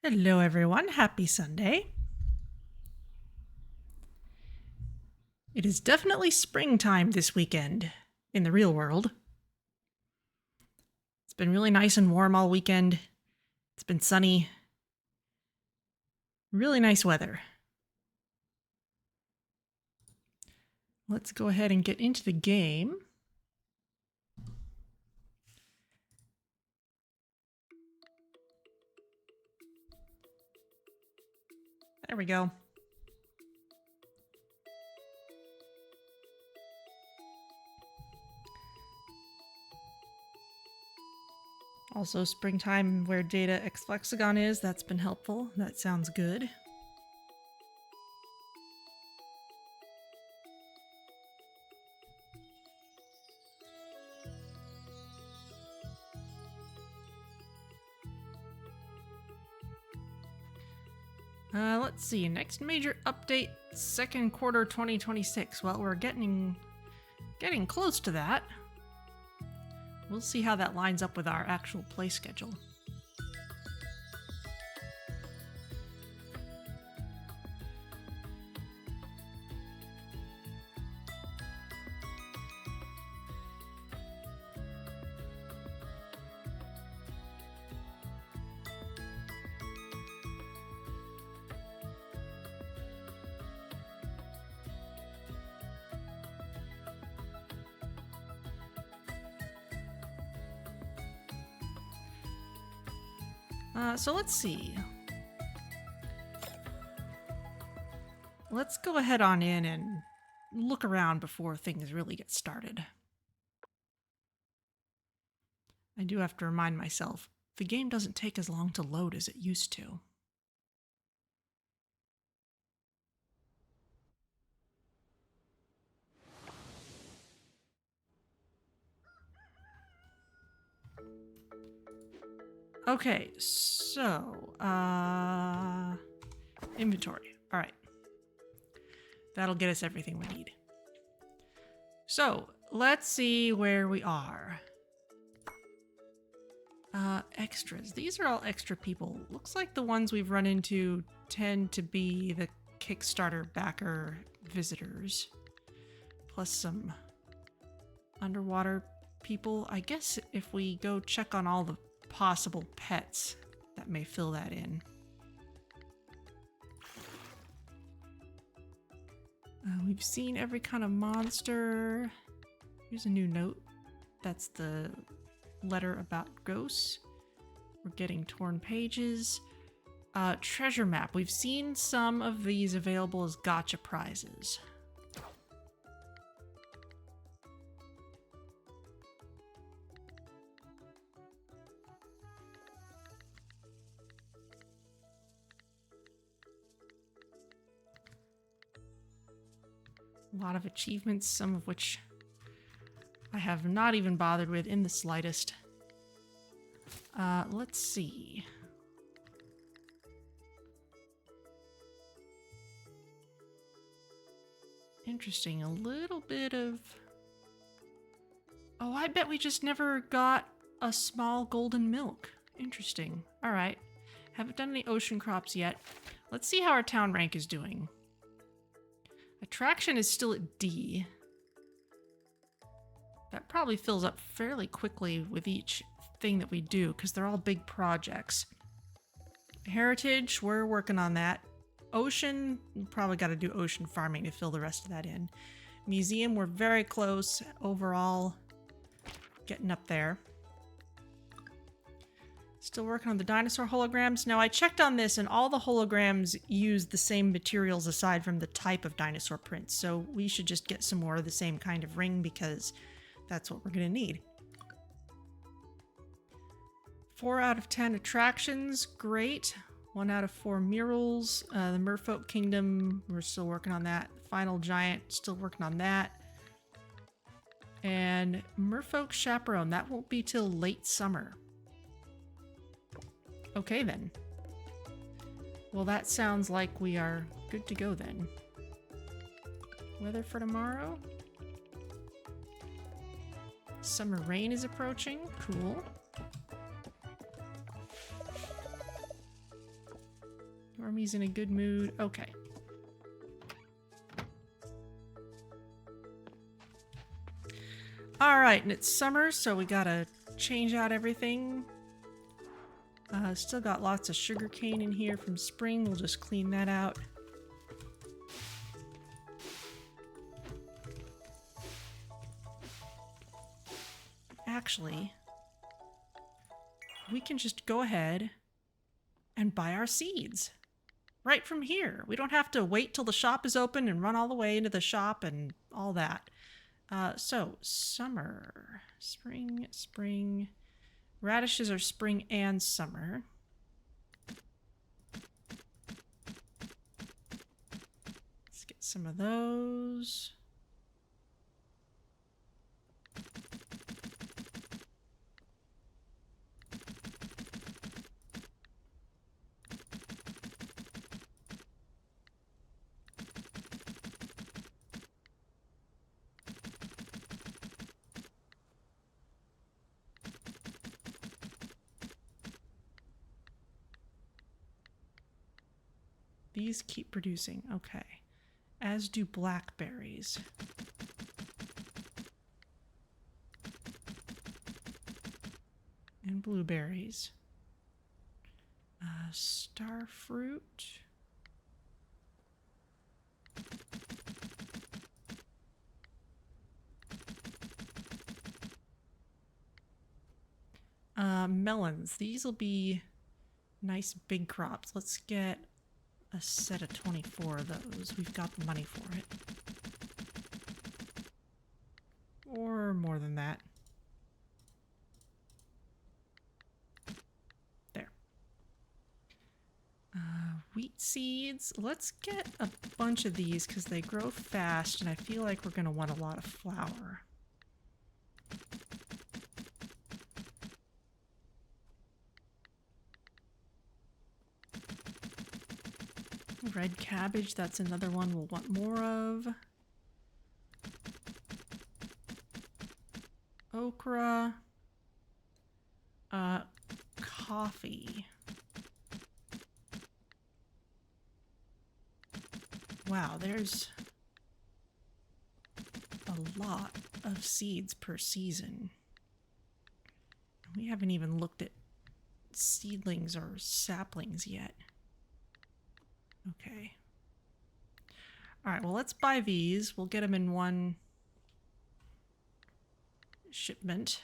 Hello everyone, happy Sunday. It is definitely springtime this weekend in the real world. It's been really nice and warm all weekend. It's been sunny. Really nice weather. Let's go ahead and get into the game. There we go. Also, springtime where data X Flexagon is, that's been helpful. That sounds good. Let's see, next major update, second quarter 2026. Well, we're getting close to that. We'll see how that lines up with our actual play schedule. So let's see. Let's go ahead on in and look around before things really get started. I do have to remind myself, the game doesn't take as long to load as it used to. Okay, so, inventory. All right. That'll get us everything we need. So, let's see where we are. Extras. These are all extra people. Looks like the ones we've run into tend to be the Kickstarter backer visitors. Plus some underwater people. I guess if we go check on all the possible pets, that may fill that in. We've seen every kind of monster. Here's a new note. That's the letter about ghosts. We're getting torn pages. Treasure map. We've seen some of these available as gotcha prizes. A lot of achievements, some of which I have not even bothered with in the slightest. Let's see. Interesting, a little bit of... Oh, I bet we just never got a small golden milk. Interesting. All right. Haven't done any ocean crops yet. Let's see how our town rank is doing. Attraction is still at D. That probably fills up fairly quickly with each thing that we do because they're all big projects. Heritage, we're working on that. Ocean, probably got to do ocean farming to fill the rest of that in. Museum, we're very close overall. Getting up there. Still working on the dinosaur holograms. Now I checked on this and all the holograms use the same materials aside from the type of dinosaur prints. So we should just get some more of the same kind of ring because that's what we're going to need. 4 out of 10 attractions. Great. 1 out of 4 murals. The Merfolk Kingdom, we're still working on that. Final Giant, still working on that. And Merfolk Chaperone, that won't be till late summer. Okay then. Well, that sounds like we are good to go then. Weather for tomorrow? Summer rain is approaching. Cool. Mommy's in a good mood. Okay. All right, and it's summer, so we gotta change out everything. Still got lots of sugar cane in here from spring. We'll just clean that out. Actually, we can just go ahead and buy our seeds right from here. We don't have to wait till the shop is open and run all the way into the shop and all that. So, summer, spring, spring. Radishes are spring and summer. Let's get some of those. These keep producing, okay. As do blackberries. And blueberries. Star fruit. Melons. These will be nice big crops. Let's get a set of 24 of those. We've got the money for it. Or more than that. There. Wheat seeds. Let's get a bunch of these because they grow fast and I feel like we're going to want a lot of flour. Red cabbage, that's another one we'll want more of. Okra. Coffee. Wow, there's a lot of seeds per season. We haven't even looked at seedlings or saplings yet. Okay. All right, well, let's buy these. We'll get them in one shipment.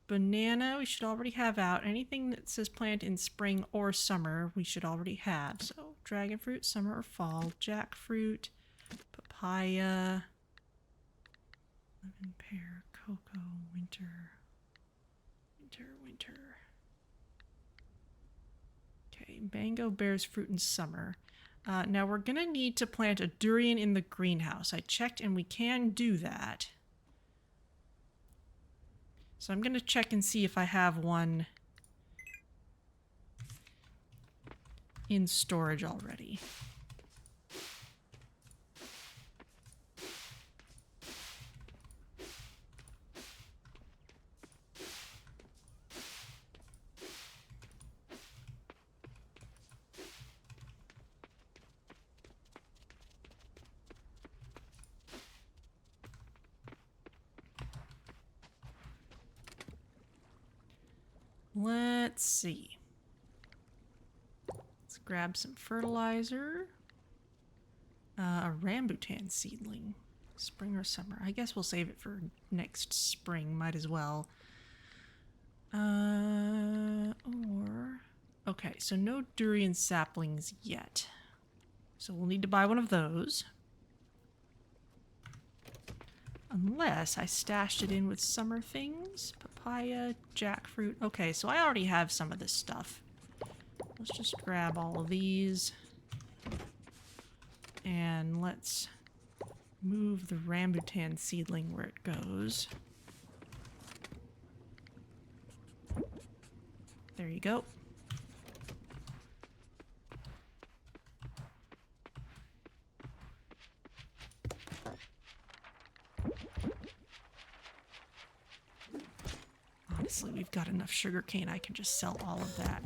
Banana, we should already have out. Anything that says plant in spring or summer, we should already have. So, dragon fruit, summer or fall. Jackfruit, papaya, lemon, pear, cocoa, winter, winter. Okay, mango bears fruit in summer. Now we're gonna need to plant a durian in the greenhouse. I checked and we can do that. So I'm gonna check and see if I have one in storage already. Let's see. Let's grab some fertilizer. A rambutan seedling. Spring or summer. I guess we'll save it for next spring. Might as well. Okay, so no durian saplings yet. So we'll need to buy one of those. Unless I stashed it in with summer things. Papaya, jackfruit. Okay, so I already have some of this stuff. Let's just grab all of these. And let's move the rambutan seedling where it goes. There you go. Honestly, we've got enough sugar cane. I can just sell all of that.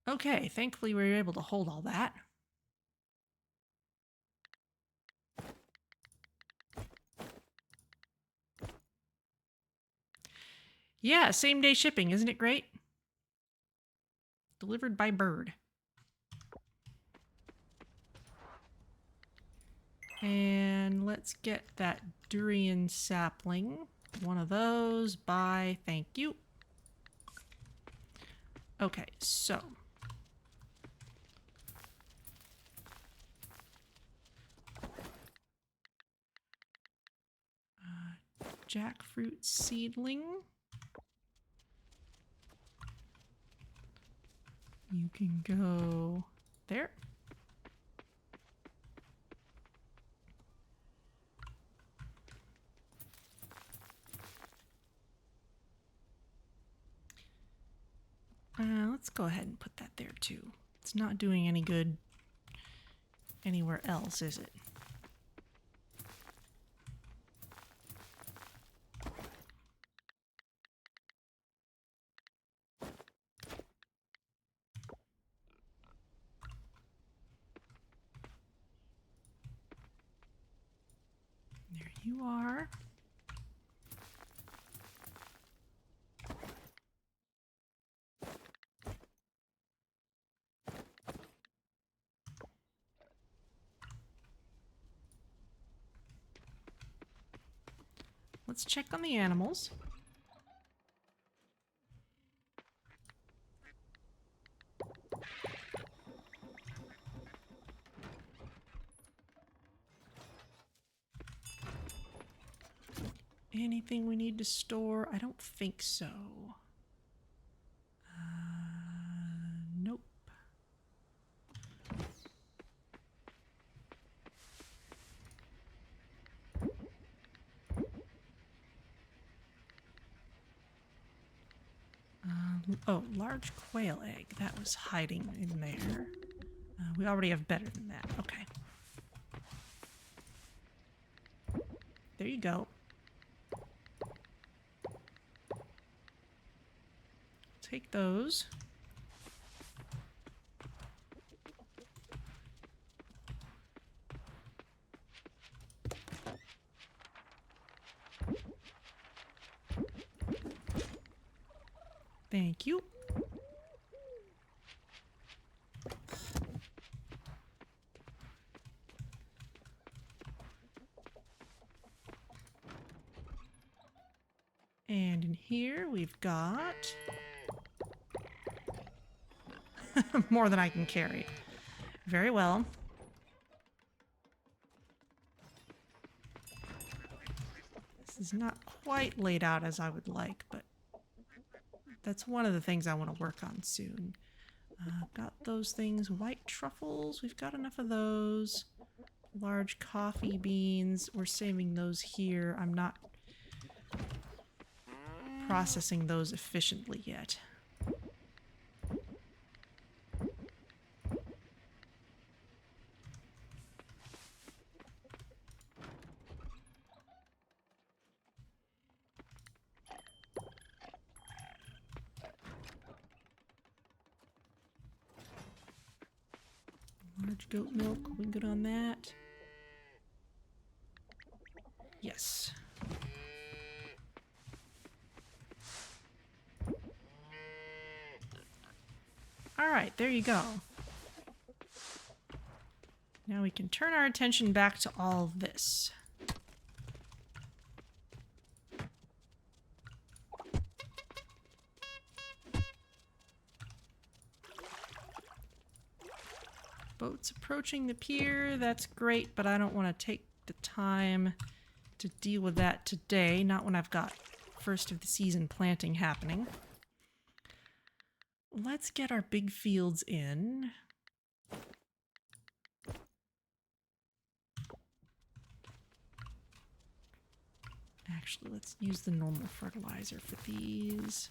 Okay, thankfully we were able to hold all that. Yeah, same day shipping, isn't it great? Delivered by bird. And let's get that durian sapling. One of those. Bye. Thank you. Okay, so. Jackfruit seedling. You can go there. Let's go ahead and put that there too. It's not doing any good anywhere else, is it? There you are. Let's check on the animals. Anything we need to store? I don't think so. Nope. Oh, large quail egg. That was hiding in there. We already have better than that. Okay. There you go. Take those. Thank you. And in here we've got more than I can carry. Very well. This is not quite laid out as I would like, but that's one of the things I want to work on soon. Got those things. White truffles. We've got enough of those. Large coffee beans. We're saving those here. I'm not processing those efficiently yet. Large goat milk, we good on that? Yes. All right, there you go. Now we can turn our attention back to all of this. Boats approaching the pier, that's great, but I don't want to take the time to deal with that today, not when I've got first of the season planting happening. Let's get our big fields in. Actually, let's use the normal fertilizer for these.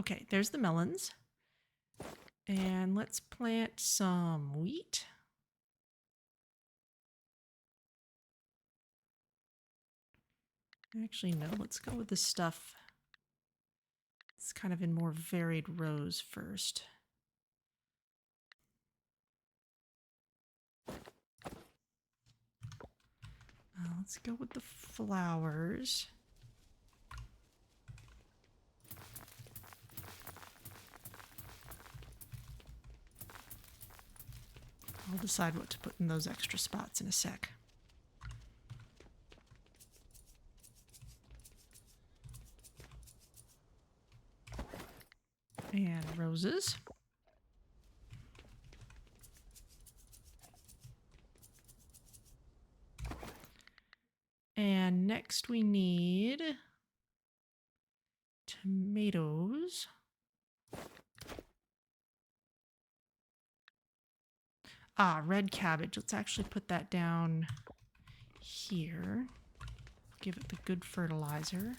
Okay, there's the melons. And let's plant some wheat. Actually, no, let's go with the stuff. It's kind of in more varied rows first. Let's go with the flowers. I'll decide what to put in those extra spots in a sec. And roses. And next we need tomatoes. Red cabbage. Let's actually put that down here. Give it the good fertilizer.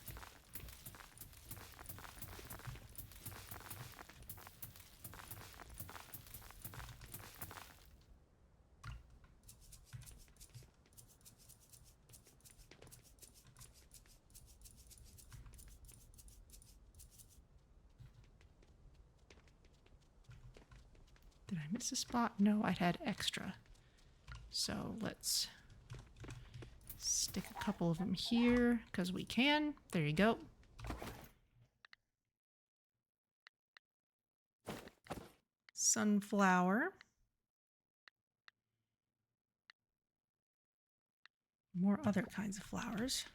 Did I miss a spot? No, I'd had extra. So let's stick a couple of them here because we can. There you go. Sunflower. More other kinds of flowers.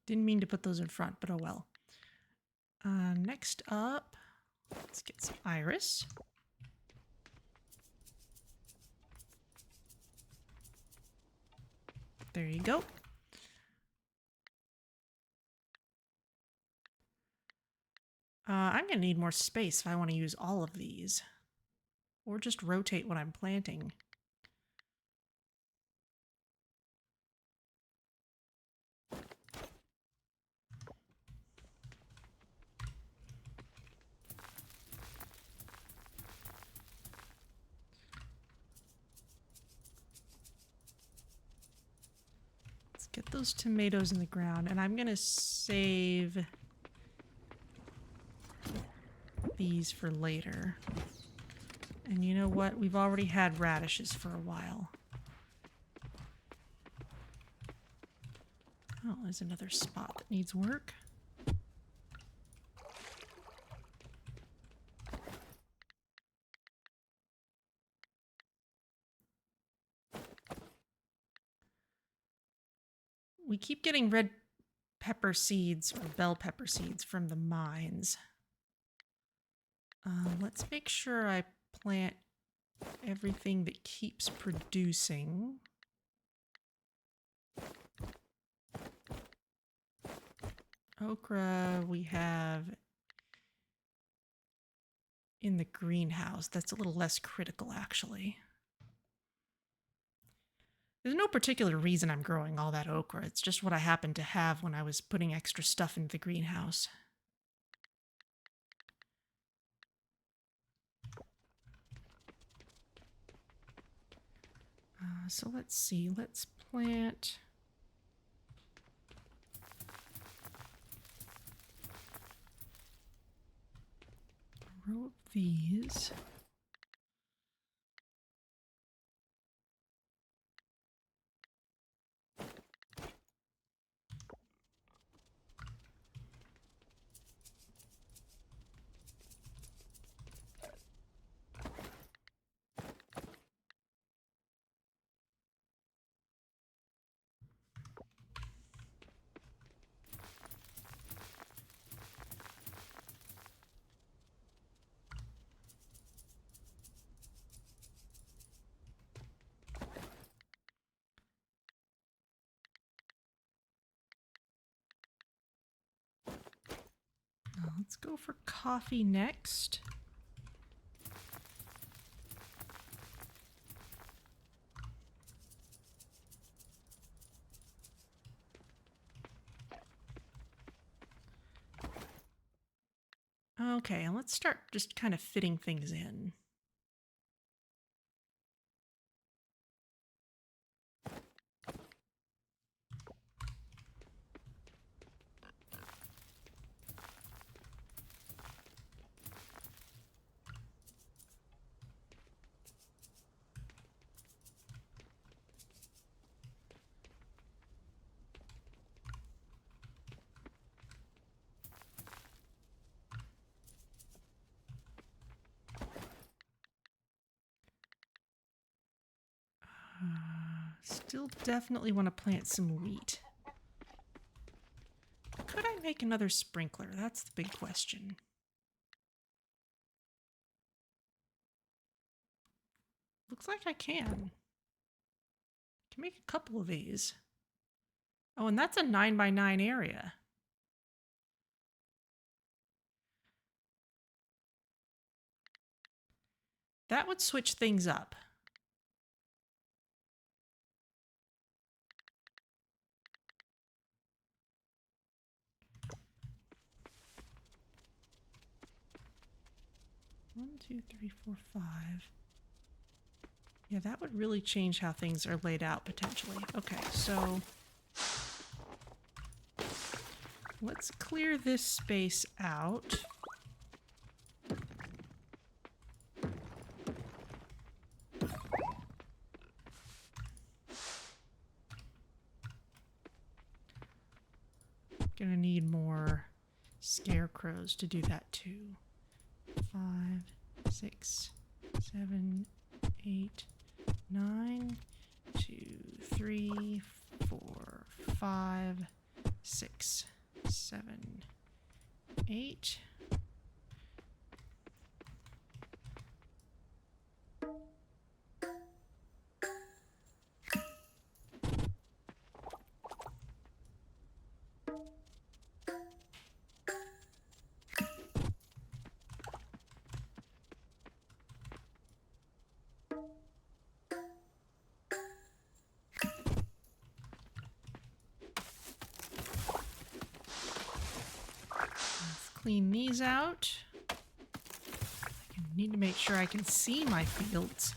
Didn't mean to put those in front, but oh well. Next up, let's get some iris. There you go. I'm going to need more space if I want to use all of these. Or just rotate what I'm planting. Let's get those tomatoes in the ground, and I'm going to save these for later. And you know what? We've already had radishes for a while. Oh, there's another spot that needs work. We keep getting red pepper seeds or bell pepper seeds from the mines. Let's make sure I plant everything that keeps producing. Okra we have in the greenhouse. That's a little less critical, actually. There's no particular reason I'm growing all that okra. It's just what I happened to have when I was putting extra stuff into the greenhouse. So let's see. Let's plant a row of these. Let's go for coffee next. Okay, and let's start just kind of fitting things in. Still definitely want to plant some wheat. Could I make another sprinkler? That's the big question. Looks like I can. Make a couple of these. Oh, and that's a 9x9 area. That would switch things up. One, two, three, four, five. Yeah, that would really change how things are laid out potentially. Okay, so let's clear this space out. Gonna need more scarecrows to do that too. 5, 6, 7, 8, 9, 2, 3, 4, 5, 6, 7, 8. Clean these out. I need to make sure I can see my fields.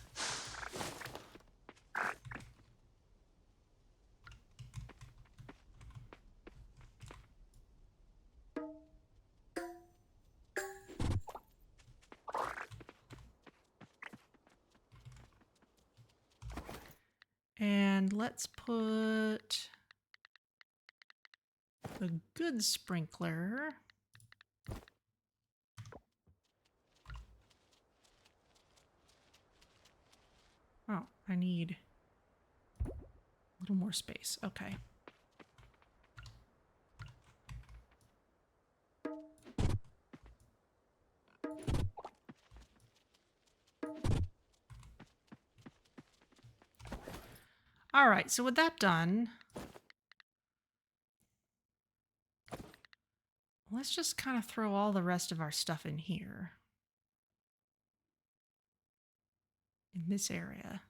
And let's put a good sprinkler. Oh, I need a little more space. Okay. All right, so with that done, let's just kind of throw all the rest of our stuff in here. In this area.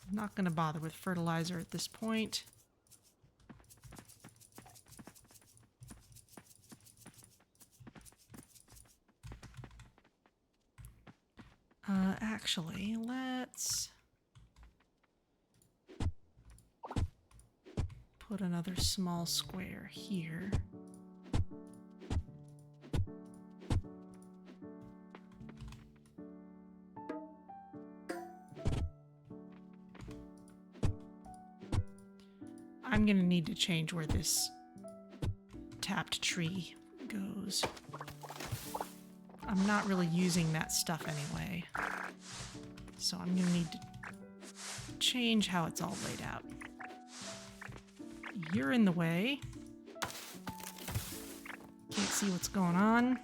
I'm not going to bother with fertilizer at this point. Actually, let's put another small square here. I'm gonna need to change where this tapped tree goes. I'm not really using that stuff anyway. So I'm gonna need to change how it's all laid out. You're in the way. Can't see what's going on.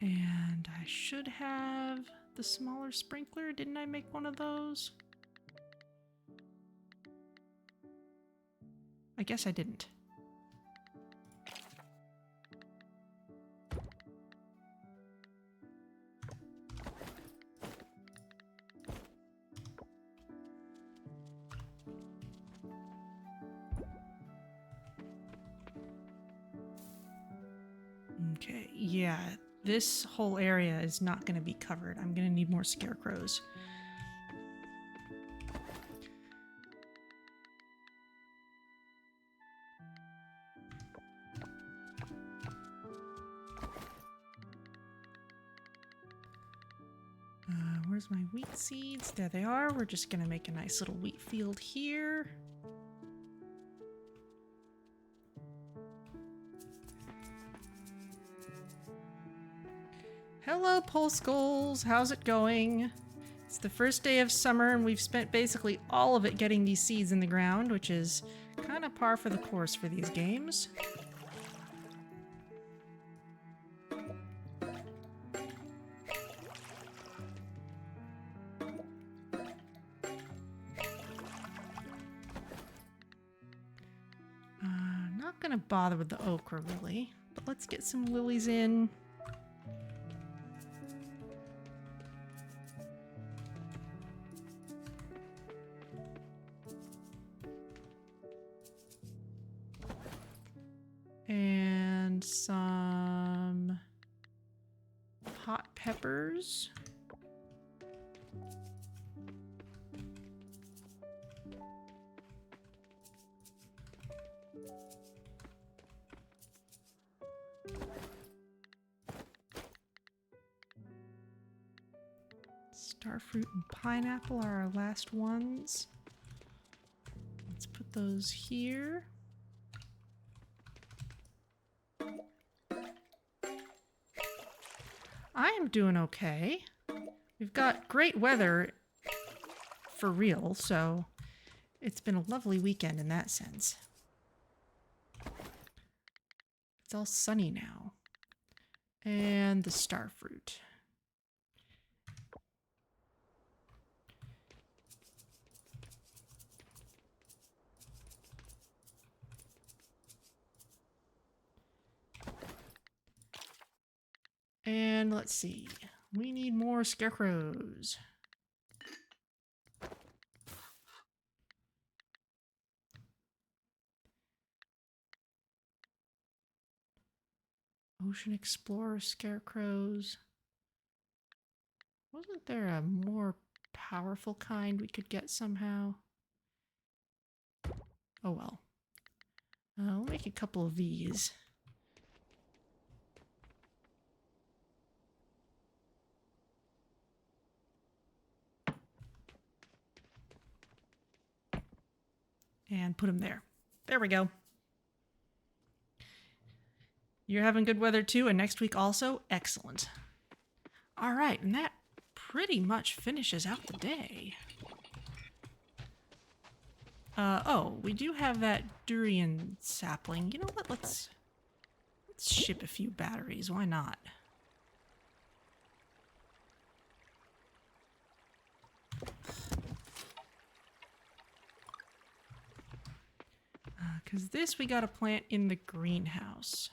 And I should have the smaller sprinkler. Didn't I make one of those? I guess I didn't. Okay, yeah, this whole area is not going to be covered. I'm going to need more scarecrows. Where's my wheat seeds? There they are. We're just going to make a nice little wheat field here. Hello, pole skulls. How's it going? It's the first day of summer and we've spent basically all of it getting these seeds in the ground, which is kind of par for the course for these games. Not gonna bother with the okra really, but let's get some lilies in. And some hot peppers. Starfruit and pineapple are our last ones. Let's put those here. I am doing okay. We've got great weather for real, so it's been a lovely weekend in that sense. It's all sunny now. And the starfruit. And let's see, we need more scarecrows. Ocean Explorer scarecrows. Wasn't there a more powerful kind we could get somehow? Oh well. We'll make a couple of these. And put them there. There we go. You're having good weather too, and next week also? Excellent. All right, and that pretty much finishes out the day. Oh, we do have that durian sapling. You know what? Let's ship a few batteries. Why not? Because this we got to plant in the greenhouse.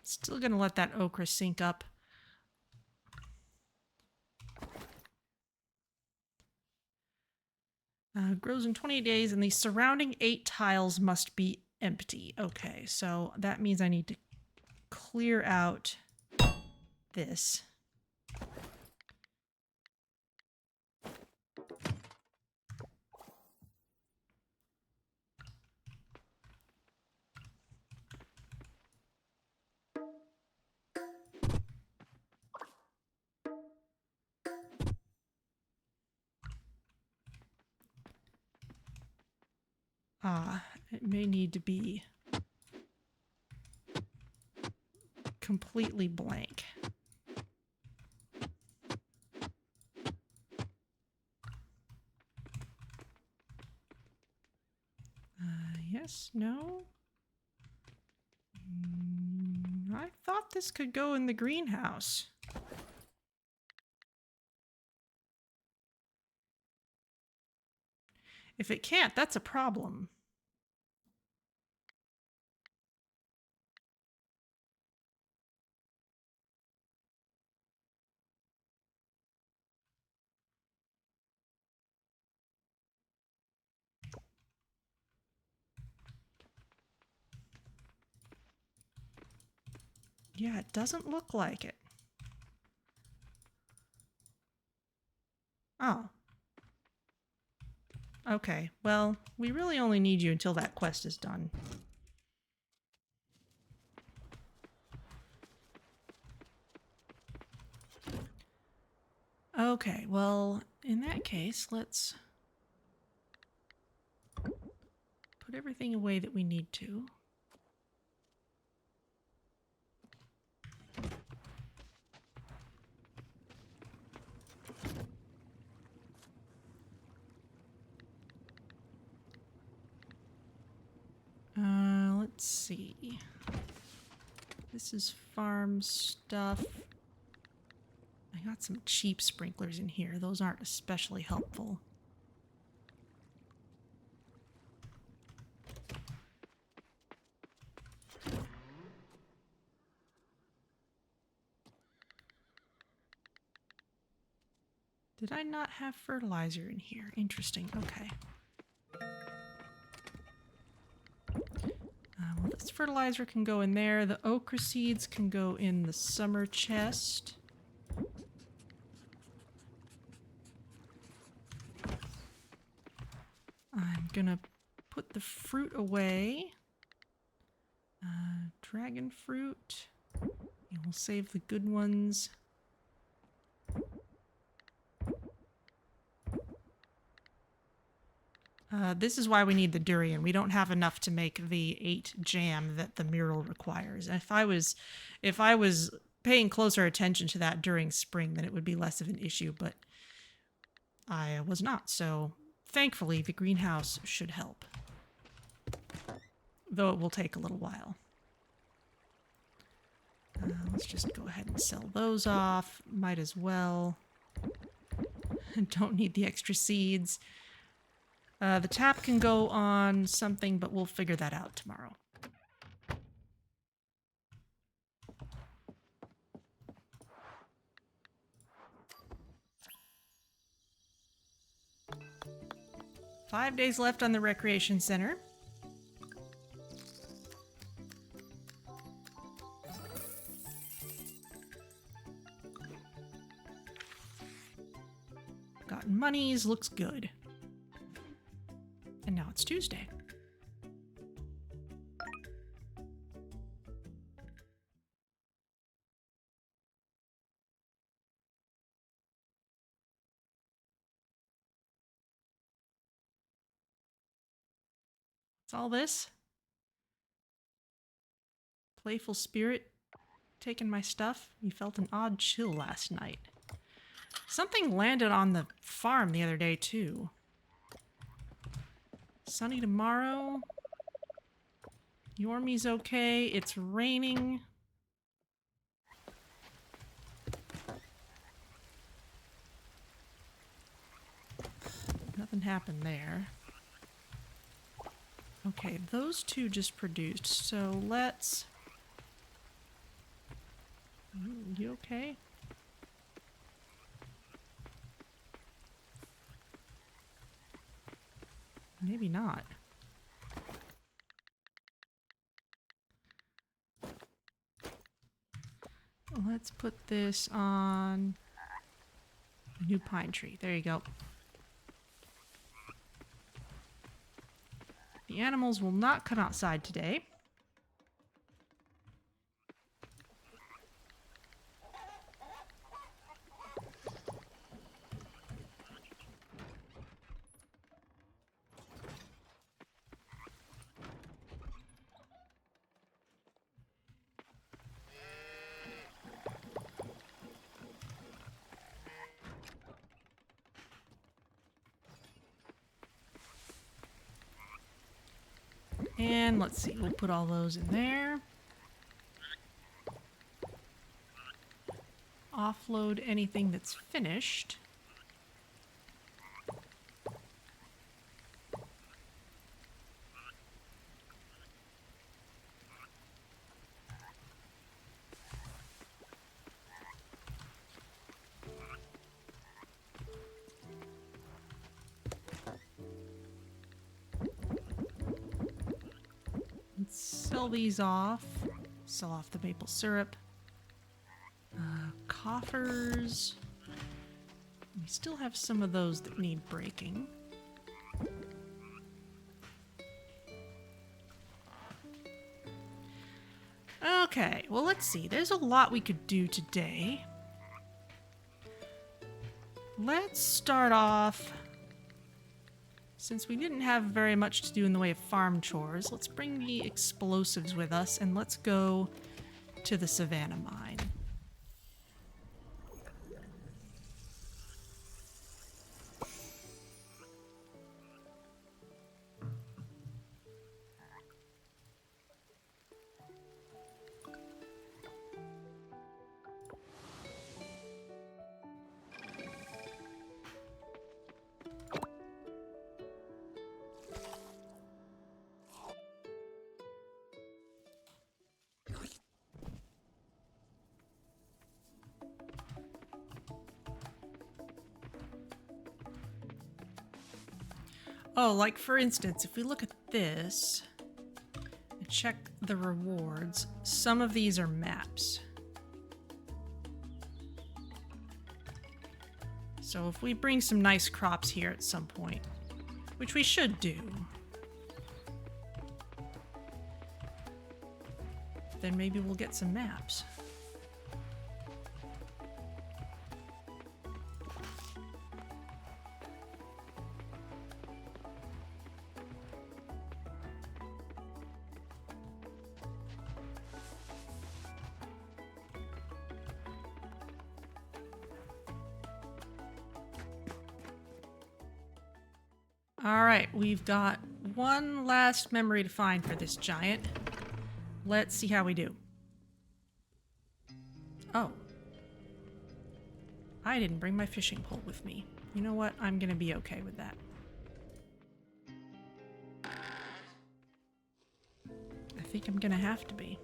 Still gonna let that okra sink up. Grows in 28 days, and the surrounding 8 tiles must be empty. Okay, so that means I need to clear out this. It may need to be completely blank. this? No? I thought this could go in the greenhouse. If it can't, that's a problem. Yeah, it doesn't look like it. Oh. Okay, well, we really only need you until that quest is done. Okay, well, in that case, let's put everything away that we need to. Let's see. This is farm stuff. I got some cheap sprinklers in here. Those aren't especially helpful. Did I not have fertilizer in here? Interesting. Okay. Well, this fertilizer can go in there. The okra seeds can go in the summer chest. I'm gonna put the fruit away. Dragon fruit. And we'll save the good ones. This is why we need the durian. We don't have enough to make the 8 jam that the mural requires. And if I was paying closer attention to that during spring, then it would be less of an issue, but I was not. So thankfully, the greenhouse should help. Though it will take a little while. Let's just go ahead and sell those off. Might as well. Don't need the extra seeds. The tap can go on something, but we'll figure that out tomorrow. Five days left on the recreation center. Got monies, looks good. And now it's Tuesday. What's all this? Playful spirit taking my stuff. You felt an odd chill last night. Something landed on the farm the other day too. Sunny tomorrow. Yormie's okay. It's raining. Nothing happened there. Okay, those two just produced, so let's... You okay? Maybe not. Let's put this on a new pine tree. There you go. The animals will not come outside today. And And let's see, we'll put all those in there. Offload anything that's finished. Sell these off. Sell off the maple syrup. Coffers. We still have some of those that need breaking. Okay, well let's see. There's a lot we could do today. Let's start off. Since we didn't have very much to do in the way of farm chores, let's bring the explosives with us and let's go to the Savannah mine. Oh, like for instance, if we look at this and check the rewards, some of these are maps. So if we bring some nice crops here at some point, which we should do, then maybe we'll get some maps. Alright, we've got one last memory to find for this giant. Let's see how we do. Oh. I didn't bring my fishing pole with me. You know what? I'm gonna be okay with that. I think I'm gonna have to be.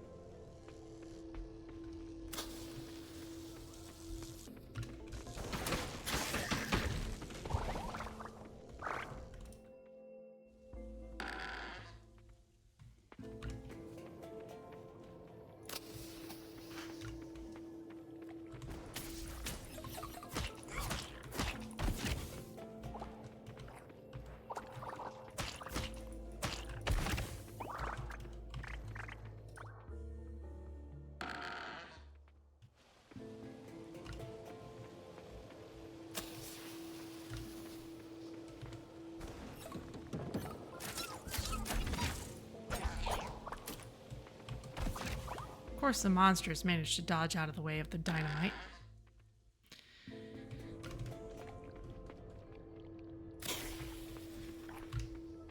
Of course, the monsters managed to dodge out of the way of the dynamite.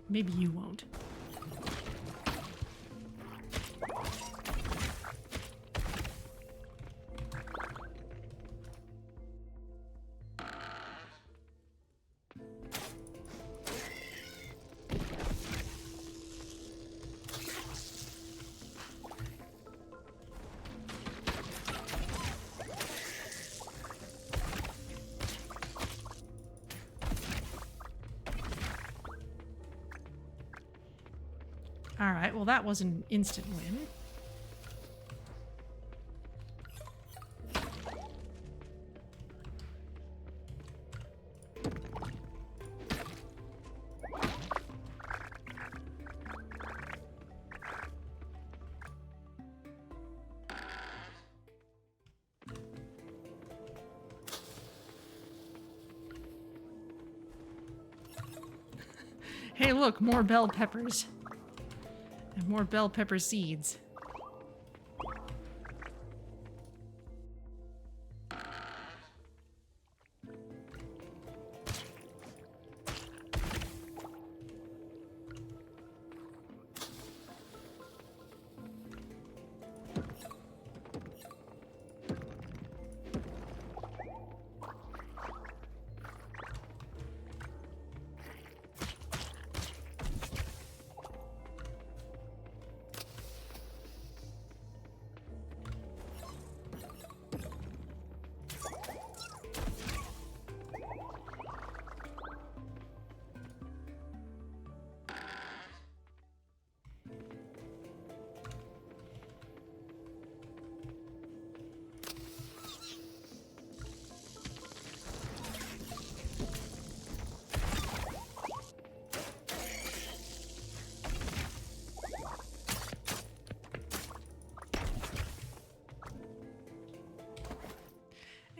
Maybe you won't. Alright, well that was an instant win. Hey look, more bell peppers. And more bell pepper seeds.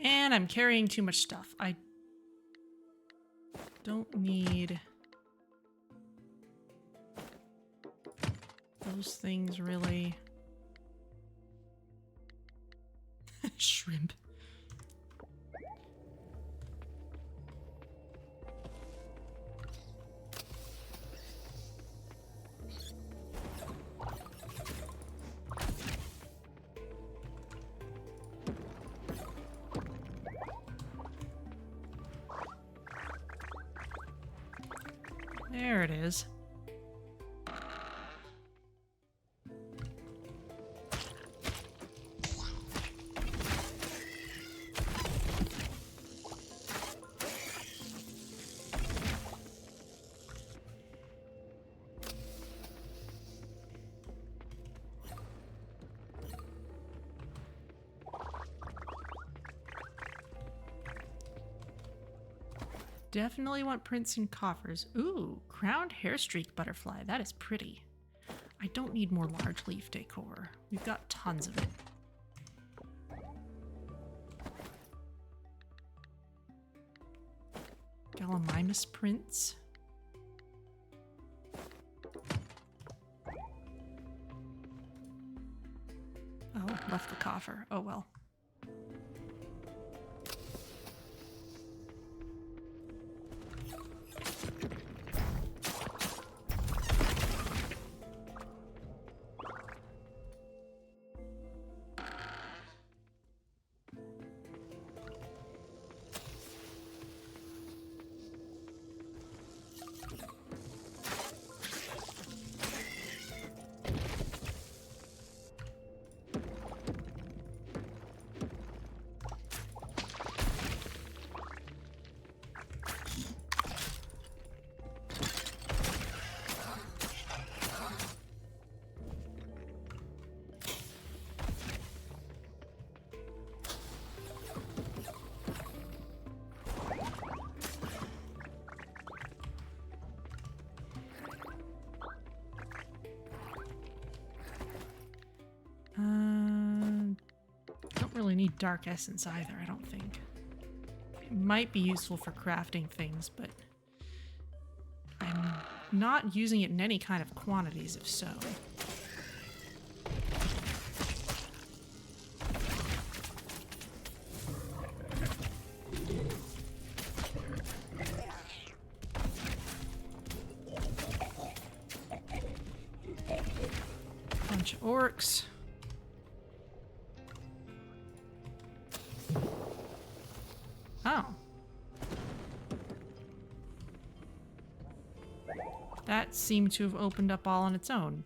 And I'm carrying too much stuff. I don't need those things, really. Shrimp. There it is. Definitely want prints and coffers. Ooh, crowned hair streak butterfly. That is pretty. I don't need more large leaf decor. We've got tons of it. Gallimimus prints. Oh, left the coffer. Oh well. Don't really need dark essence either, I don't think. It might be useful for crafting things, but I'm not using it in any kind of quantities if so. Bunch of orcs. Oh. That seemed to have opened up all on its own.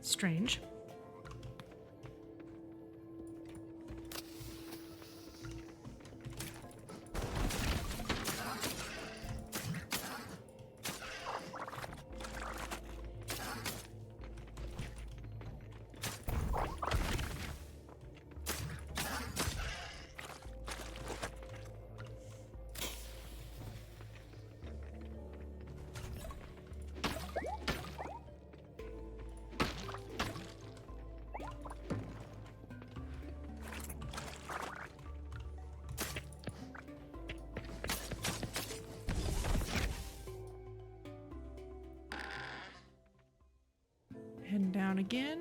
Strange. Heading down again.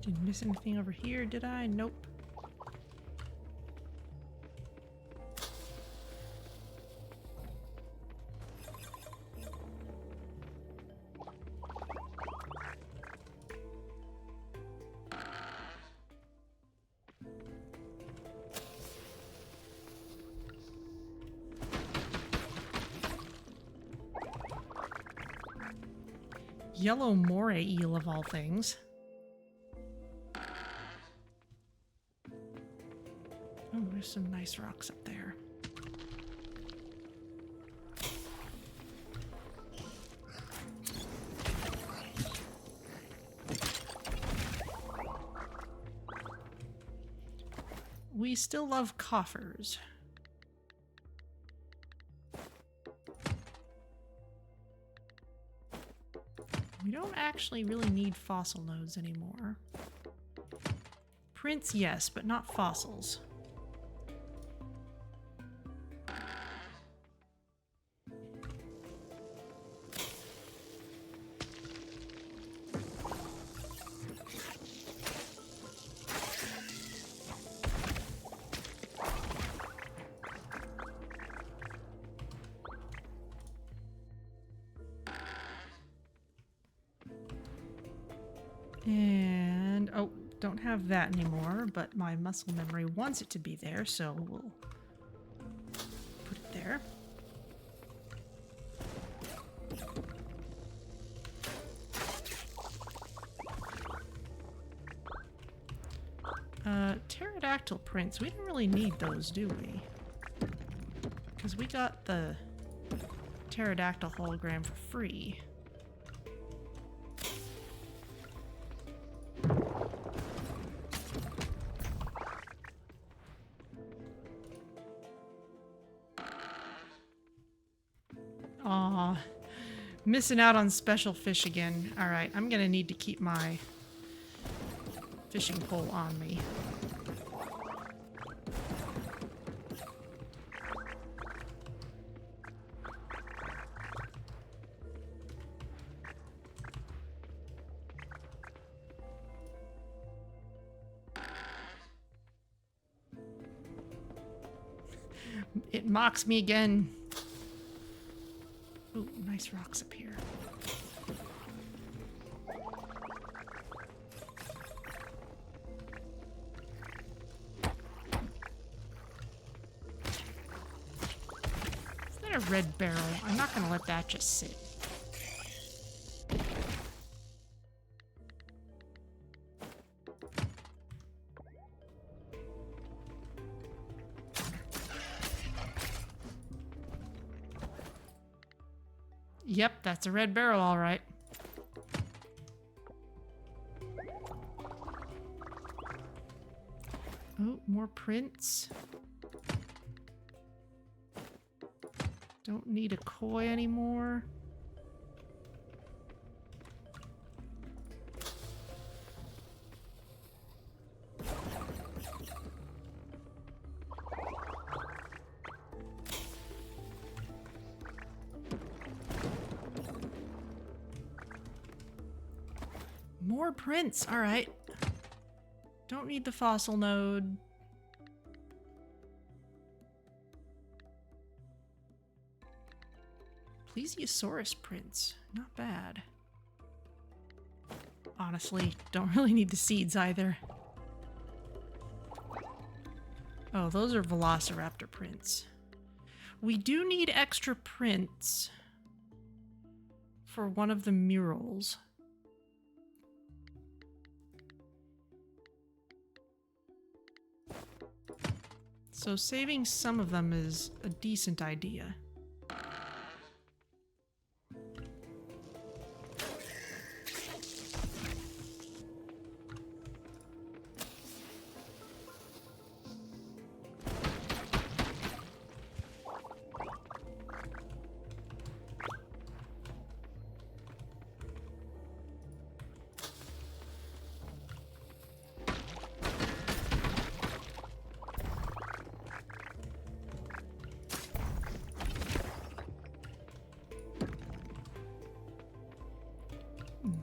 Didn't miss anything over here, did I? Nope. Yellow moray eel of all things. Oh, there's some nice rocks up there. We still love coffers. We don't actually really need fossil nodes anymore. Prints, yes, but not fossils. And, oh, don't have that anymore, but my muscle memory wants it to be there, so we'll put it there. Pterodactyl prints, we don't really need those, do we? Because we got the pterodactyl hologram for free. Aw, missing out on special fish again. Alright, I'm gonna need to keep my fishing pole on me. It mocks me again. Ooh, nice rocks up here. Is that a red barrel? I'm not gonna let that just sit. Yep, that's a red barrel, all right. Oh, more prints. Don't need a koi anymore. More prints, all right. Don't need the fossil node. Plesiosaurus prints, not bad. Honestly, don't really need the seeds either. Oh, those are velociraptor prints. We do need extra prints for one of the murals. So saving some of them is a decent idea.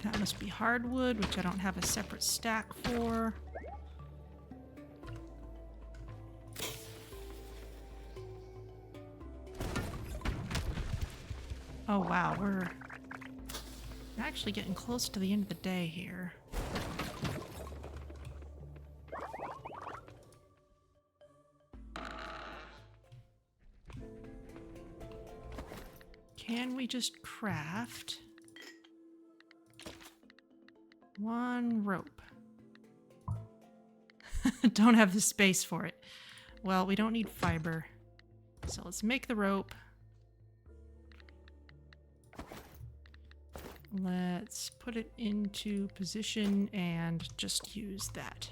That must be hardwood, which I don't have a separate stack for. Oh wow, we're actually getting close to the end of the day here. Can we just craft One rope. Don't have the space for it. Well, we don't need fiber. So let's make the rope. Let's put it into position and just use that.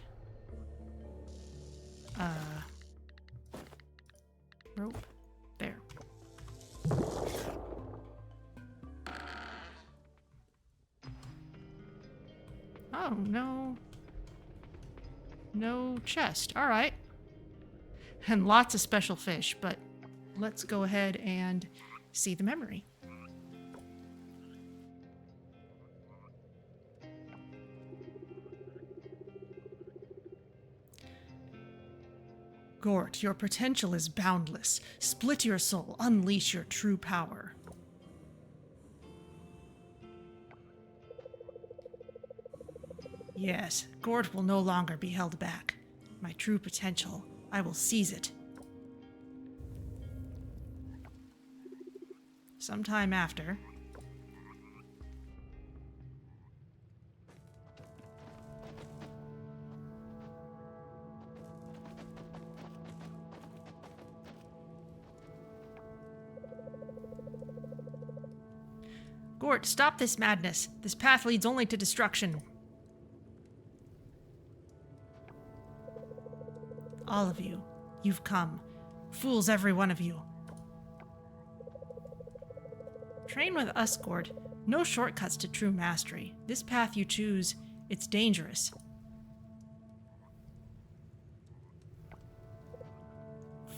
Rope. There. Oh, no. No chest. All right. And lots of special fish, but let's go ahead and see the memory. Gort, your potential is boundless. Split your soul, unleash your true power. Yes, Gort will no longer be held back. My true potential, I will seize it. Sometime after. Gort, stop this madness. This path leads only to destruction. All of you, you've come. Fools, every one of you. Train with us, Gort. No shortcuts to true mastery. This path you choose, it's dangerous.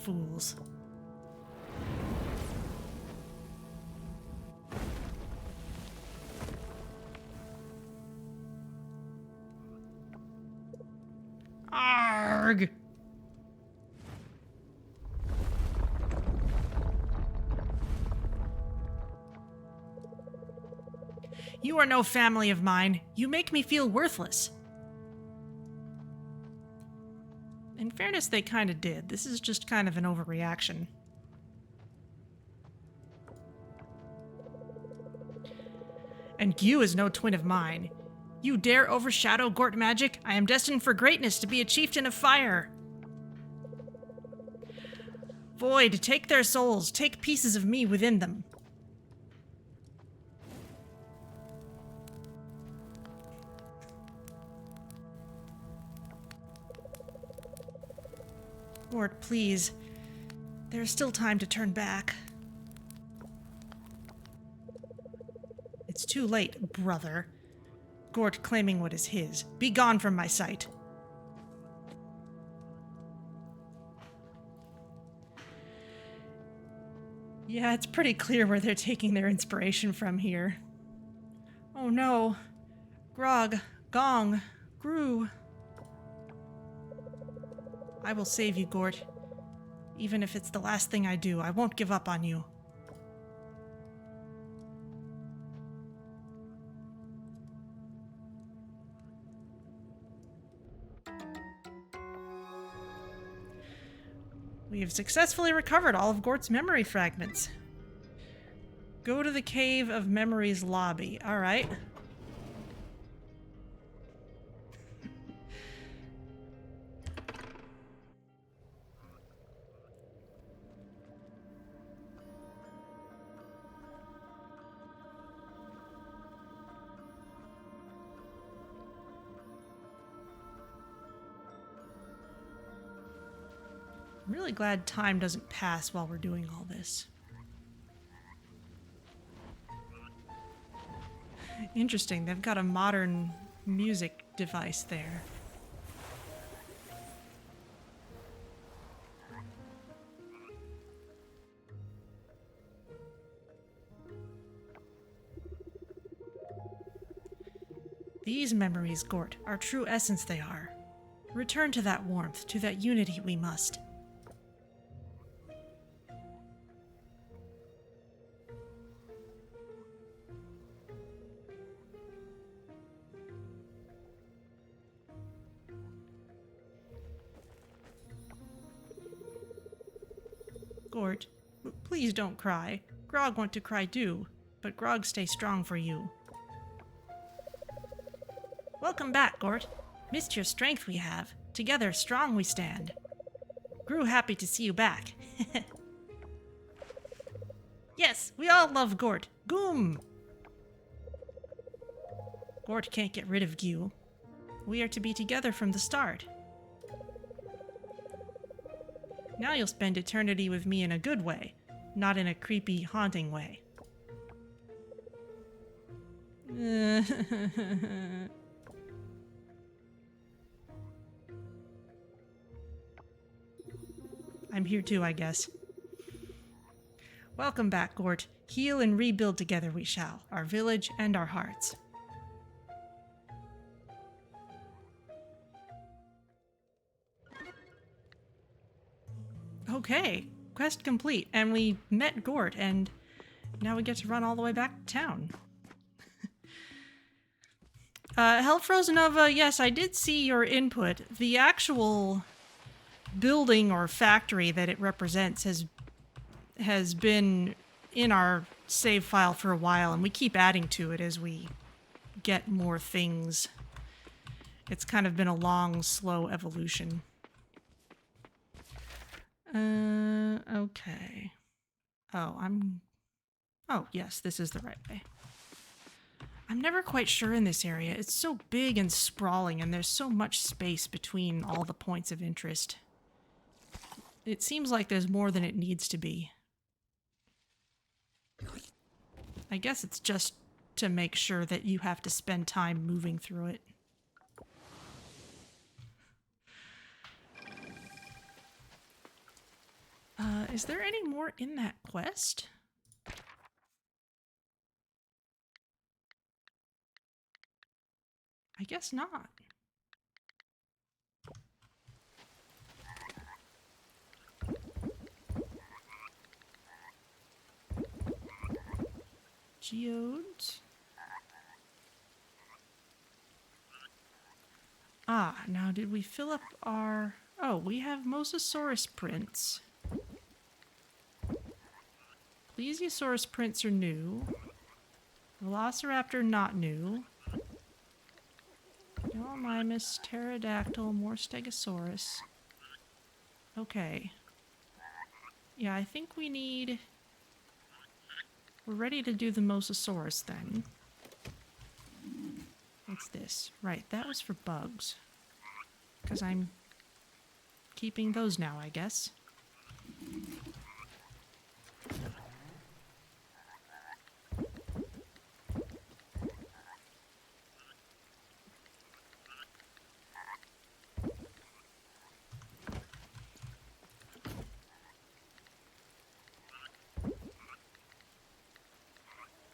Fools. Arg! You are no family of mine. You make me feel worthless. In fairness, they kind of did. This is just kind of an overreaction. And you is no twin of mine. You dare overshadow Gort magic? I am destined for greatness, to be a chieftain of fire. Void, take their souls. Take pieces of me within them. Gort, please. There's still time to turn back. It's too late, brother. Gort claiming what is his. Be gone from my sight. Yeah, it's pretty clear where they're taking their inspiration from here. Oh no. Grog, Gong, Gru. I will save you, Gort. Even if it's the last thing I do, I won't give up on you. We have successfully recovered all of Gort's memory fragments. Go to the Cave of Memories lobby. All right. I'm really glad time doesn't pass while we're doing all this. Interesting, they've got a modern music device there. These memories, Gort, are true essence they are. Return to that warmth, to that unity we must. Gort, please don't cry. Grog want to cry too, but Grog stay strong for you. Welcome back, Gort. Missed your strength we have. Together strong we stand. Grew happy to see you back. Yes, we all love Gort. Goom! Gort can't get rid of Gyu. We are to be together from the start. Now you'll spend eternity with me in a good way, not in a creepy, haunting way. I'm here too, I guess. Welcome back, Gort. Heal and rebuild together we shall, our village and our hearts. Okay, quest complete, and we met Gort, and now we get to run all the way back to town. Hellfrozenova, yes, I did see your input. The actual building or factory that it represents has been in our save file for a while, and we keep adding to it as we get more things. It's kind of been a long, slow evolution. Okay. Oh, yes, this is the right way. I'm never quite sure in this area. It's so big and sprawling, and there's so much space between all the points of interest. It seems like there's more than it needs to be. I guess it's just to make sure that you have to spend time moving through it. Is there any more in that quest? I guess not. Geodes. Ah, now did we fill up our... Oh, we have Mosasaurus prints. Plesiosaurus prints are new. Velociraptor not new. Gallimimus, Pterodactyl, more Stegosaurus. Okay. Yeah, I think we need... We're ready to do the Mosasaurus then. What's this? Right, that was for bugs. Because I'm keeping those now, I guess.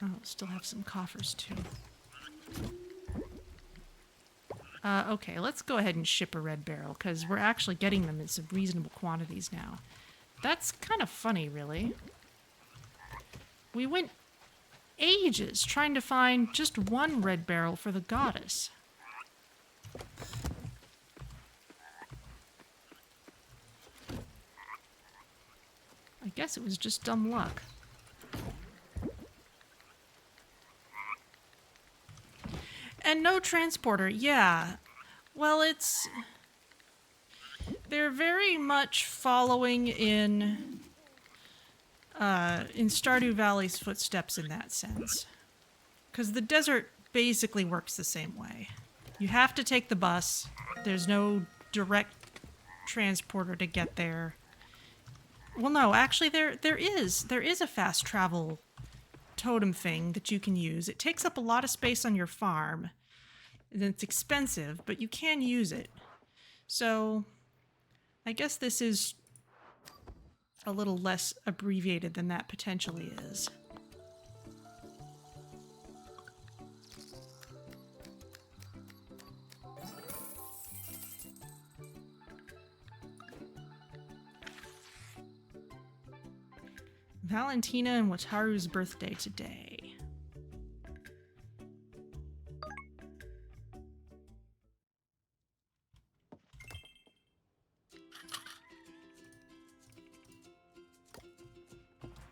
Oh, still have some coffers too. Okay, let's go ahead and ship a red barrel, because we're actually getting them in some reasonable quantities now. That's kind of funny, really. We went ages trying to find just one red barrel for the goddess. I guess it was just dumb luck. And no transporter, yeah. Well, they're very much following in Stardew Valley's footsteps in that sense. Because the desert basically works the same way. You have to take the bus. There's no direct transporter to get there. Well, no, actually there is a fast travel totem thing that you can use. It takes up a lot of space on your farm, and it's expensive, but you can use it. So I guess this is a little less abbreviated than that potentially is. Valentina and Wataru's birthday today.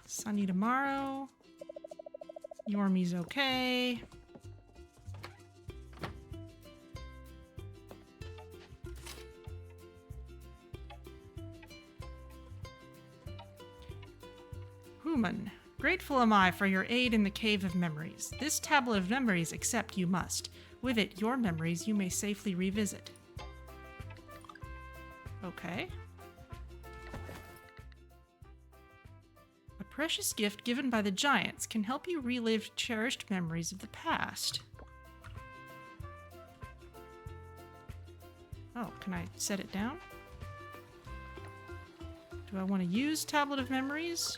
Sunny tomorrow. Yormi's okay. Grateful am I for your aid in the Cave of Memories. This tablet of memories accept you must. With it, your memories you may safely revisit. Okay. A precious gift given by the giants can help you relive cherished memories of the past. Oh, can I set it down? Do I want to use Tablet of Memories?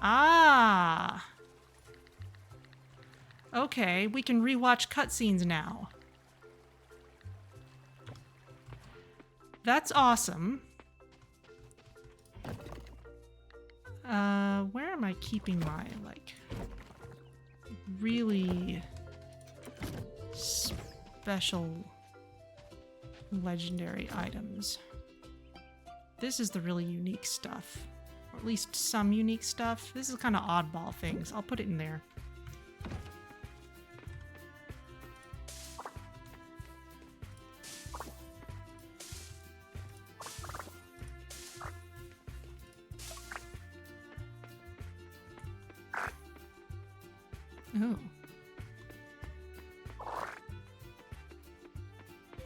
Ah! Okay, we can rewatch cutscenes now. That's awesome. Where am I keeping my, like, really special legendary items? This is the really unique stuff. Or at least some unique stuff. This is kind of oddball things. I'll put it in there. Oh.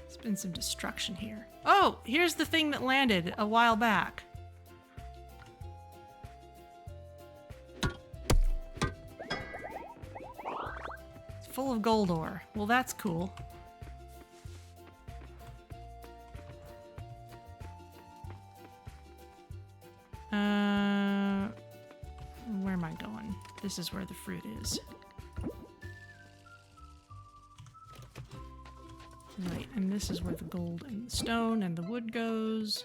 There's been some destruction here. Oh, here's the thing that landed a while back. It's full of gold ore. Well, that's cool. Where am I going? This is where the fruit is. Right, and this is where the gold and the stone and the wood goes.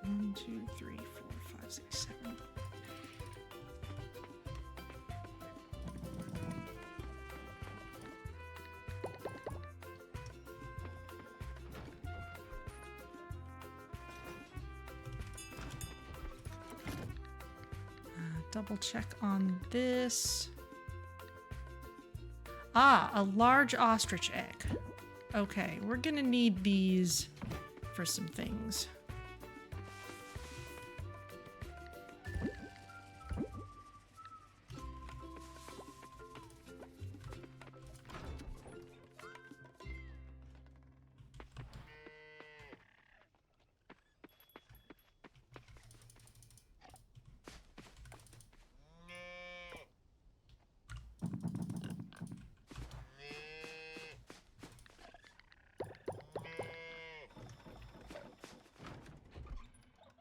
One, two, three, four, five, six, seven. Double check on this. Ah, a large ostrich egg. Okay, we're gonna need these for some things.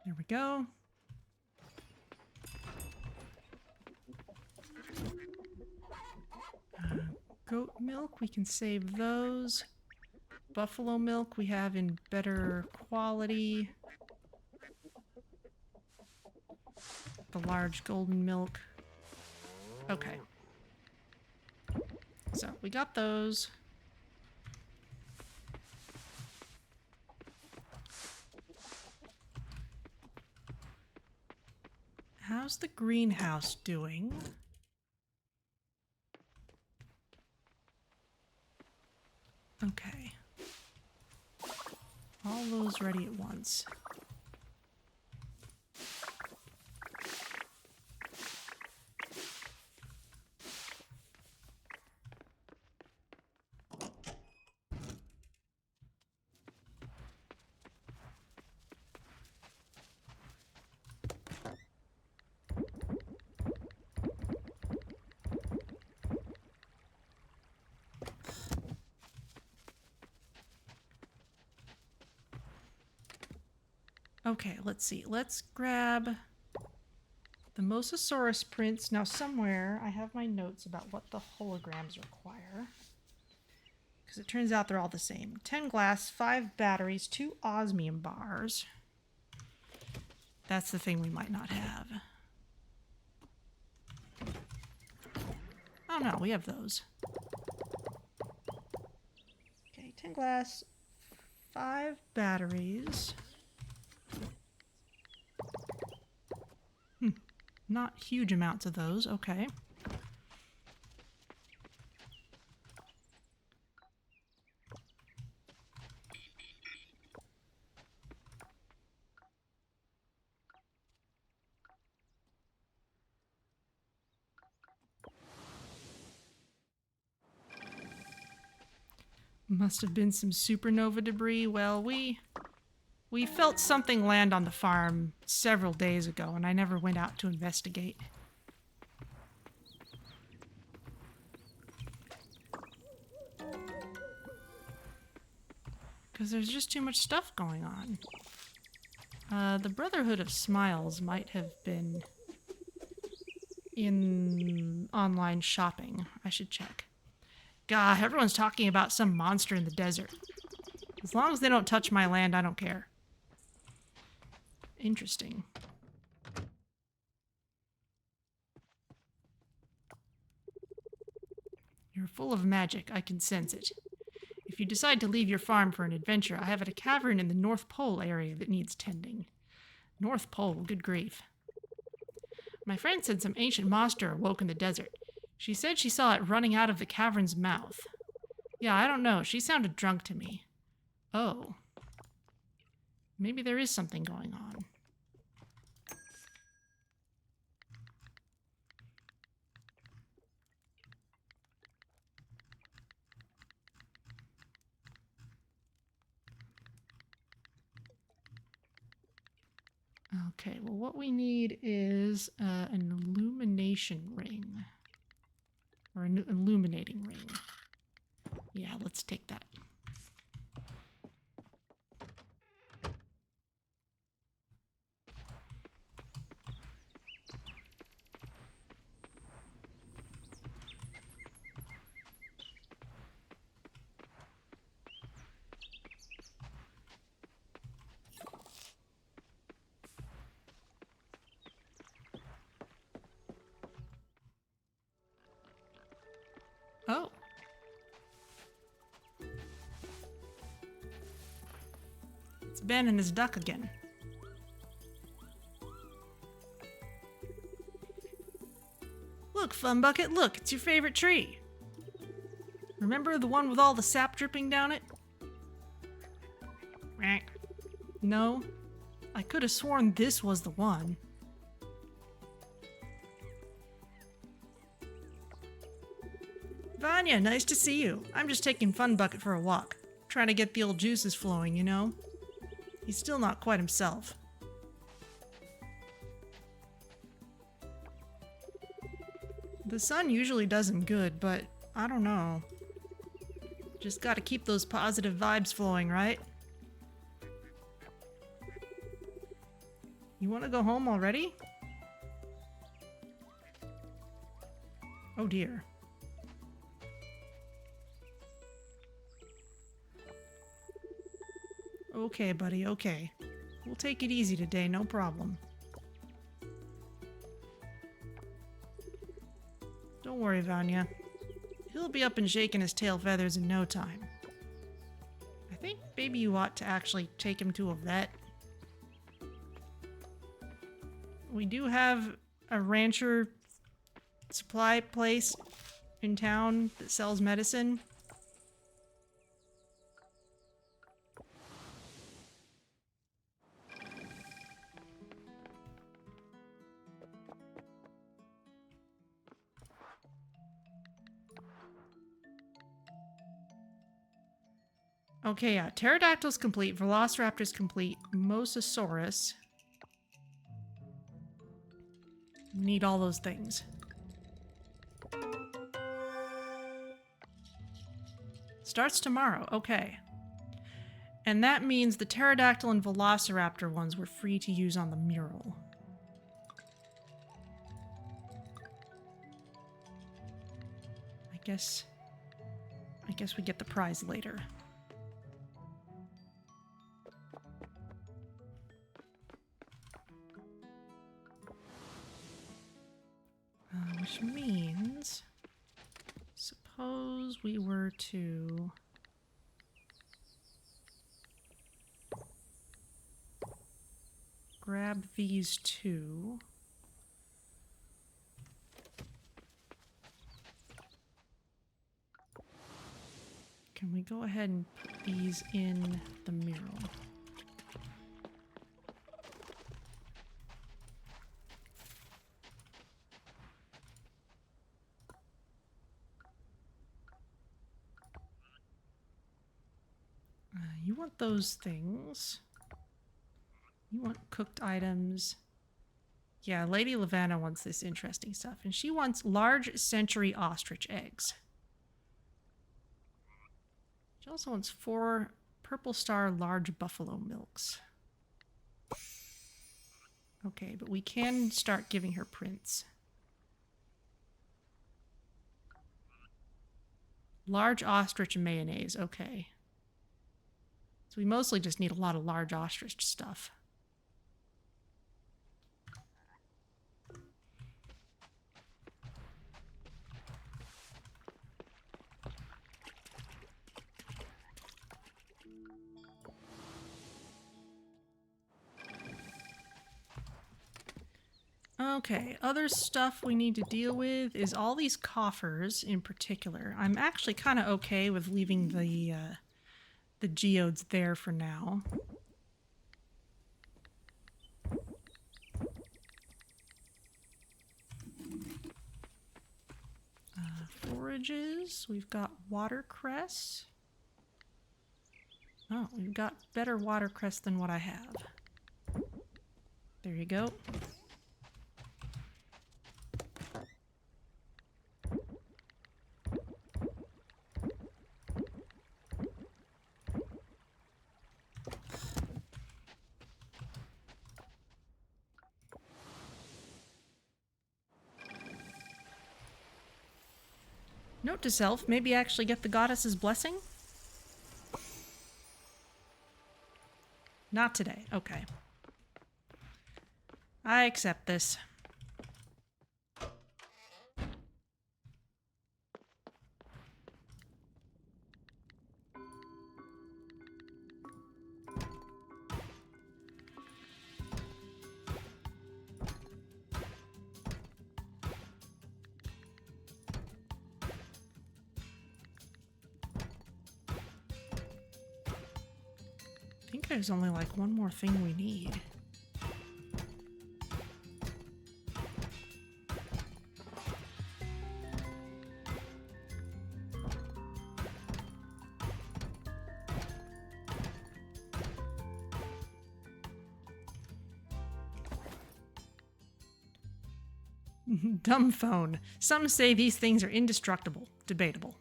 There we go. Goat milk, we can save those. Buffalo milk we have in better quality. The large golden milk. Okay. So we got those. How's the greenhouse doing? Okay. All those ready at once. Okay, let's see. Let's grab the Mosasaurus prints. Now somewhere I have my notes about what the holograms require. Because it turns out they're all the same. 10 glass, 5 batteries, 2 osmium bars. That's the thing we might not have. Oh no, we have those. Okay, 10 glass, 5 batteries. Not huge amounts of those, okay. Must have been some supernova debris. Well, we felt something land on the farm several days ago, and I never went out to investigate. Because there's just too much stuff going on. The Brotherhood of Smiles might have been in online shopping. I should check. God, everyone's talking about some monster in the desert. As long as they don't touch my land, I don't care. Interesting. You're full of magic. I can sense it. If you decide to leave your farm for an adventure, I have a cavern in the North Pole area that needs tending. North Pole, good grief. My friend said some ancient monster awoke in the desert. She said she saw it running out of the cavern's mouth. Yeah, I don't know. She sounded drunk to me. Oh. Maybe there is something going on. Okay, well, what we need is an illumination ring. Or an illuminating ring. Yeah, let's take that. Oh. It's Ben and his duck again. Look, Fun Bucket, look, it's your favorite tree. Remember the one with all the sap dripping down it? No, I could have sworn this was the one. Vanya, nice to see you. I'm just taking Fun Bucket for a walk. Trying to get the old juices flowing, you know? He's still not quite himself. The sun usually does him good, but I don't know. Just gotta keep those positive vibes flowing, right? You wanna go home already? Oh dear. Okay, buddy, okay. We'll take it easy today, no problem. Don't worry, Vanya. He'll be up and shaking his tail feathers in no time. I think maybe you ought to actually take him to a vet. We do have a rancher supply place in town that sells medicine. Okay, yeah, Pterodactyl's complete, Velociraptor's complete, Mosasaurus. Need all those things. Starts tomorrow, okay. And that means the Pterodactyl and Velociraptor ones were free to use on the mural. I guess we get the prize later. Which means, suppose we were to grab these two. Can we go ahead and put these in the mural? You want those things. You want cooked items. Yeah, Lady Lavanna wants this interesting stuff. And she wants large century ostrich eggs. She also wants 4 purple star large buffalo milks. Okay, but we can start giving her prints. Large ostrich mayonnaise, okay. So we mostly just need a lot of large ostrich stuff. Okay, other stuff we need to deal with is all these coffers in particular. I'm actually kind of okay with leaving the geodes there for now. Forages, we've got watercress. Oh, we've got better watercress than what I have. There you go. Note to self, maybe actually get the goddess's blessing? Not today. Okay. I accept this. I think there's only like one more thing we need. Dumb phone. Some say these things are indestructible. Debatable.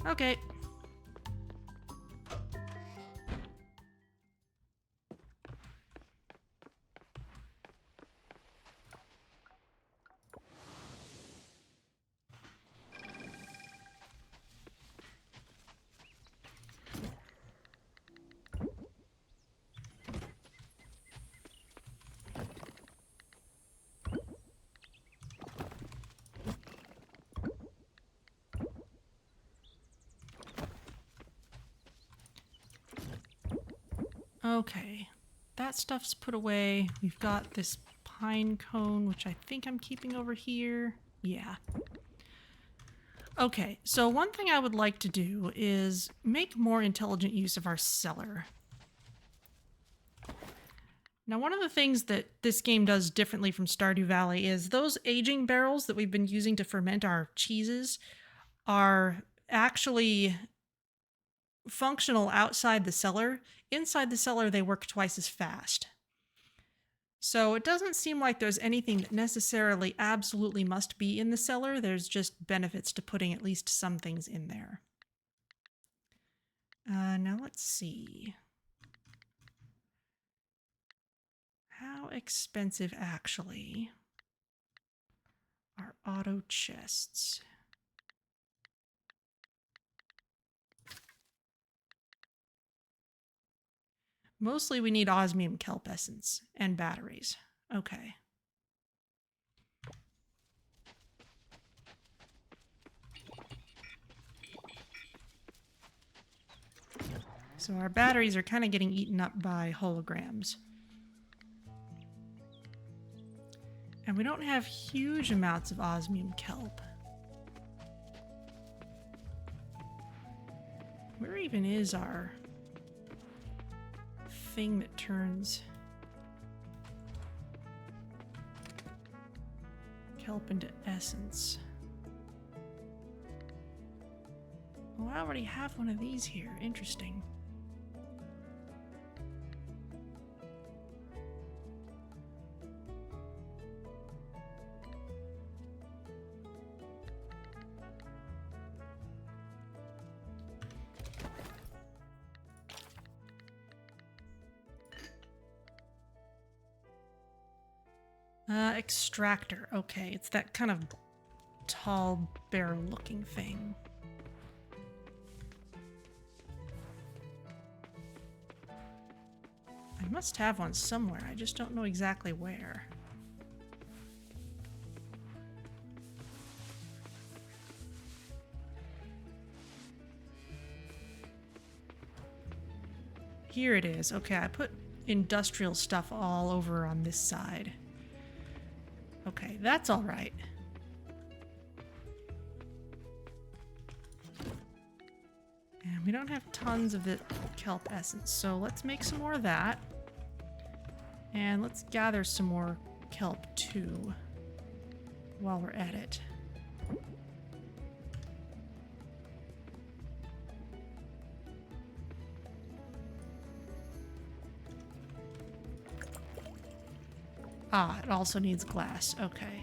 Okay. Okay, that stuff's put away. We've got this pine cone, which I think I'm keeping over here. Yeah. Okay, so one thing I would like to do is make more intelligent use of our cellar. Now, one of the things that this game does differently from Stardew Valley is those aging barrels that we've been using to ferment our cheeses are actually functional outside the cellar. Inside the cellar, they work twice as fast. So it doesn't seem like there's anything that necessarily absolutely must be in the cellar. There's just benefits to putting at least some things in there. Now let's see. How expensive actually are auto chests? Mostly we need osmium kelp essence and batteries. Okay. So our batteries are kind of getting eaten up by holograms. And we don't have huge amounts of osmium kelp. Where even is our thing that turns kelp into essence. Oh, I already have one of these here. Interesting. Extractor. Okay, it's that kind of tall barrel looking thing. I must have one somewhere, I just don't know exactly where. Here it is. Okay, I put industrial stuff all over on this side. Okay, that's all right. And we don't have tons of the kelp essence, so let's make some more of that. And let's gather some more kelp too while we're at it. Ah, it also needs glass. Okay.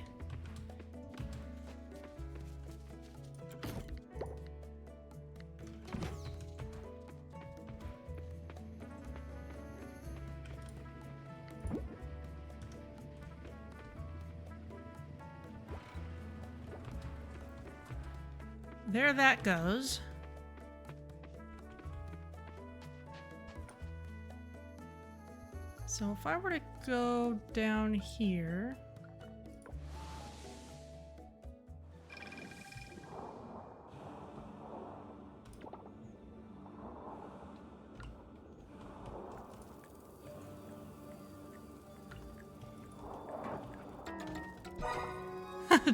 There that goes. So if I were to go down here...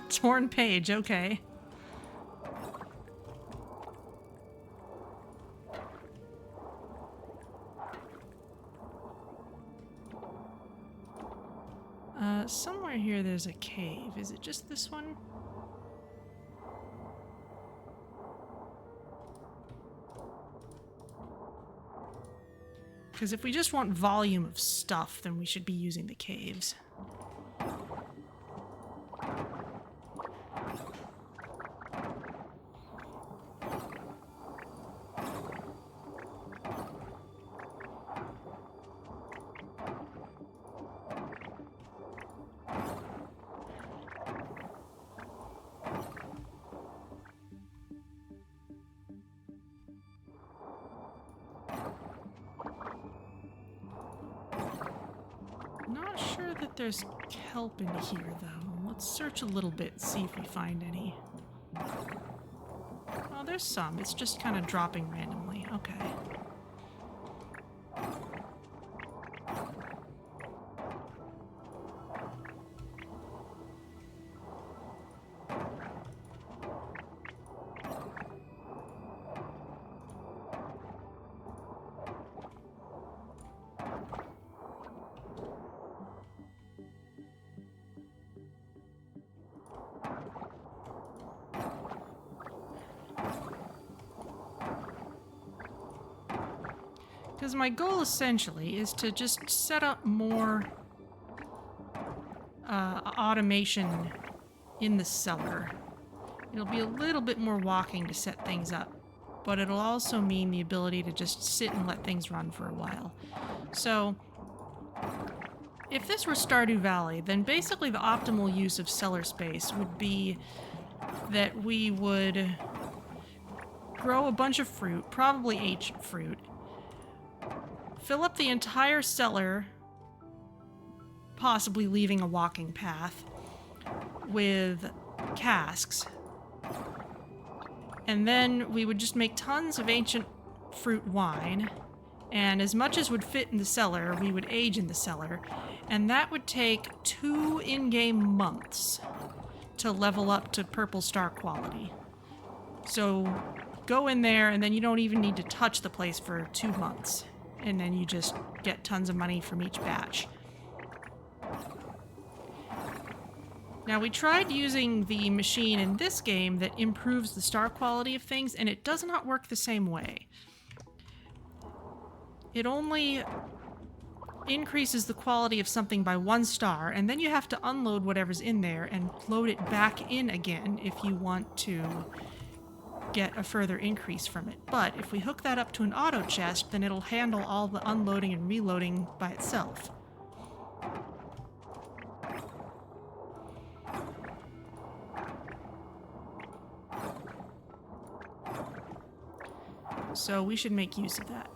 Torn page, okay. Somewhere here there's a cave. Is it just this one? Because if we just want volume of stuff, then we should be using the caves. Not sure that there's kelp in here, though. Let's search a little bit, see if we find any. Oh, there's some. It's just kind of dropping randomly. Okay. Because my goal essentially is to just set up more automation in the cellar. It'll be a little bit more walking to set things up, but it'll also mean the ability to just sit and let things run for a while. So if this were Stardew Valley, then basically the optimal use of cellar space would be that we would grow a bunch of fruit, probably ancient fruit, fill up the entire cellar, possibly leaving a walking path, with casks. And then we would just make tons of ancient fruit wine, and as much as would fit in the cellar, we would age in the cellar. And that would take 2 in-game months to level up to purple star quality. So go in there, and then you don't even need to touch the place for 2 months. and then you just get tons of money from each batch. Now, we tried using the machine in this game that improves the star quality of things, and it does not work the same way. It only increases the quality of something by 1 star, and then you have to unload whatever's in there and load it back in again if you want to get a further increase from it. But if we hook that up to an auto chest, then it'll handle all the unloading and reloading by itself. So we should make use of that.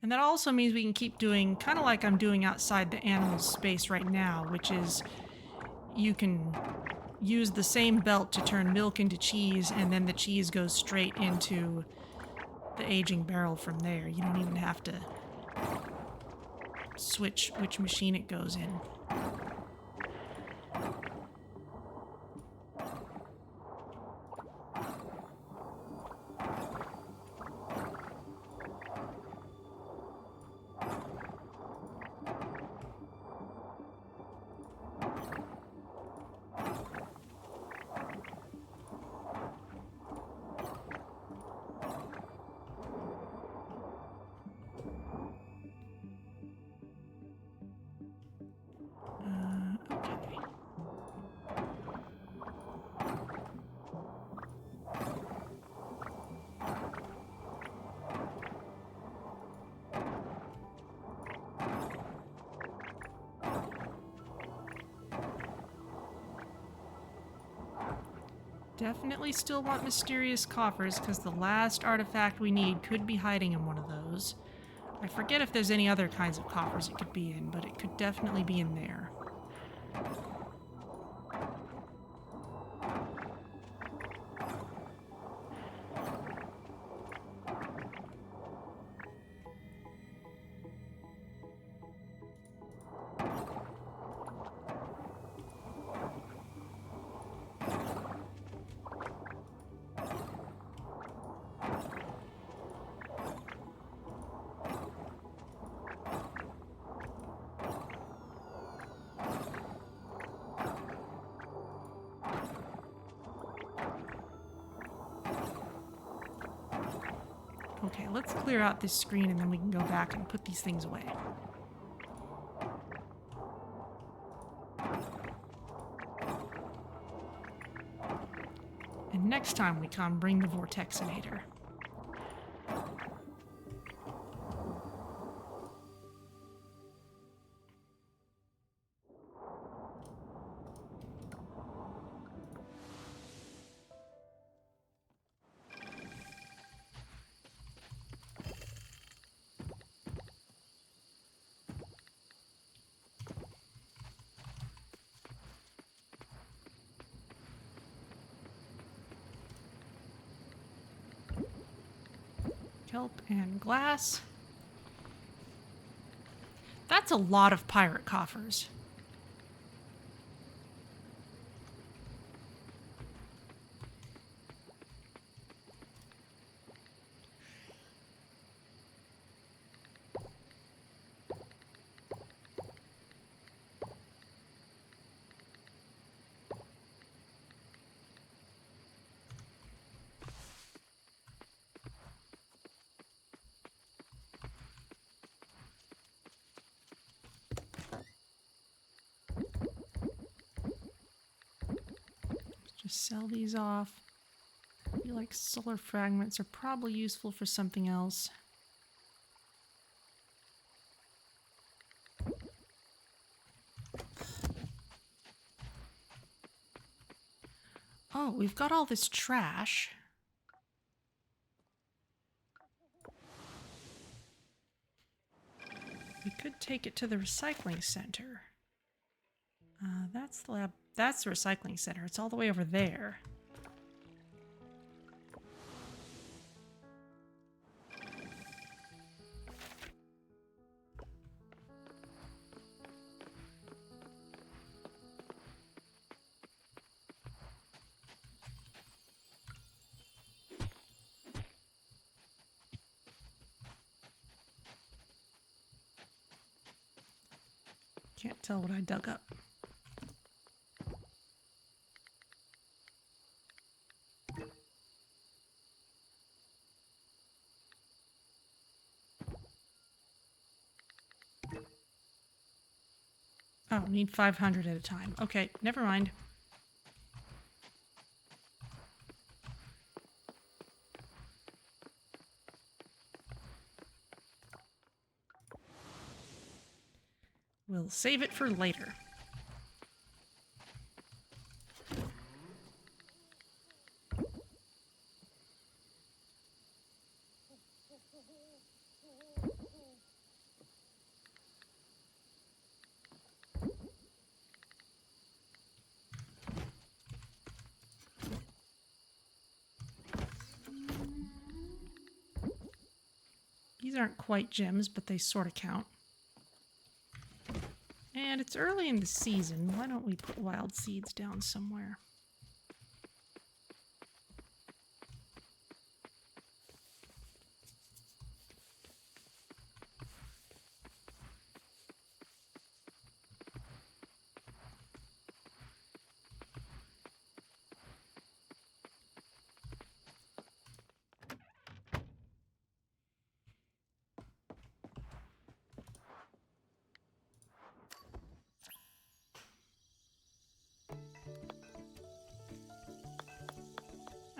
And that also means we can keep doing kind of like I'm doing outside the animal space right now, which is you can use the same belt to turn milk into cheese, and then the cheese goes straight into the aging barrel from there. You don't even have to switch which machine it goes in. Definitely still want mysterious coffers, because the last artifact we need could be hiding in one of those. I forget if there's any other kinds of coffers it could be in, but it could definitely be in there. Okay, let's clear out this screen and then we can go back and put these things away. And next time we come, bring the Vortexinator. Kelp and glass. That's a lot of pirate coffers. Just sell these off. I feel like solar fragments are probably useful for something else. Oh, we've got all this trash. We could take it to the recycling center. That's the lab. That's the recycling center. It's all the way over there. Can't tell what I dug up. Oh, need 500 at a time. Okay, never mind. We'll save it for later. These aren't quite gems, but they sort of count. And it's early in the season. Why don't we put wild seeds down somewhere?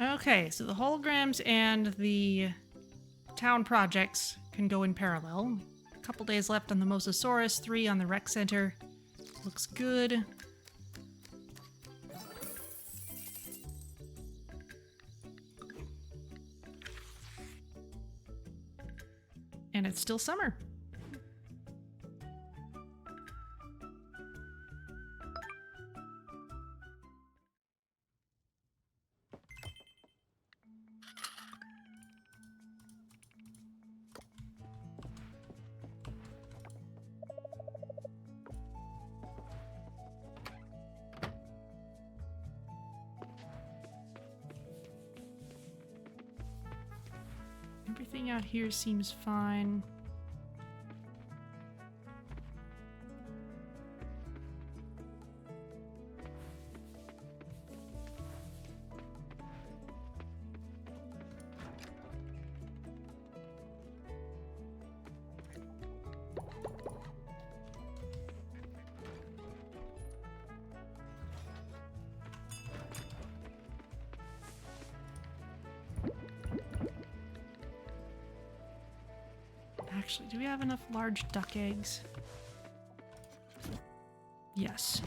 Okay, so the holograms and the town projects can go in parallel. A couple days left on the Mosasaurus, 3 on the rec center. Looks good. And it's still summer. Everything out here seems fine. Actually, do we have enough large duck eggs? Yes.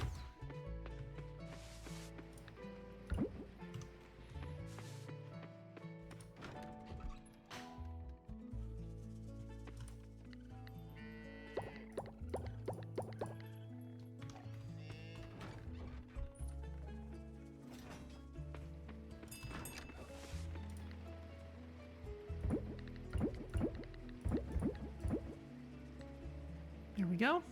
There we go.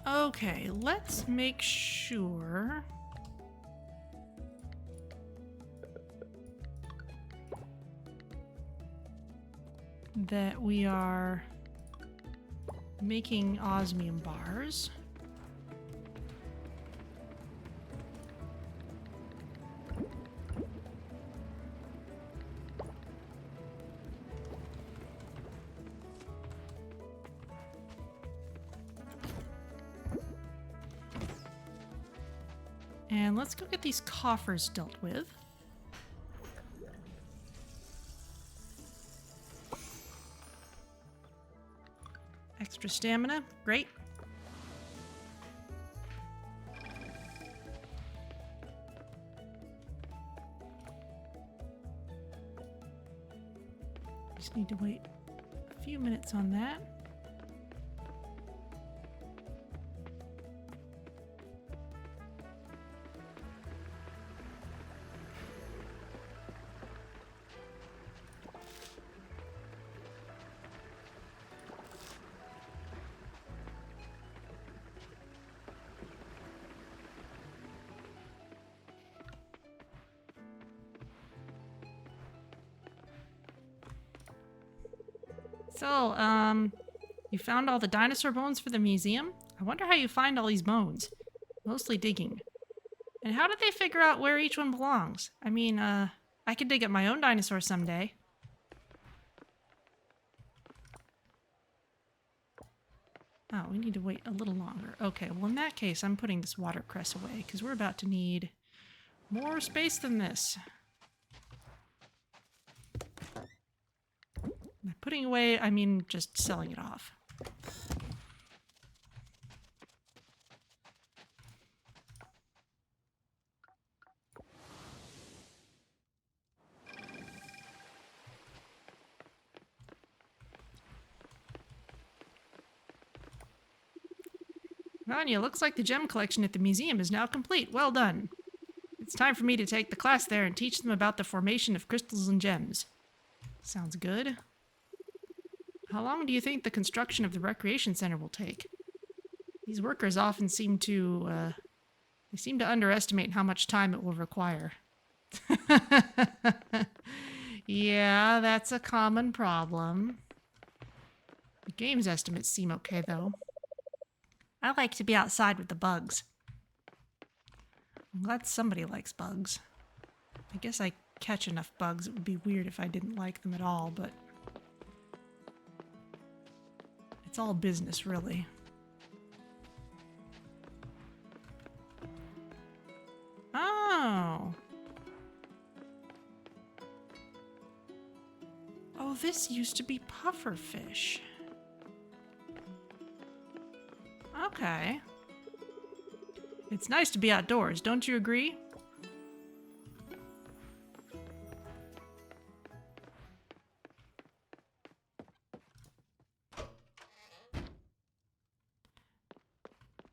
Okay, let's make sure that we are making osmium bars. And let's go get these coffers dealt with. Extra stamina, great. Just need to wait a few minutes on that. So, you found all the dinosaur bones for the museum? I wonder how you find all these bones. Mostly digging. And how did they figure out where each one belongs? I mean, I could dig up my own dinosaur someday. Oh, we need to wait a little longer. Okay, well in that case, I'm putting this watercress away because we're about to need more space than this. By putting away, I mean just selling it off. Vanya, looks like the gem collection at the museum is now complete. Well done. It's time for me to take the class there and teach them about the formation of crystals and gems. Sounds good. How long do you think the construction of the recreation center will take? These workers often seem to, they seem to underestimate how much time it will require. Yeah, that's a common problem. The game's estimates seem okay, though. I like to be outside with the bugs. I'm glad somebody likes bugs. I guess I catch enough bugs. It would be weird if I didn't like them at all, but it's all business, really. Oh. Oh, this used to be Pufferfish. Okay. It's nice to be outdoors, don't you agree?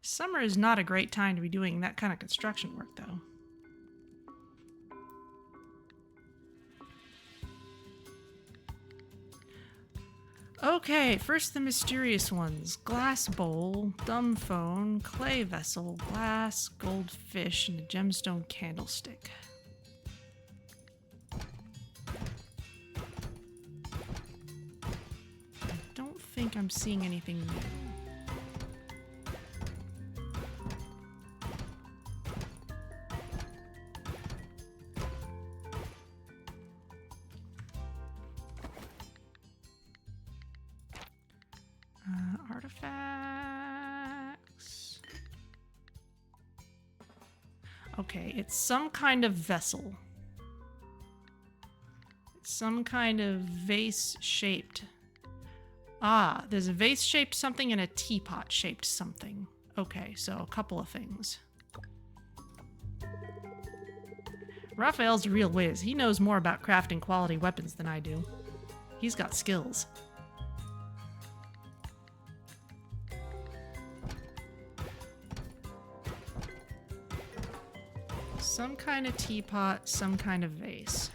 Summer is not a great time to be doing that kind of construction work, though. Okay, first the mysterious ones. Glass bowl, dumb phone, clay vessel, glass, goldfish, and a gemstone candlestick. I don't think I'm seeing anything new. Artifacts. Okay, it's some kind of vessel. It's some kind of vase-shaped. Ah, there's a vase-shaped something and a teapot-shaped something. Okay, so a couple of things. Raphael's a real whiz. He knows more about crafting quality weapons than I do. He's got skills. Some kind of teapot, some kind of vase.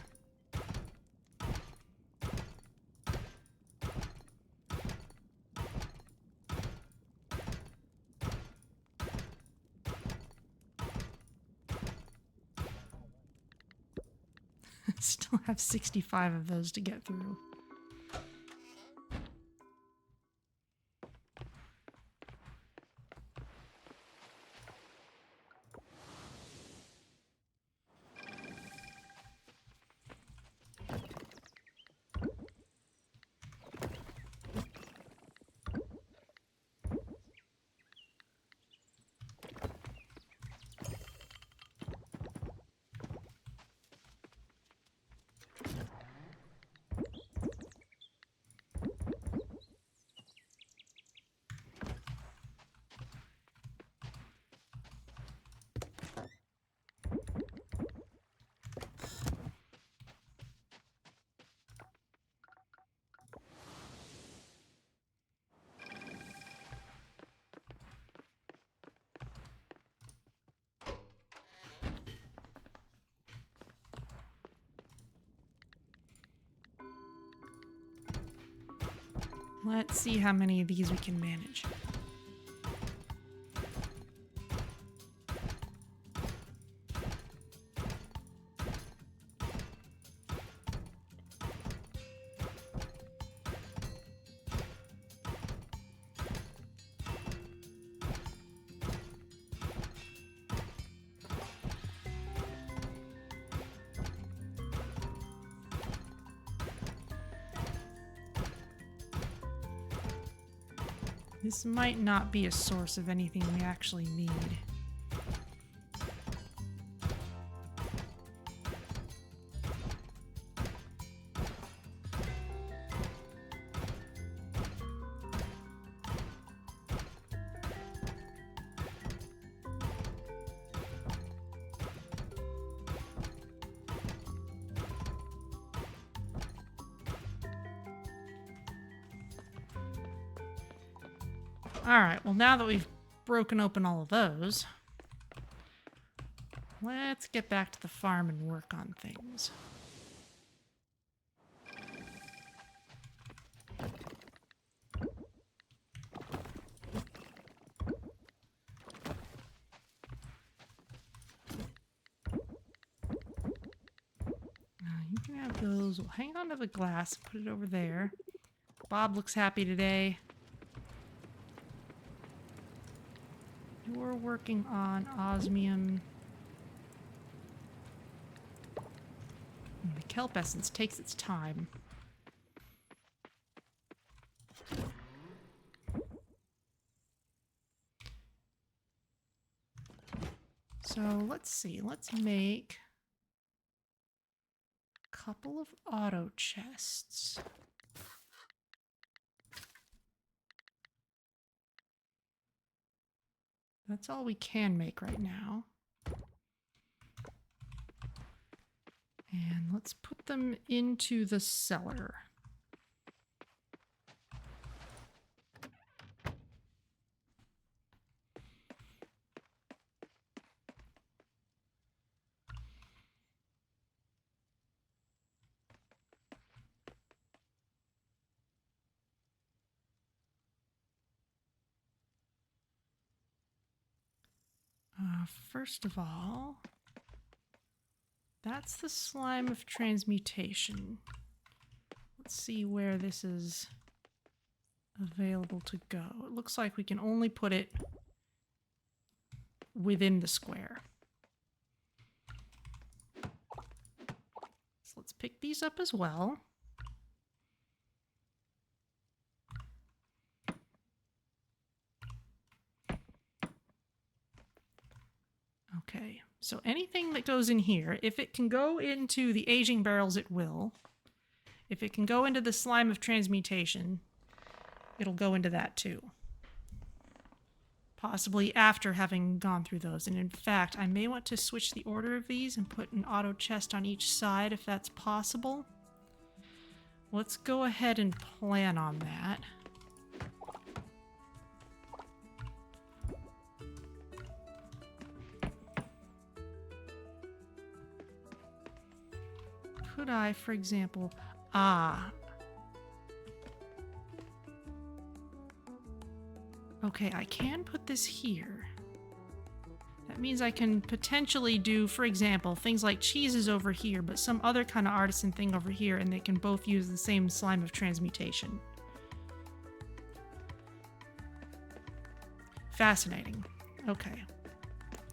Still have 65 of those to get through. Let's see how many of these we can manage. This might not be a source of anything we actually need. Alright, well now that we've broken open all of those, let's get back to the farm and work on things. You can have those. We'll hang on to the glass, put it over there. Bob looks happy today. You're working on osmium. The kelp essence takes its time. So let's see. Let's make a couple of auto chests. That's all we can make right now. And let's put them into the cellar. First of all, that's the slime of transmutation. Let's see where this is available to go. It looks like we can only put it within the square. So let's pick these up as well. Okay, so anything that goes in here, if it can go into the aging barrels, it will. If it can go into the slime of transmutation, it'll go into that too. Possibly after having gone through those. And in fact, I may want to switch the order of these and put an auto chest on each side if that's possible. Let's go ahead and plan on that. Could I, for example, okay, I can put this here. That means I can potentially do, for example, things like cheeses over here, but some other kind of artisan thing over here, and they can both use the same slime of transmutation. Fascinating. Okay.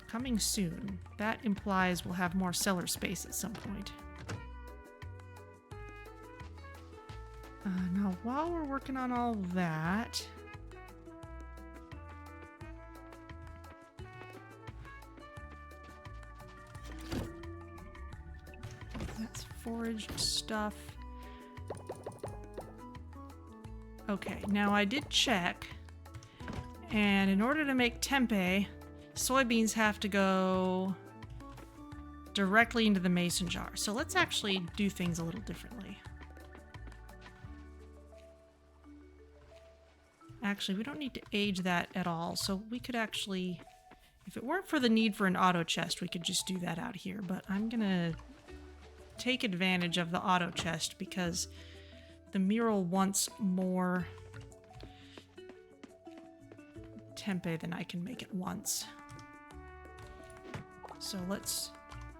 Coming soon. That implies we'll have more cellar space at some point. Now, while we're working on all that, that's foraged stuff. Okay, now I did check, and in order to make tempeh, soybeans have to go directly into the mason jar. So let's actually do things a little differently. Actually, we don't need to age that at all, so we could actually, if it weren't for the need for an auto chest, we could just do that out here, but I'm gonna take advantage of the auto chest because the mural wants more tempeh than I can make at once. So let's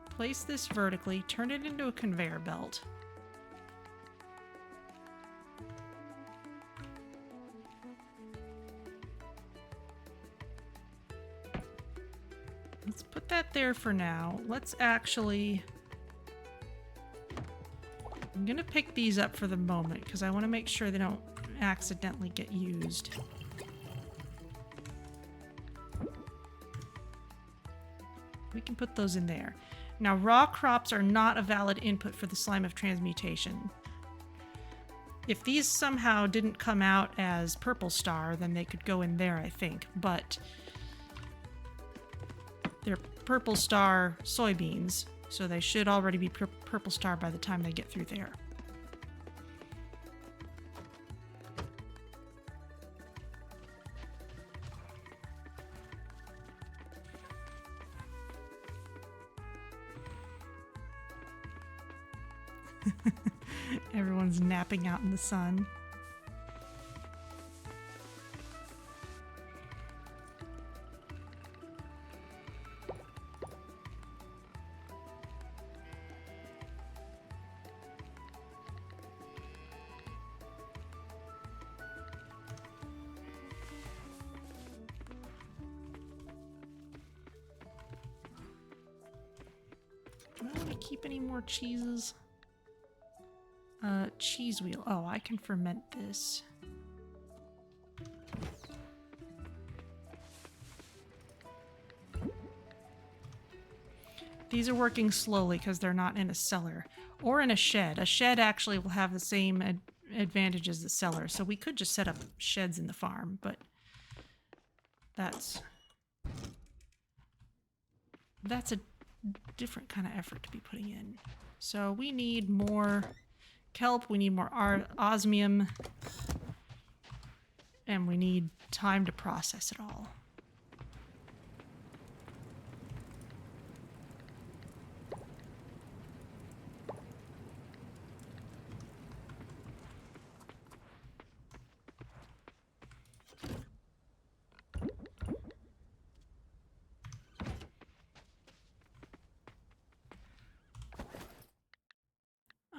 place this vertically, turn it into a conveyor belt. Let's put that there for now. Let's actually... I'm gonna pick these up for the moment because I want to make sure they don't accidentally get used. We can put those in there. Now, raw crops are not a valid input for the slime of transmutation. If these somehow didn't come out as purple star, then they could go in there, I think. But they're purple star soybeans, so they should already be purple star by the time they get through there. Everyone's napping out in the sun. Do I want to keep any more cheeses? Cheese wheel. Oh, I can ferment this. These are working slowly because they're not in a cellar or in a shed. A shed actually will have the same advantage as the cellar, so we could just set up sheds in the farm, but that's a different kind of effort to be putting in. So we need more kelp, we need more osmium, and we need time to process it all.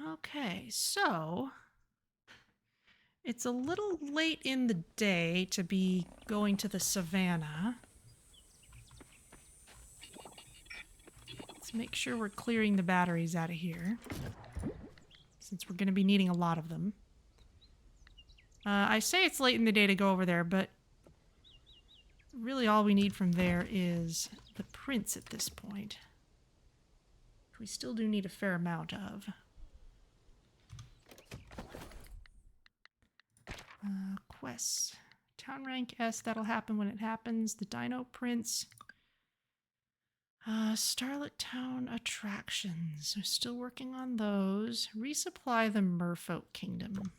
Okay, so it's a little late in the day to be going to the savannah. Let's make sure we're clearing the batteries out of here, since we're going to be needing a lot of them. I say it's late in the day to go over there, but really all we need from there is the prints at this point. We still do need a fair amount of. Quests. Town rank S, that'll happen when it happens. The dino prints. Starlit Town attractions. We're still working on those. Resupply the Merfolk Kingdom.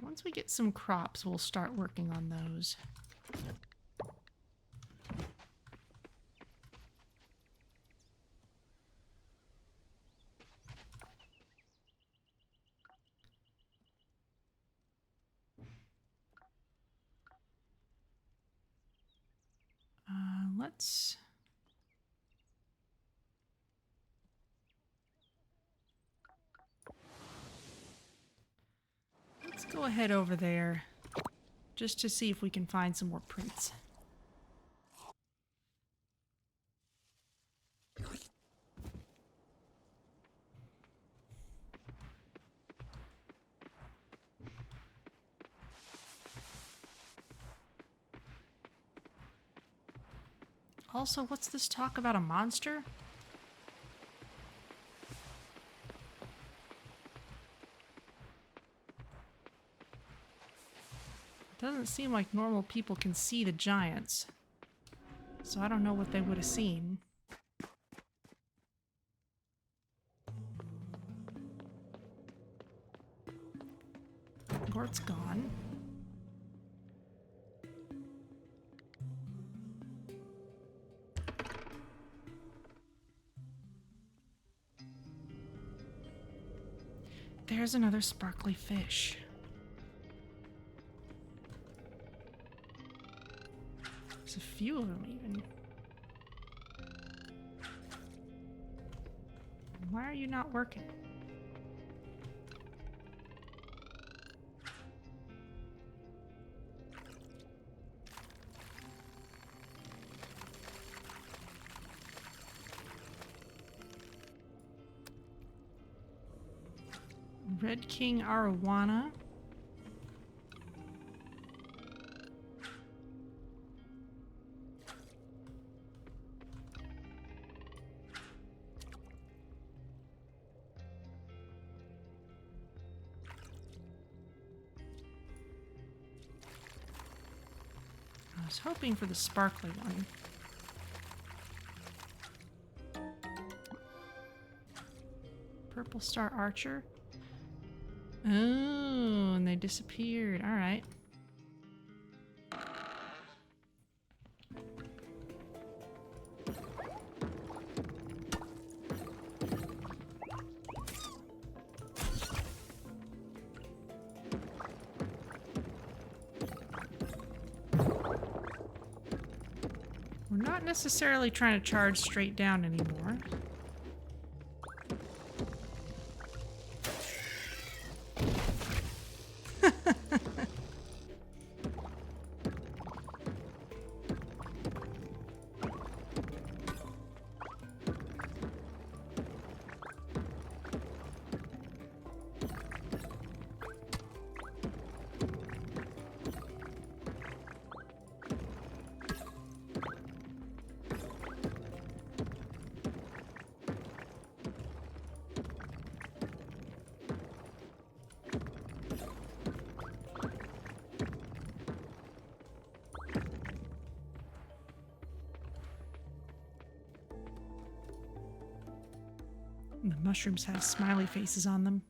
Once we get some crops, we'll start working on those. Let's go ahead over there just to see if we can find some more prints. Also, what's this talk about a monster? It doesn't seem like normal people can see the giants. So I don't know what they would have seen. Gort's gone. There's another sparkly fish. There's a few of them even. Why are you not working? Red King Arowana. was hoping for the sparkly one. Purple star archer. Oh, and they disappeared. All right. We're not necessarily trying to charge straight down anymore. The mushrooms have smiley faces on them.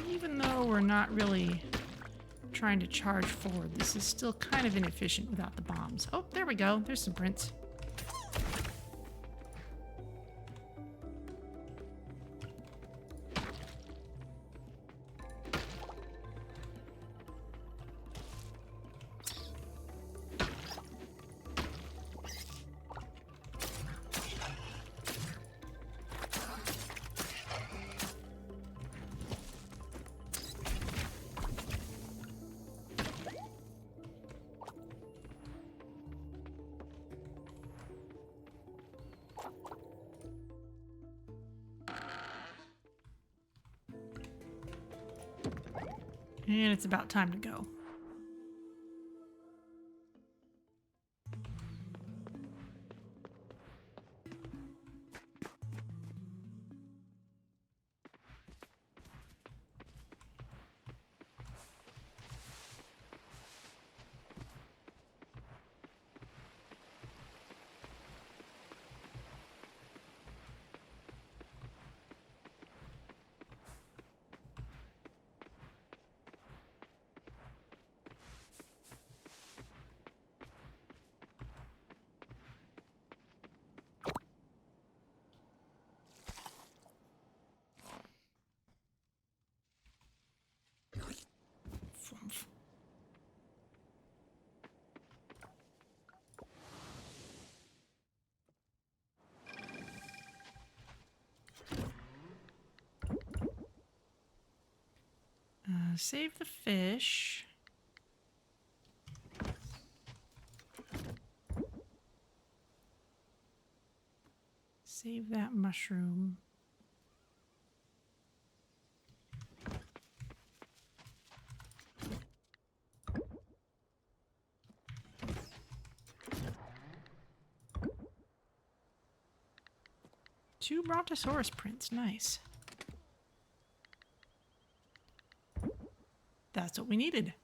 Even though we're not really trying to charge forward, this is still kind of inefficient without the bombs. Oh, there we go. There's some prints. And it's about time to go. Save the fish. Save that mushroom. Two Brontosaurus prints, nice. That's what we needed.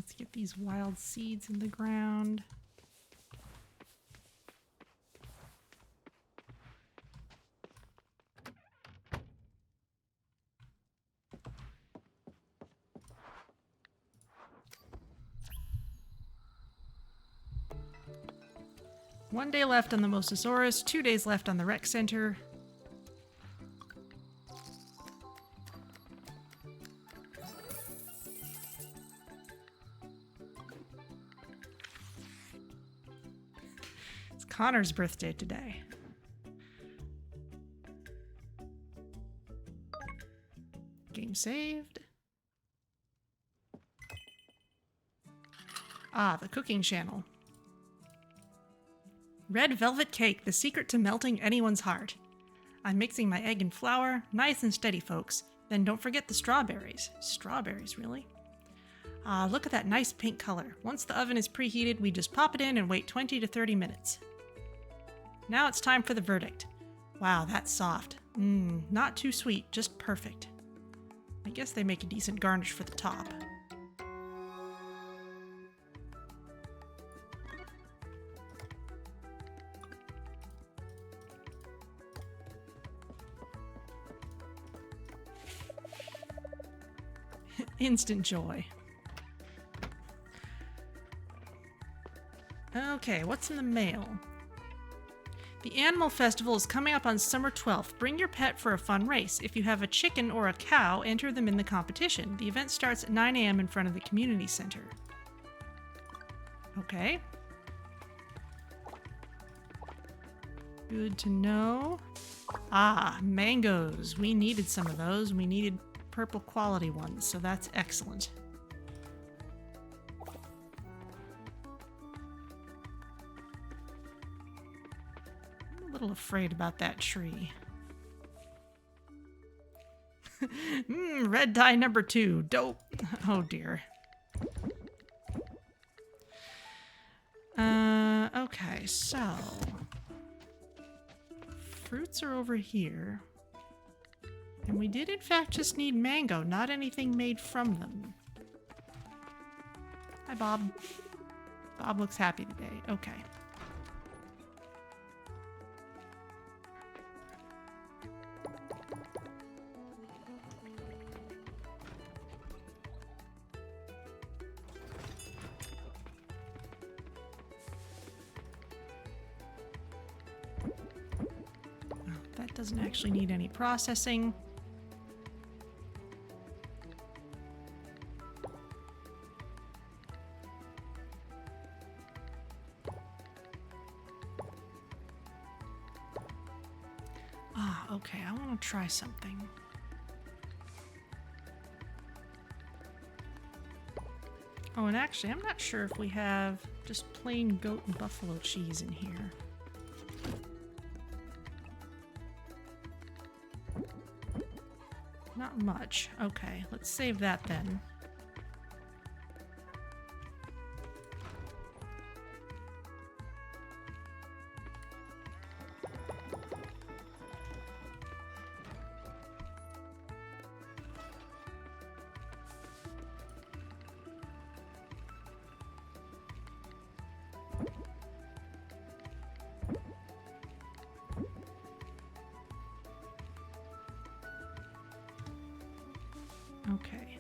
Let's get these wild seeds in the ground. One day left on the Mosasaurus, 2 days left on the rec center. It's Connor's birthday today. Game saved. Ah, the cooking channel. Red velvet cake, the secret to melting anyone's heart. I'm mixing my egg and flour, nice and steady, folks. Then don't forget the strawberries. Strawberries, really? Ah, look at that nice pink color. Once the oven is preheated, we just pop it in and wait 20 to 30 minutes. Now it's time for the verdict. Wow, that's soft. Not too sweet, just perfect. I guess they make a decent garnish for the top. Instant joy. Okay, what's in the mail? The Animal Festival is coming up on summer 12th. Bring your pet for a fun race. If you have a chicken or a cow, enter them in the competition. The event starts at 9 a.m. in front of the community center. Okay. Good to know. Ah, mangoes. We needed some of those. We needed purple quality ones, so that's excellent. I'm a little afraid about that tree. Red dye number 2. Dope. Oh dear. Okay, so fruits are over here. And we did in fact just need mango, not anything made from them. Hi, Bob. Bob looks happy today. Okay. That doesn't actually need any processing. Okay, I want to try something. Oh, and actually, I'm not sure if we have just plain goat and buffalo cheese in here. Not much. Okay, let's save that then. Okay.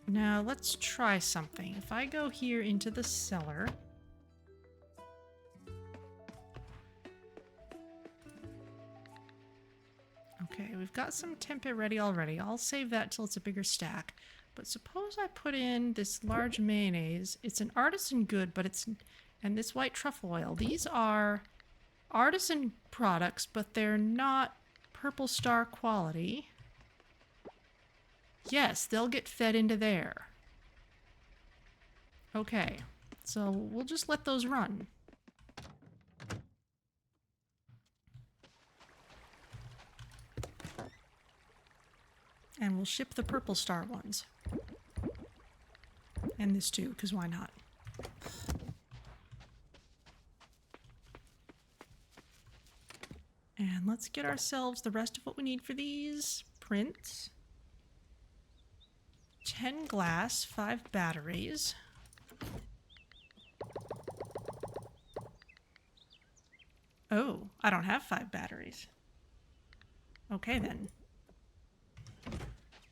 Now let's try something. If I go here into the cellar, okay, we've got some tempeh ready already. I'll save that till it's a bigger stack. But suppose I put in this large mayonnaise. It's an artisan good, but and this white truffle oil. These are artisan products, but they're not Purple Star quality. Yes, they'll get fed into there. Okay, so we'll just let those run. And we'll ship the Purple Star ones. And this too, because why not? And let's get ourselves the rest of what we need for these prints. 10 glass, 5 batteries. Oh, I don't have 5 batteries. Okay then.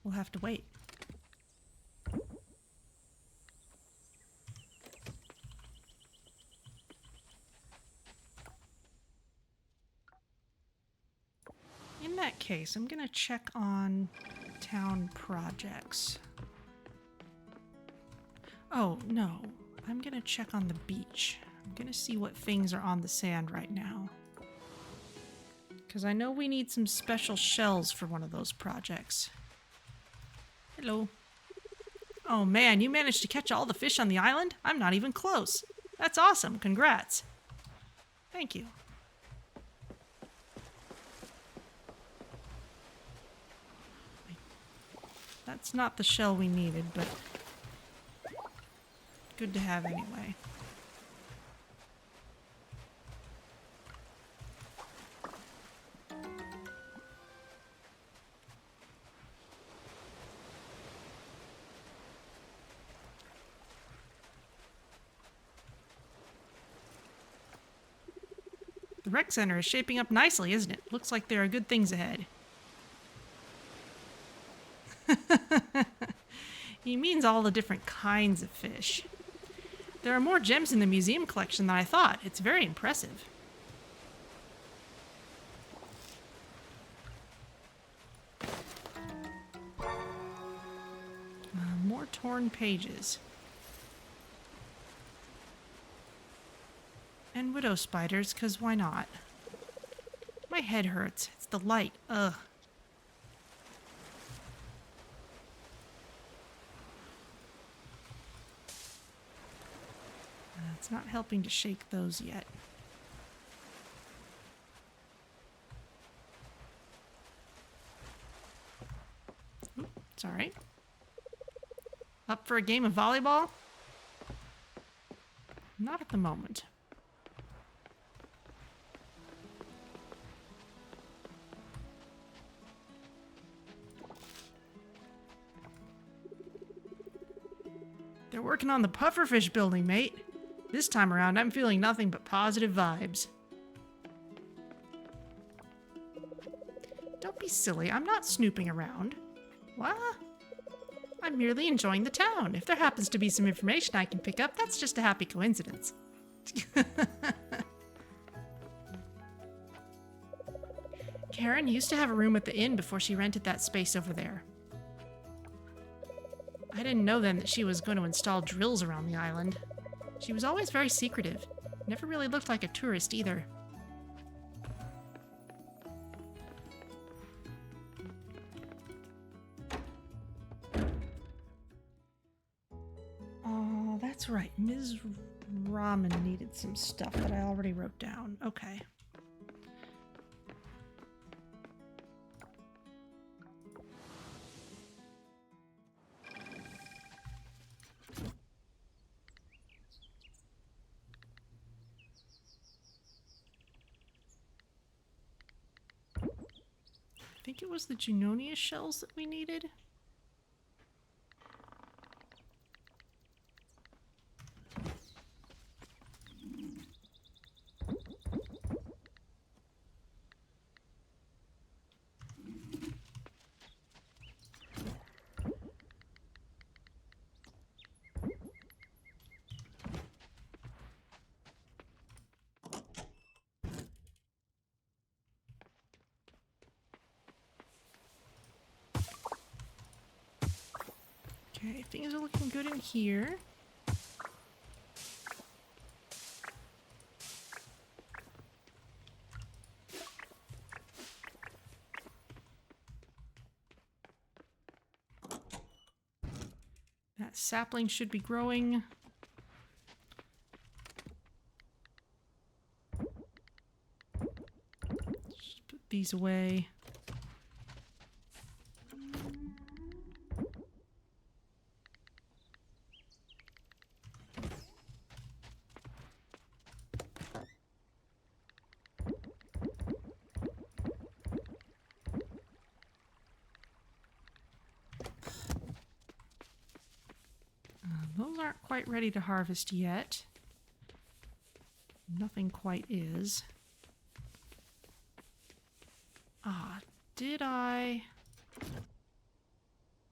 We'll have to wait. In that case, I'm gonna check on town projects. Oh, no. I'm gonna check on the beach. I'm gonna see what things are on the sand right now. Because I know we need some special shells for one of those projects. Hello. Oh man, you managed to catch all the fish on the island? I'm not even close. That's awesome. Congrats. Thank you. That's not the shell we needed, but good to have anyway. The rec center is shaping up nicely, isn't it? Looks like there are good things ahead. He means all the different kinds of fish. There are more gems in the museum collection than I thought. It's very impressive. More torn pages. And widow spiders, 'cause why not? My head hurts. It's the light. Ugh. It's not helping to shake those yet. Oop, it's all right. Up for a game of volleyball? Not at the moment. They're working on the Pufferfish building, mate. This time around, I'm feeling nothing but positive vibes. Don't be silly. I'm not snooping around. What? I'm merely enjoying the town. If there happens to be some information I can pick up, that's just a happy coincidence. Karen used to have a room at the inn before she rented that space over there. I didn't know then that she was going to install drills around the island. She was always very secretive. Never really looked like a tourist either. Oh, that's right. Ms. Ramen needed some stuff that I already wrote down. Okay. I think it was the Junonia shells that we needed. Okay, things are looking good in here. That sapling should be growing. Just put these away. aren't quite ready to harvest yet. Nothing quite is. Ah, did I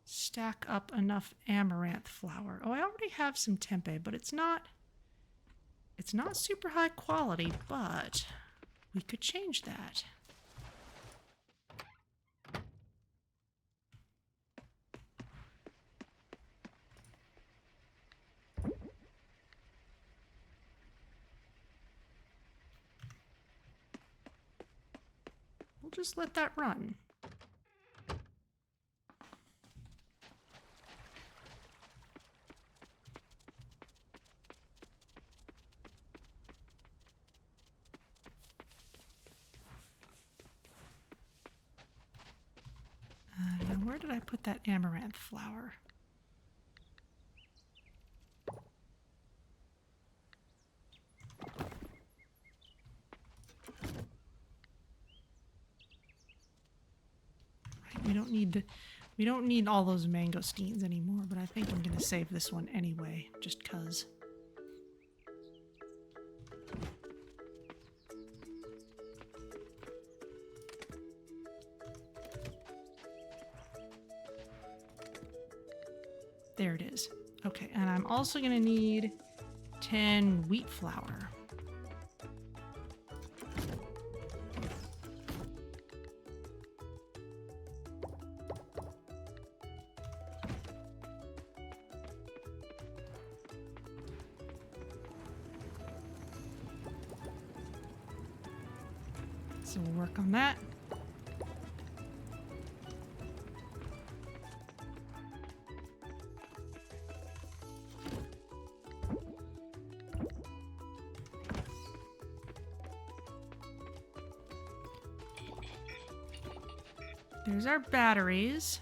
stack up enough amaranth flour? Oh, I already have some tempeh, but it's not super high quality, but we could change that. We'll just let that run. Now where did I put that amaranth flour? We don't need all those mangosteens anymore, but I think I'm gonna save this one anyway, just 'cause. There it is. Okay, and I'm also gonna need 10 wheat flour. So we'll work on that. There's our batteries.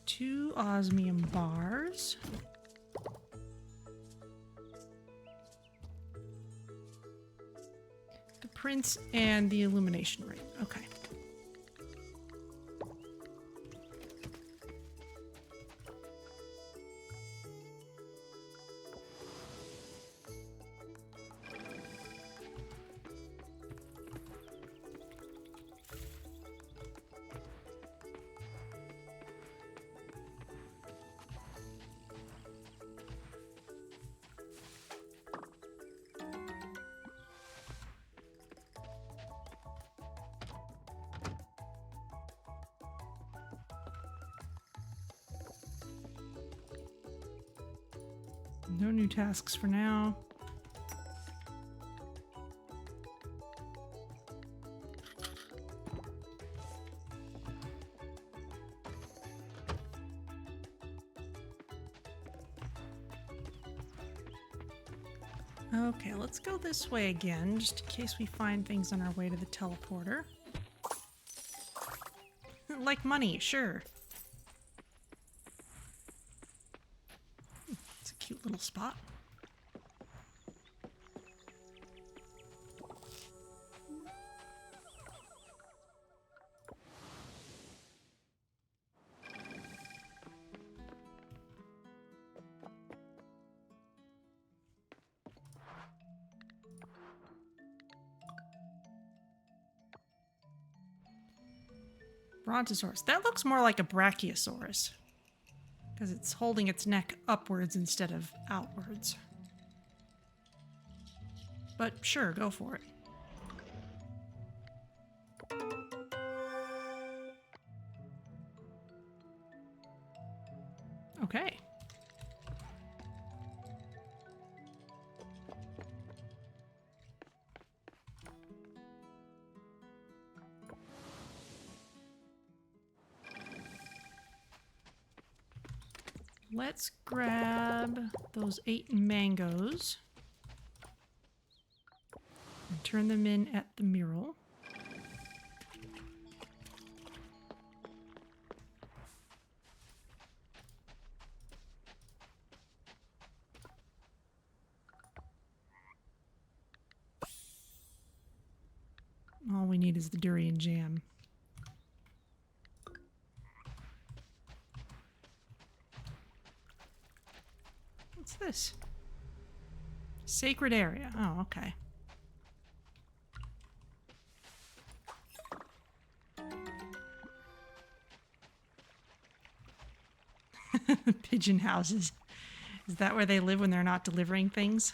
Two osmium bars. The prints and the illumination rate. Okay. No new tasks for now. Okay, let's go this way again, just in case we find things on our way to the teleporter. Like money, sure. It's a cute little spot. Brontosaurus. That looks more like a Brachiosaurus. Because it's holding its neck upwards instead of outwards. But sure, go for it. Okay. Let's grab those 8 mangoes and turn them in at the mural. All we need is the durian jam. What's this? Sacred area. Oh, okay. Pigeon houses. Is that where they live when they're not delivering things?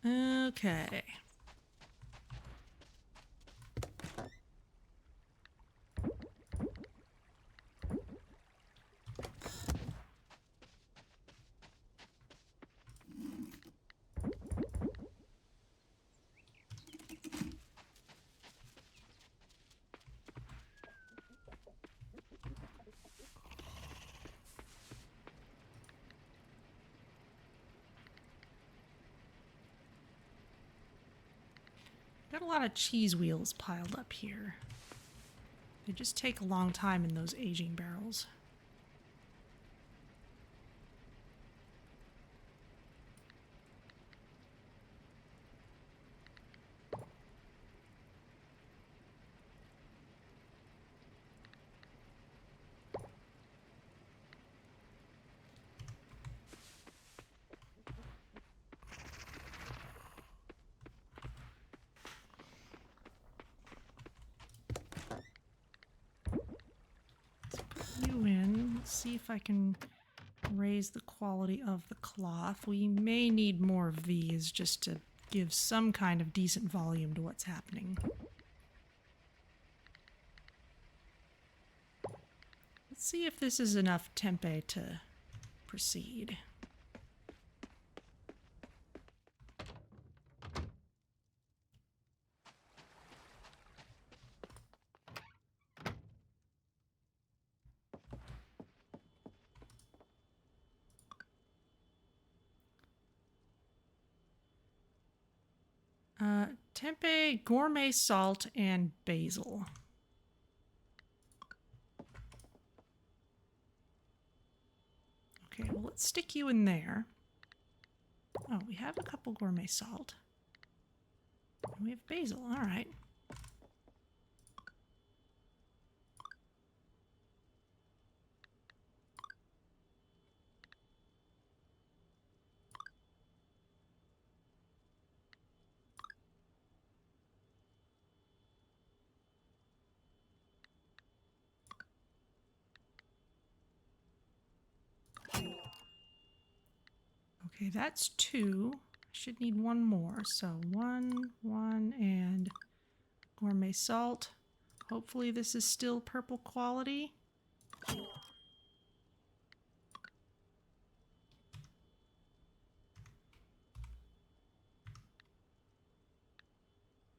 Okay. Got a lot of cheese wheels piled up here. They just take a long time in those aging barrels. See if I can raise the quality of the cloth. We may need more of these just to give some kind of decent volume to what's happening. Let's see if this is enough tempeh to proceed. Tempeh, gourmet salt, and basil. Okay, well, let's stick you in there. Oh, we have a couple gourmet salt. And we have basil, all right. Okay, that's 2. Should need one more. So 1, and gourmet salt. Hopefully this is still purple quality.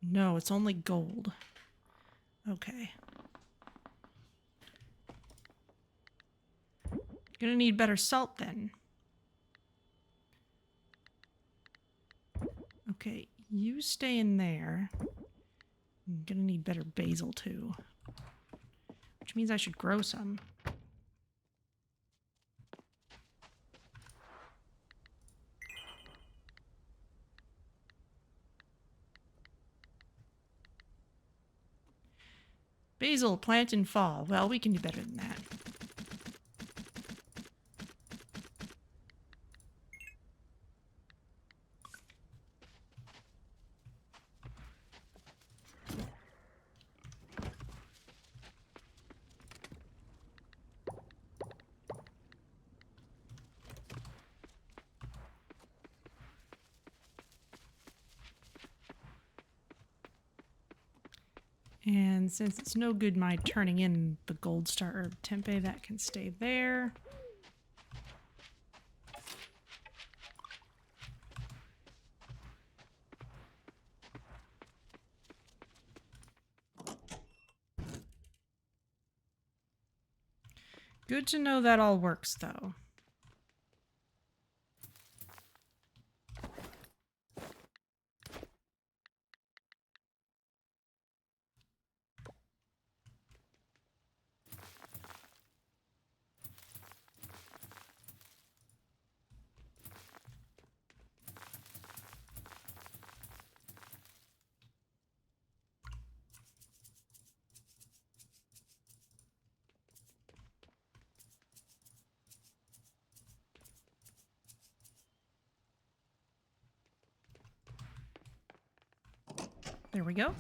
No, it's only gold. Okay. Gonna need better salt then. Okay, you stay in there. I'm gonna need better basil too. Which means I should grow some. Basil, plant in fall. Well, we can do better than that. And since it's no good my turning in the gold star herb tempeh, that can stay there. Good to know that all works though. There we go.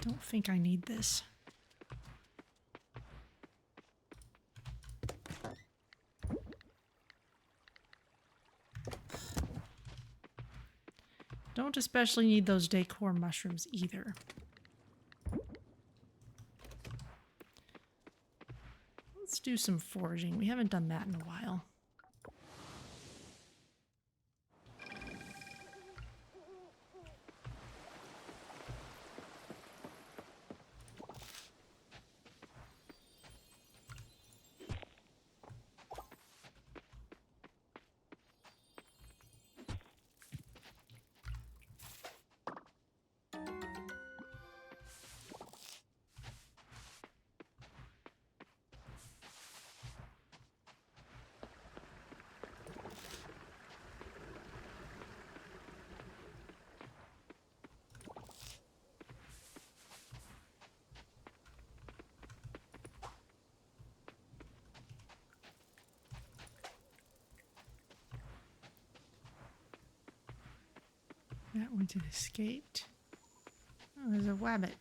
Don't think I need this. Don't especially need those decor mushrooms either. Let's do some foraging. We haven't done that in a while. That one had escaped. Oh, there's a wabbit.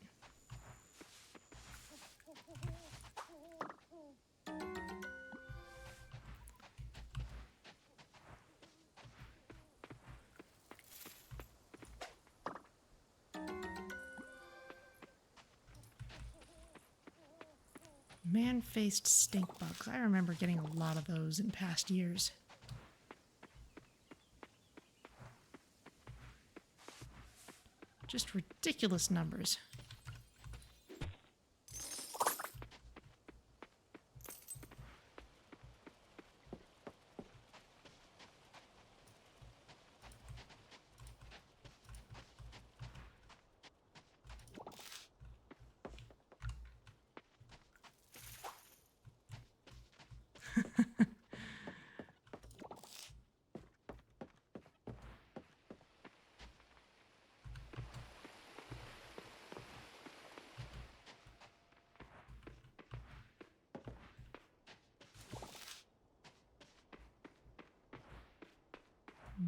Man-faced stink bugs. I remember getting a lot of those in past years. Just ridiculous numbers.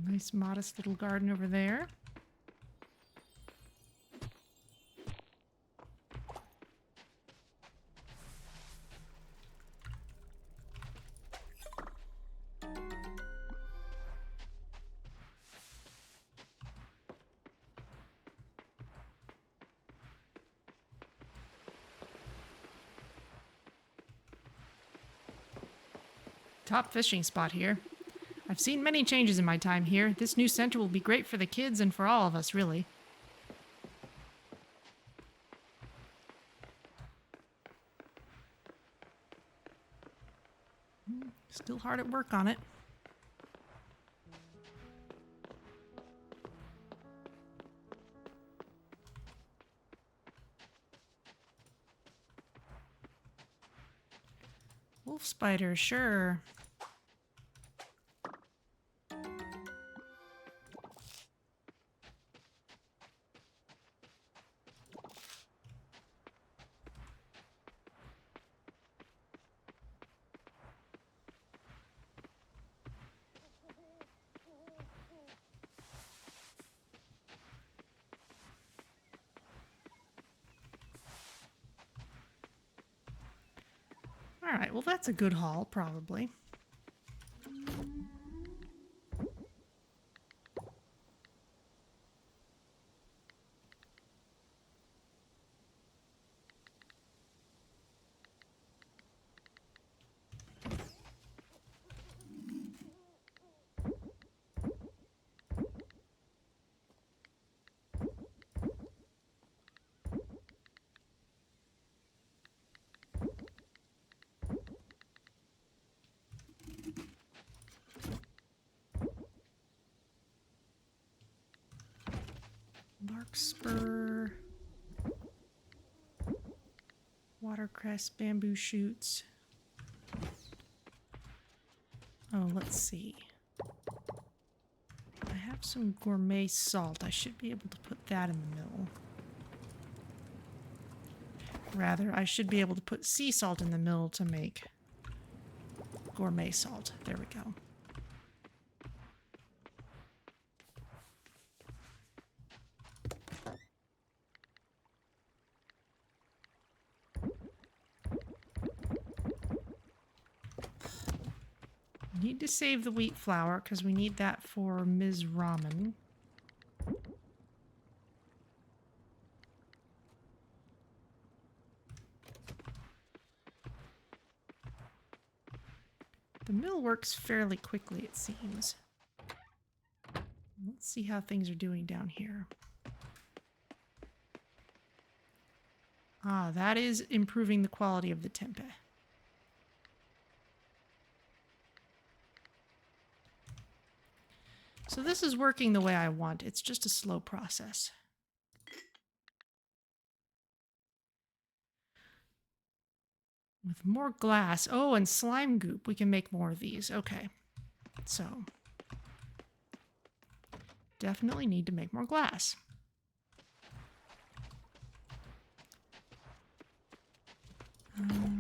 Nice modest little garden over there. Top fishing spot here. I've seen many changes in my time here. This new center will be great for the kids and for all of us, really. Still hard at work on it. Wolf spider, sure. All right, well, that's a good haul, probably. Larkspur, watercress, bamboo shoots. Oh, let's see. I have some gourmet salt. I should be able to put that in the mill. Rather, I should be able to put sea salt in the mill to make gourmet salt. There we go. Need to save the wheat flour because we need that for Ms. Ramen. The mill works fairly quickly, it seems. Let's see how things are doing down here. Ah, that is improving the quality of the tempeh. So this is working the way I want. It's just a slow process. With more glass. Oh, and slime goop. We can make more of these. Okay. So, definitely need to make more glass.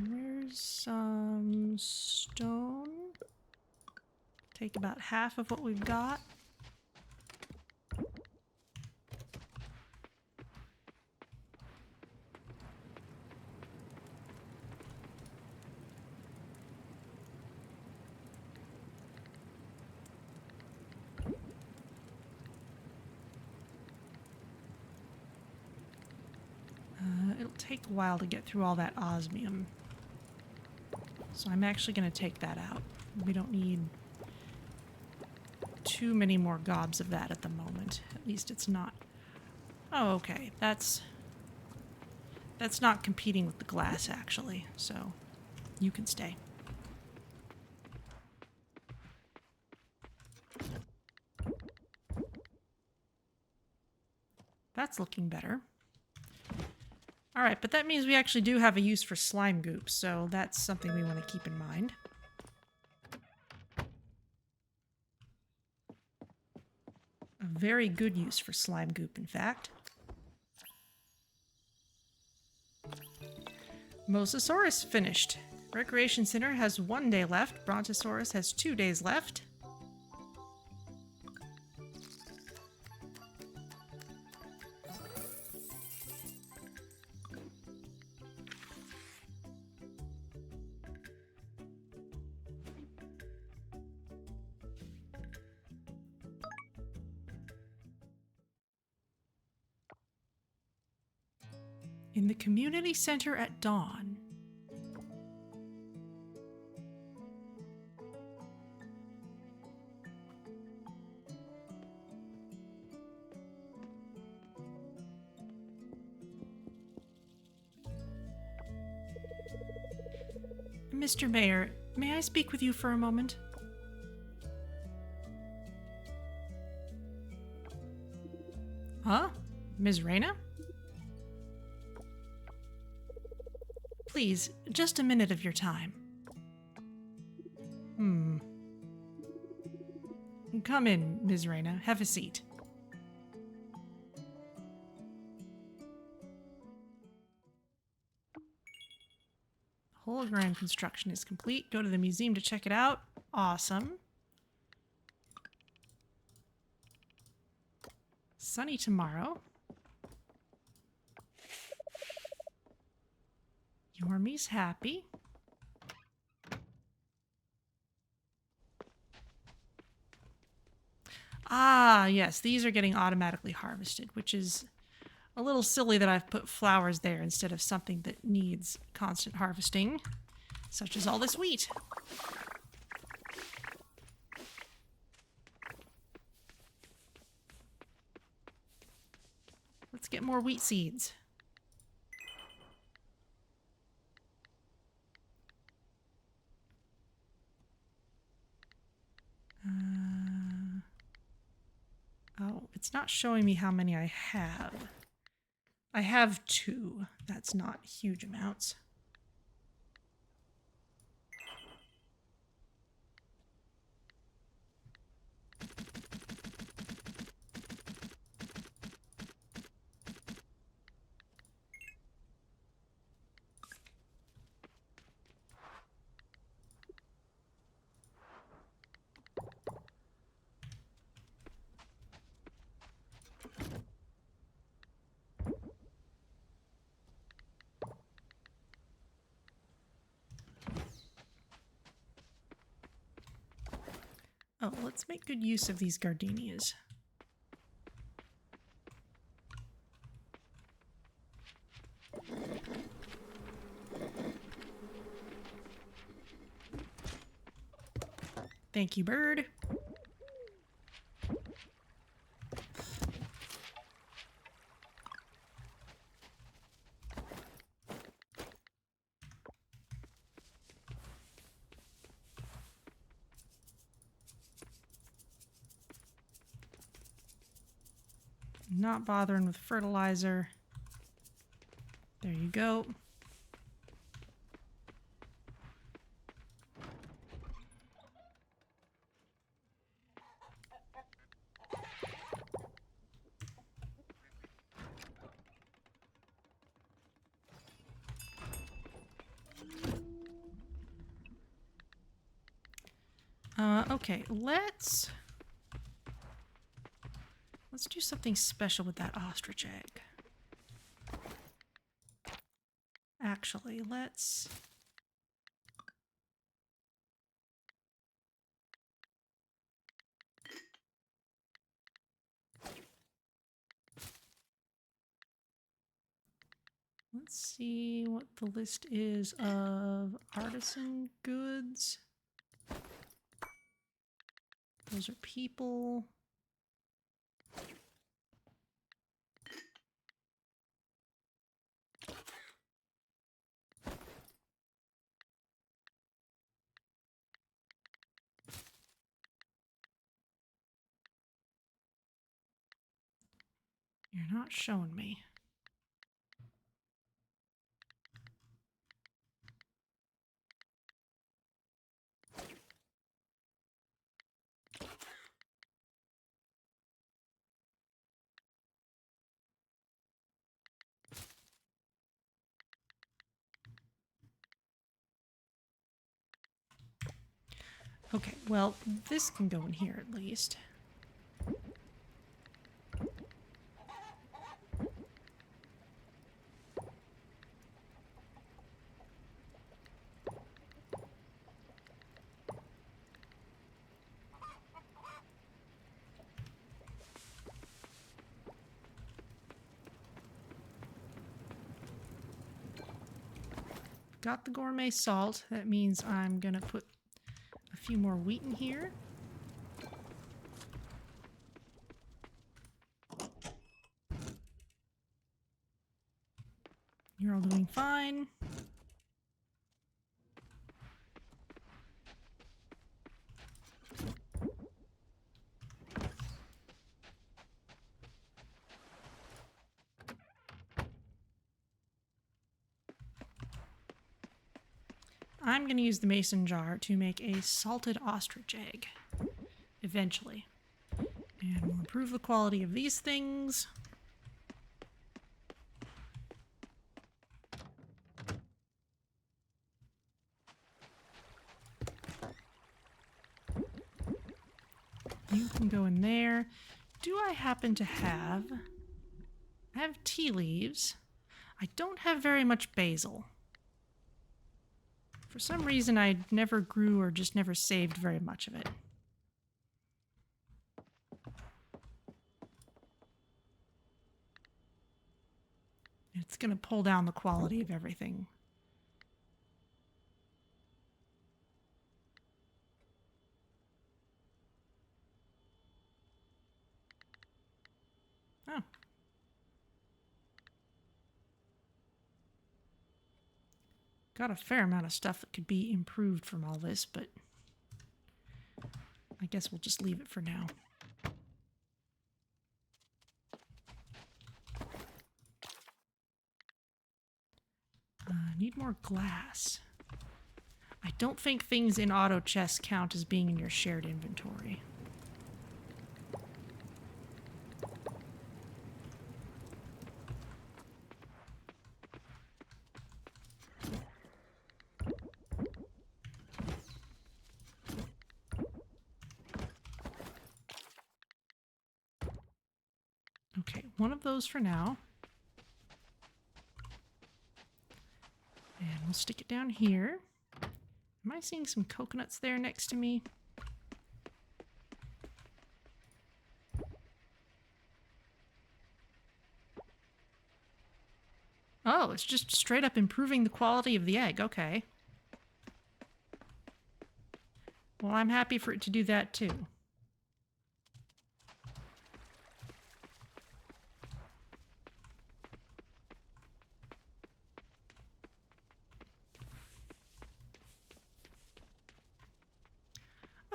Where's some stone? Take about half of what we've got. It'll take a while to get through all that osmium. So I'm actually going to take that out. We don't need too many more gobs of that at the moment. At least it's not. Oh, okay. That's not competing with the glass, actually. So you can stay. That's looking better. All right, but that means we actually do have a use for slime goop, so that's something we want to keep in mind. A very good use for slime goop, in fact. Mosasaurus finished. Recreation Center has 1 day left. Brontosaurus has 2 days left. In the community center at dawn. Mr. Mayor, may I speak with you for a moment? Huh? Ms. Reyna? Please, just a minute of your time. Come in, Ms. Reyna. Have a seat. Hologram construction is complete. Go to the museum to check it out. Awesome. Sunny tomorrow. Yormie's happy. Ah, yes, these are getting automatically harvested, which is a little silly that I've put flowers there instead of something that needs constant harvesting, such as all this wheat. Let's get more wheat seeds. Oh, it's not showing me how many I have. I have 2. That's not huge amounts. Oh, let's make good use of these gardenias. Thank you, bird. Not bothering with fertilizer. There you go. Okay, let's do something special with that ostrich egg. Actually, let's see what the list is of artisan goods. Those are people. You're not showing me. Okay, well, this can go in here at least. Got the gourmet salt. That means I'm gonna put a few more wheat in here. You're all doing fine. I'm going to use the mason jar to make a salted ostrich egg, eventually. And we'll improve the quality of these things. You can go in there. Do I happen to have... I have tea leaves. I don't have very much basil. For some reason, I never grew or just never saved very much of it. It's going to pull down the quality of everything. Oh. Got a fair amount of stuff that could be improved from all this, but I guess we'll just leave it for now. Need more glass. I don't think things in auto chest count as being in your shared inventory. Okay, one of those for now. And we'll stick it down here. Am I seeing some coconuts there next to me? Oh, it's just straight up improving the quality of the egg. Okay. Well, I'm happy for it to do that too.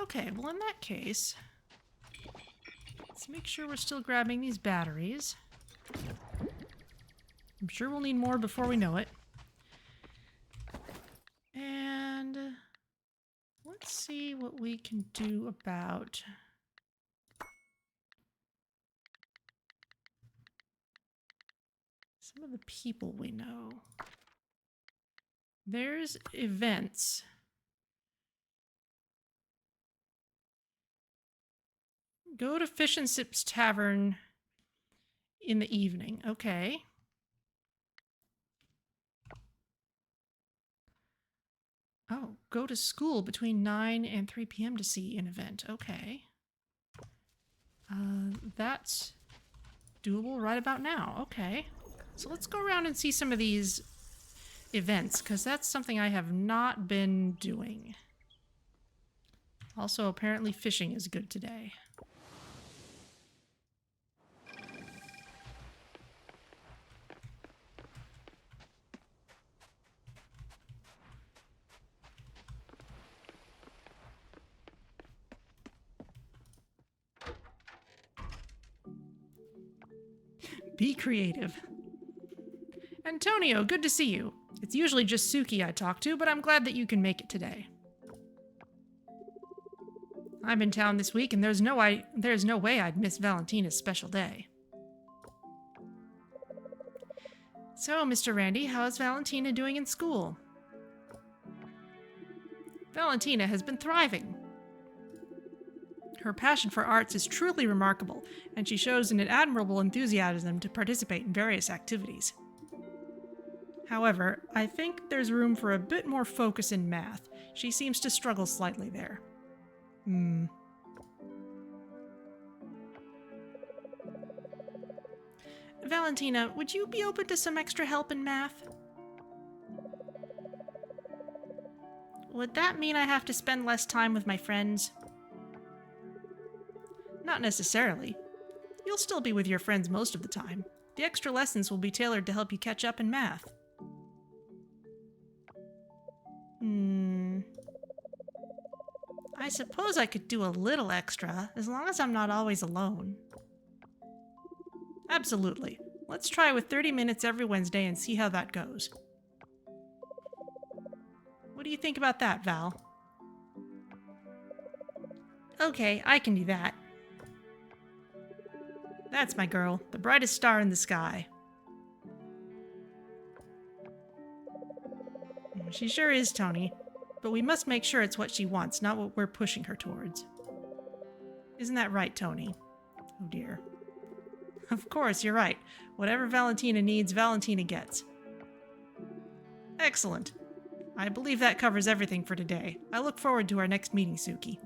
Okay, well in that case, let's make sure we're still grabbing these batteries. I'm sure we'll need more before we know it. And let's see what we can do about some of the people we know. There's events. Go to Fish and Sips Tavern in the evening. Okay. Oh, go to school between 9 and 3 p.m. to see an event. Okay. That's doable right about now. Okay. So let's go around and see some of these events, because that's something I have not been doing. Also, apparently fishing is good today. Be creative. Antonio, good to see you. It's usually just Suki I talk to, but I'm glad that you can make it today. I'm in town this week, and there's no way I'd miss Valentina's special day. So, Mr. Randy, how's Valentina doing in school? Valentina has been thriving. Her passion for arts is truly remarkable, and she shows an admirable enthusiasm to participate in various activities. However, I think there's room for a bit more focus in math. She seems to struggle slightly there. Valentina, would you be open to some extra help in math? Would that mean I have to spend less time with my friends? Not necessarily. You'll still be with your friends most of the time. The extra lessons will be tailored to help you catch up in math. I suppose I could do a little extra, as long as I'm not always alone. Absolutely. Let's try with 30 minutes every Wednesday and see how that goes. What do you think about that, Val? Okay, I can do that. That's my girl, the brightest star in the sky. She sure is, Tony. But we must make sure it's what she wants, not what we're pushing her towards. Isn't that right, Tony? Oh dear. Of course, you're right. Whatever Valentina needs, Valentina gets. Excellent. I believe that covers everything for today. I look forward to our next meeting, Suki.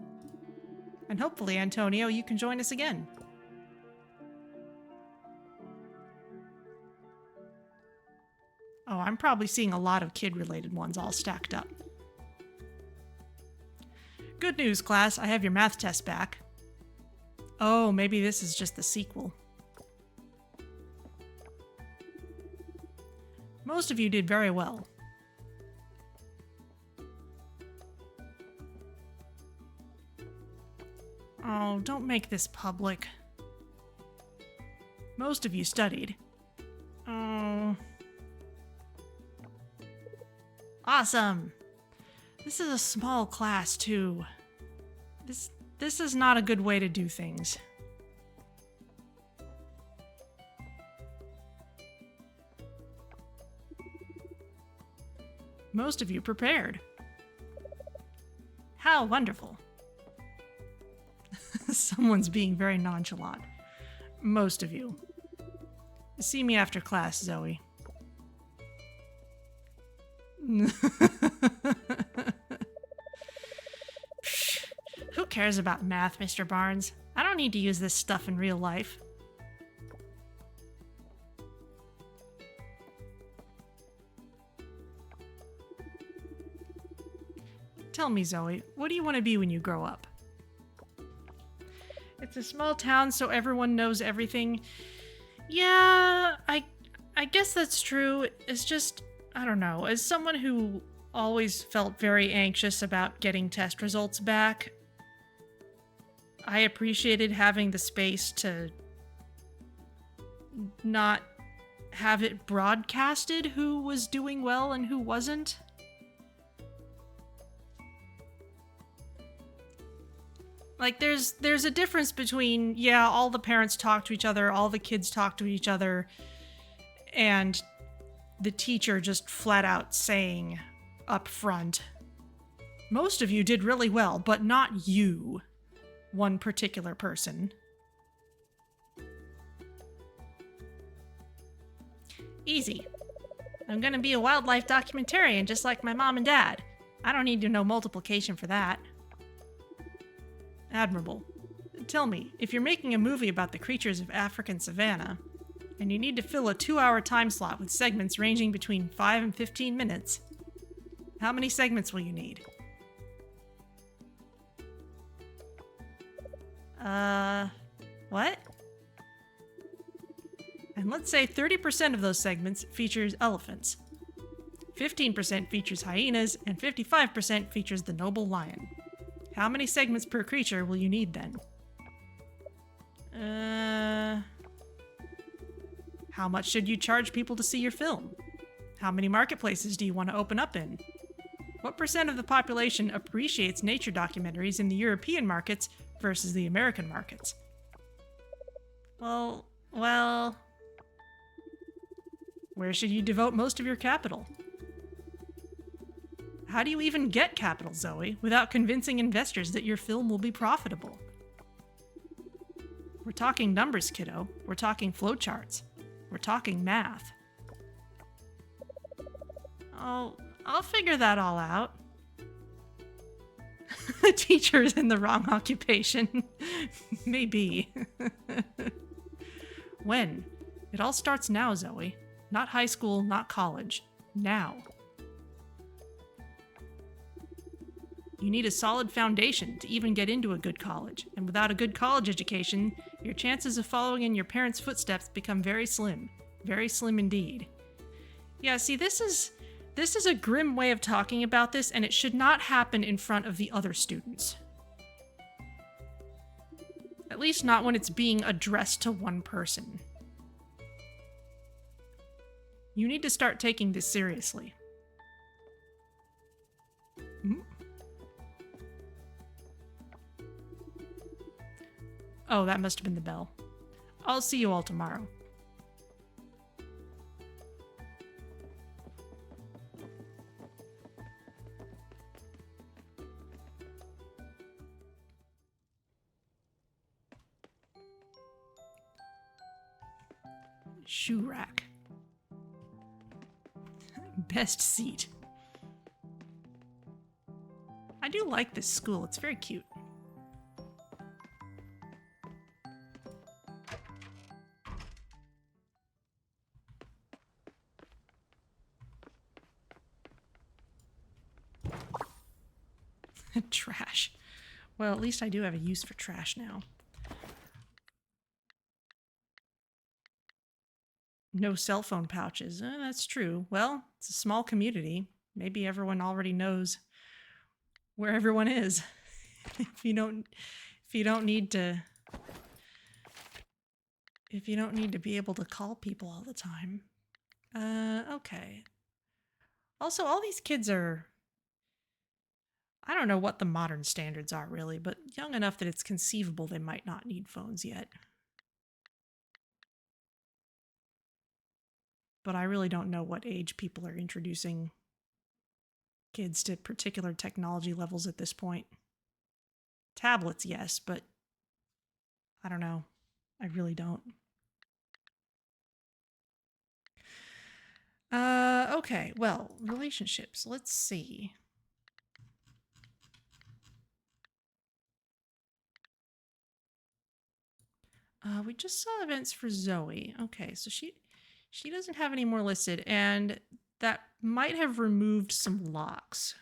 And hopefully, Antonio, you can join us again. Oh, I'm probably seeing a lot of kid-related ones all stacked up. Good news, class. I have your math test back. Oh, maybe this is just the sequel. Most of you did very well. Oh, don't make this public. Most of you studied. Oh. Awesome! This is a small class, too. This is not a good way to do things. Most of you prepared. How wonderful. Someone's being very nonchalant. Most of you. See me after class, Zoe. Who cares about math, Mr. Barnes? I don't need to use this stuff in real life. Tell me, Zoe, what do you want to be when you grow up? It's a small town, so everyone knows everything. Yeah, I guess that's true. It's just, I don't know. As someone who always felt very anxious about getting test results back, I appreciated having the space to not have it broadcasted who was doing well and who wasn't. Like, there's a difference between, yeah, all the parents talk to each other, all the kids talk to each other, and the teacher just flat out saying up front, most of you did really well, but not you, one particular person. Easy. I'm gonna be a wildlife documentarian just like my mom and dad. I don't need to know multiplication for that. Admirable. Tell me, if you're making a movie about the creatures of African savanna, and you need to fill a 2-hour time slot with segments ranging between 5 and 15 minutes, how many segments will you need? What? And let's say 30% of those segments features elephants, 15% features hyenas, and 55% features the noble lion. How many segments per creature will you need then? How much should you charge people to see your film? How many marketplaces do you want to open up in? What percent of the population appreciates nature documentaries in the European markets versus the American markets? Well, where should you devote most of your capital? How do you even get capital, Zoe, without convincing investors that your film will be profitable? We're talking numbers, kiddo. We're talking flowcharts. We're talking math. Oh, I'll figure that all out. The teacher is in the wrong occupation. Maybe. When? It all starts now, Zoe. Not high school, not college. Now. You need a solid foundation to even get into a good college, and without a good college education, your chances of following in your parents' footsteps become very slim. Very slim indeed. Yeah, see, this is a grim way of talking about this, and it should not happen in front of the other students. At least not when it's being addressed to one person. You need to start taking this seriously. Oh, that must have been the bell. I'll see you all tomorrow. Shoe rack. Best seat. I do like this school. It's very cute. Trash. Well, at least I do have a use for trash now. No cell phone pouches. That's true. Well, it's a small community. Maybe everyone already knows where everyone is. If you don't need to be able to call people all the time. Okay. Also, all these kids are, I don't know what the modern standards are really, but young enough that it's conceivable they might not need phones yet. But I really don't know what age people are introducing kids to particular technology levels at this point. Tablets, yes, but I don't know. I really don't. Okay, well, relationships. Let's see. We just saw events for Zoe. Okay, so she doesn't have any more listed, and that might have removed some locks.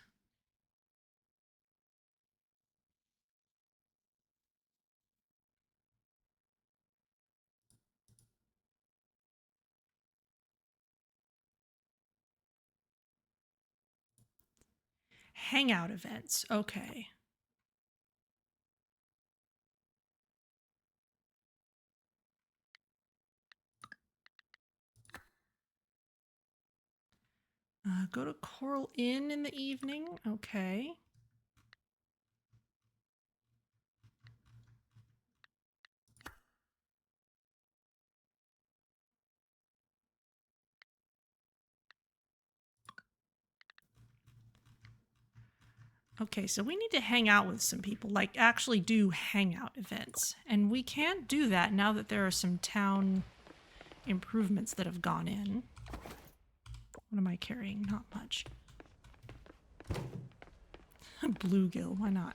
Hangout events. Okay. Go to Coral Inn in the evening. Okay. Okay, so we need to hang out with some people, like actually do hangout events. And we can't do that now that there are some town improvements that have gone in. What am I carrying? Not much. Bluegill, why not?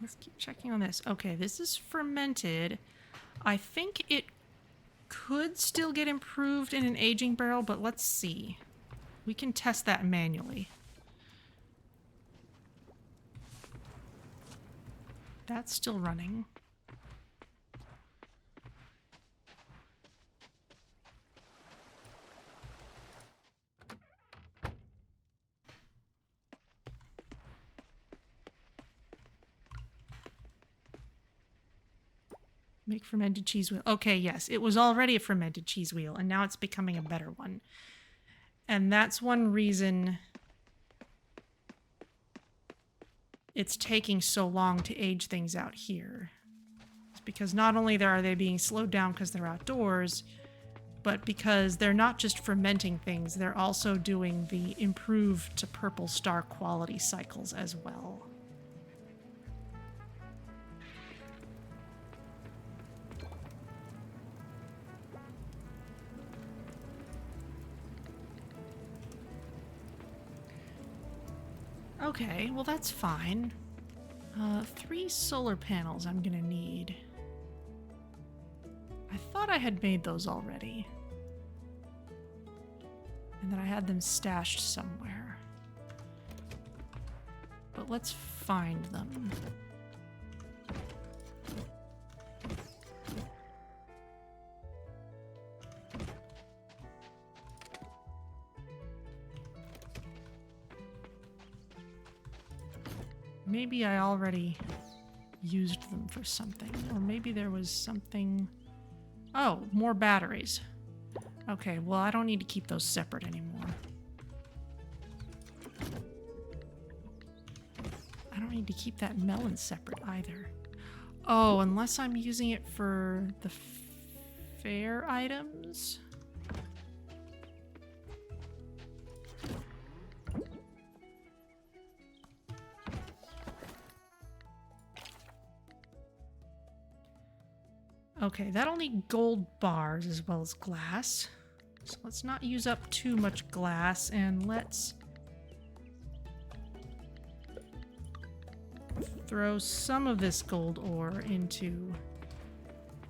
Let's keep checking on this. Okay, this is fermented. I think it could still get improved in an aging barrel, but let's see. We can test that manually. That's still running. Make fermented cheese wheel. Okay, yes, it was already a fermented cheese wheel, and now it's becoming a better one. And that's one reason it's taking so long to age things out here. It's because not only are they being slowed down because they're outdoors, but because they're not just fermenting things, they're also doing the improved to purple star quality cycles as well. Okay, well that's fine. 3 solar panels I'm gonna need. I thought I had made those already. And that I had them stashed somewhere. But let's find them. Maybe I already used them for something, or maybe there was something... Oh, more batteries. Okay, well, I don't need to keep those separate anymore. I don't need to keep that melon separate either. Oh, unless I'm using it for the fair items? Okay, that'll need gold bars as well as glass. So let's not use up too much glass, and let's throw some of this gold ore into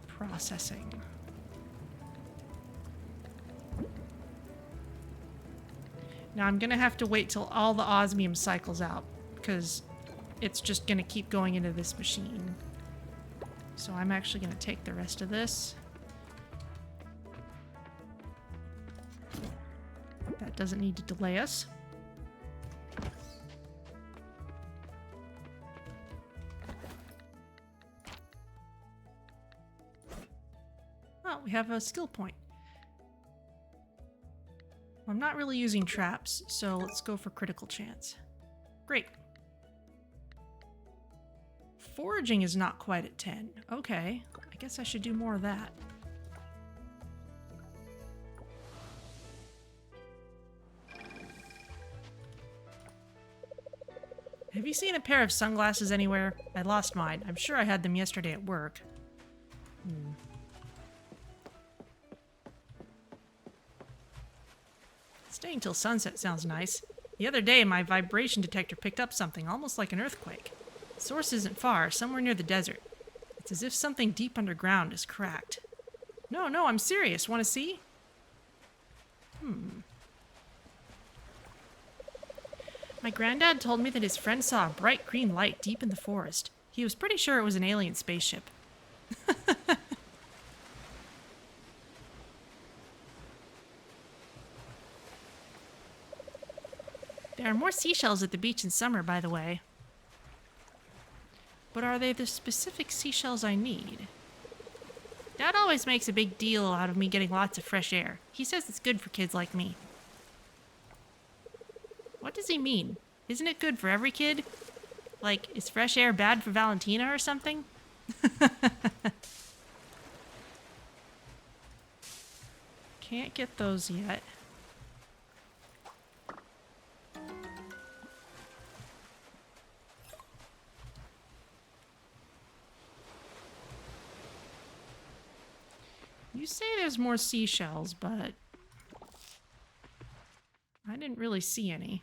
processing. Now I'm gonna have to wait till all the osmium cycles out, because it's just gonna keep going into this machine. So I'm actually going to take the rest of this. That doesn't need to delay us. Oh, we have a skill point. I'm not really using traps, so let's go for critical chance. Great. Foraging is not quite at 10. Okay, I guess I should do more of that. Have you seen a pair of sunglasses anywhere? I lost mine. I'm sure I had them yesterday at work. Staying till sunset sounds nice. The other day, my vibration detector picked up something almost like an earthquake. The source isn't far, somewhere near the desert. It's as if something deep underground is cracked. No, I'm serious. Want to see? My granddad told me that his friend saw a bright green light deep in the forest. He was pretty sure it was an alien spaceship. There are more seashells at the beach in summer, by the way. But are they the specific seashells I need? Dad always makes a big deal out of me getting lots of fresh air. He says it's good for kids like me. What does he mean? Isn't it good for every kid? Like, is fresh air bad for Valentina or something? Can't get those yet. You say there's more seashells, but I didn't really see any.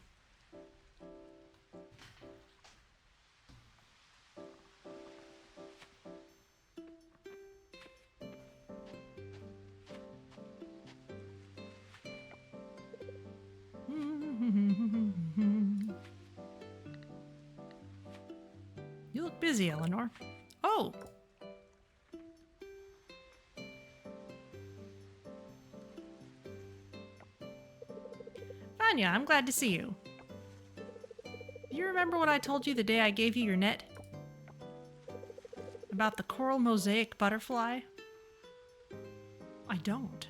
You look busy, Eleanor. Oh! Vanya, I'm glad to see you. Do you remember what I told you the day I gave you your net? About the coral mosaic butterfly? I don't.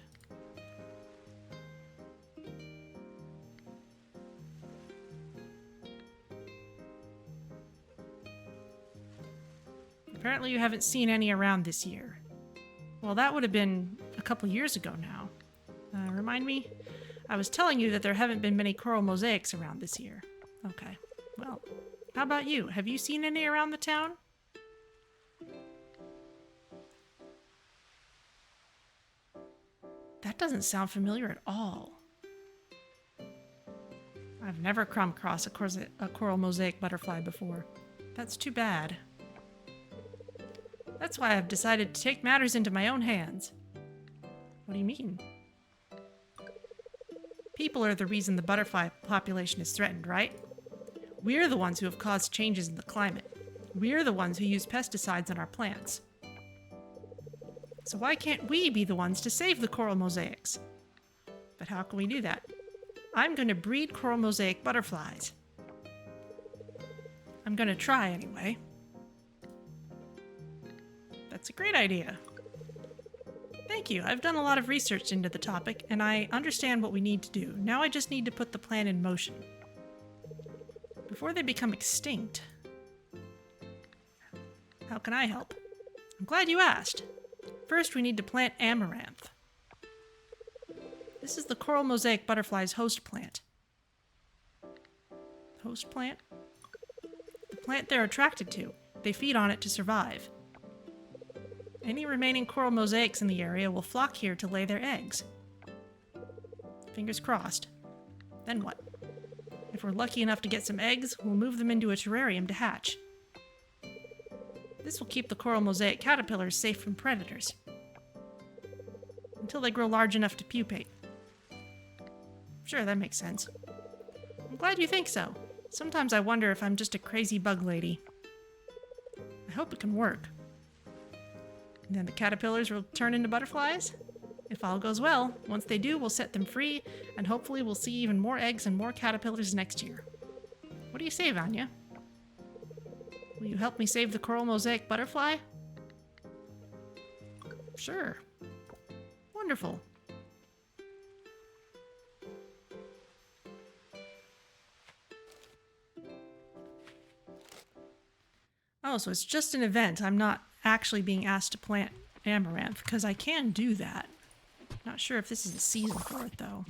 Apparently you haven't seen any around this year. Well, that would have been a couple years ago now. Remind me? I was telling you that there haven't been many coral mosaics around this year. Okay. Well, how about you? Have you seen any around the town? That doesn't sound familiar at all. I've never come across a coral mosaic butterfly before. That's too bad. That's why I've decided to take matters into my own hands. What do you mean? People are the reason the butterfly population is threatened, right? We're the ones who have caused changes in the climate. We're the ones who use pesticides on our plants. So why can't we be the ones to save the coral mosaics? But how can we do that? I'm going to breed coral mosaic butterflies. I'm going to try anyway. That's a great idea. Thank you. I've done a lot of research into the topic, and I understand what we need to do. Now I just need to put the plan in motion. Before they become extinct, how can I help? I'm glad you asked. First, we need to plant amaranth. This is the coral mosaic butterfly's host plant. Host plant? The plant they're attracted to. They feed on it to survive. Any remaining coral mosaics in the area will flock here to lay their eggs. Fingers crossed. Then what? If we're lucky enough to get some eggs, we'll move them into a terrarium to hatch. This will keep the coral mosaic caterpillars safe from predators. Until they grow large enough to pupate. Sure, that makes sense. I'm glad you think so. Sometimes I wonder if I'm just a crazy bug lady. I hope it can work. And then the caterpillars will turn into butterflies? If all goes well, once they do, we'll set them free, and hopefully we'll see even more eggs and more caterpillars next year. What do you say, Vanya? Will you help me save the coral mosaic butterfly? Sure. Wonderful. Oh, so it's just an event. I'm not actually being asked to plant amaranth, because I can do that. Not sure if this is the season for it, though.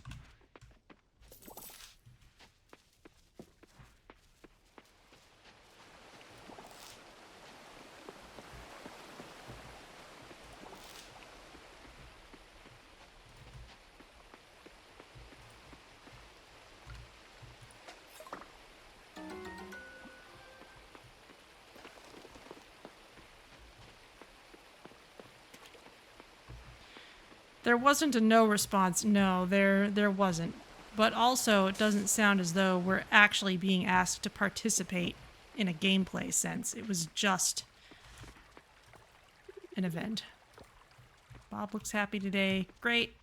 There wasn't a no response. No, there wasn't. But also, it doesn't sound as though we're actually being asked to participate in a gameplay sense. It was just an event. Bob looks happy today. Great.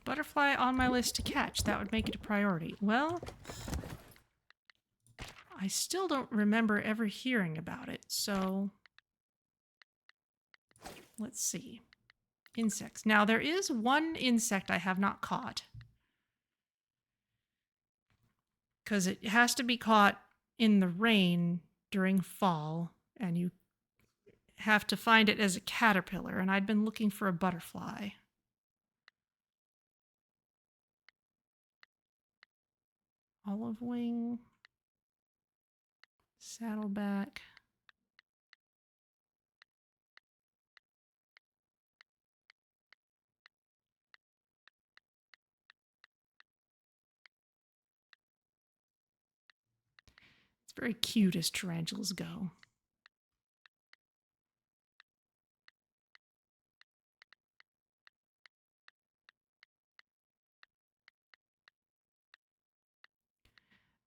Butterfly on my list to catch. That would make it a priority. Well, I still don't remember ever hearing about it, so let's see. Insects. Now, there is one insect I have not caught, because it has to be caught in the rain during fall, and you have to find it as a caterpillar, and I'd been looking for a butterfly. Olive wing, saddleback. It's very cute as tarantulas go.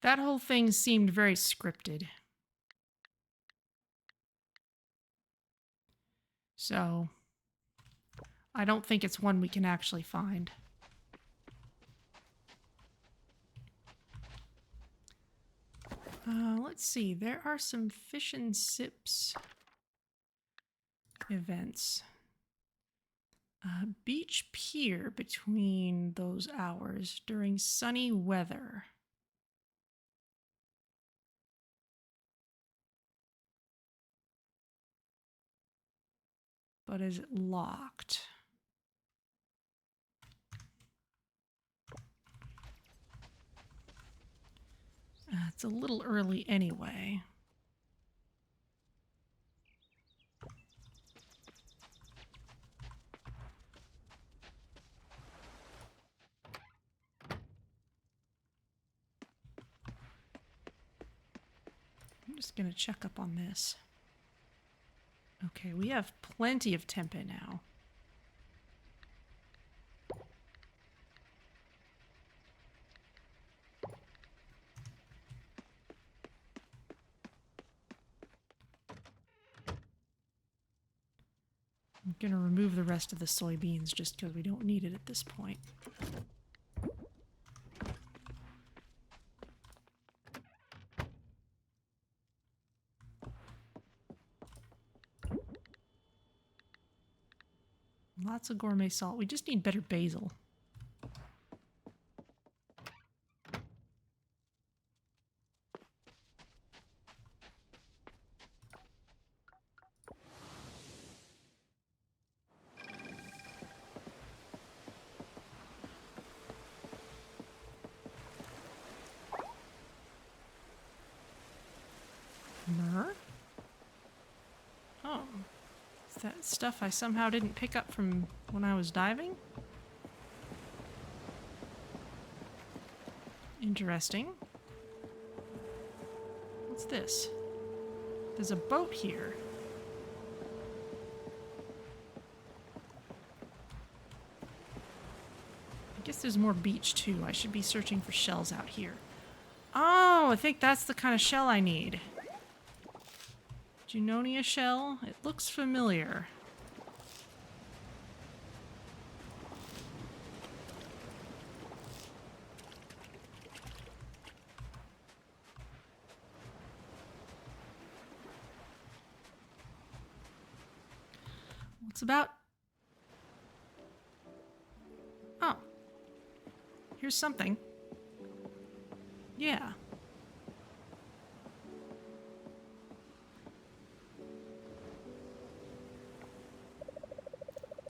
That whole thing seemed very scripted. So, I don't think it's one we can actually find. Let's see. There are some fish and sips events. Beach Pier between those hours during sunny weather. But is it locked? It's a little early anyway. I'm just going to check up on this. Okay, we have plenty of tempeh now. I'm going to remove the rest of the soybeans just because we don't need it at this point. Lots of gourmet salt. We just need better basil. Myrrh? Oh. Is that stuff I somehow didn't pick up from when I was diving? Interesting. What's this? There's a boat here. I guess there's more beach too. I should be searching for shells out here. Oh, I think that's the kind of shell I need. Junonia shell? It looks familiar. What's about? Oh. Here's something. Yeah.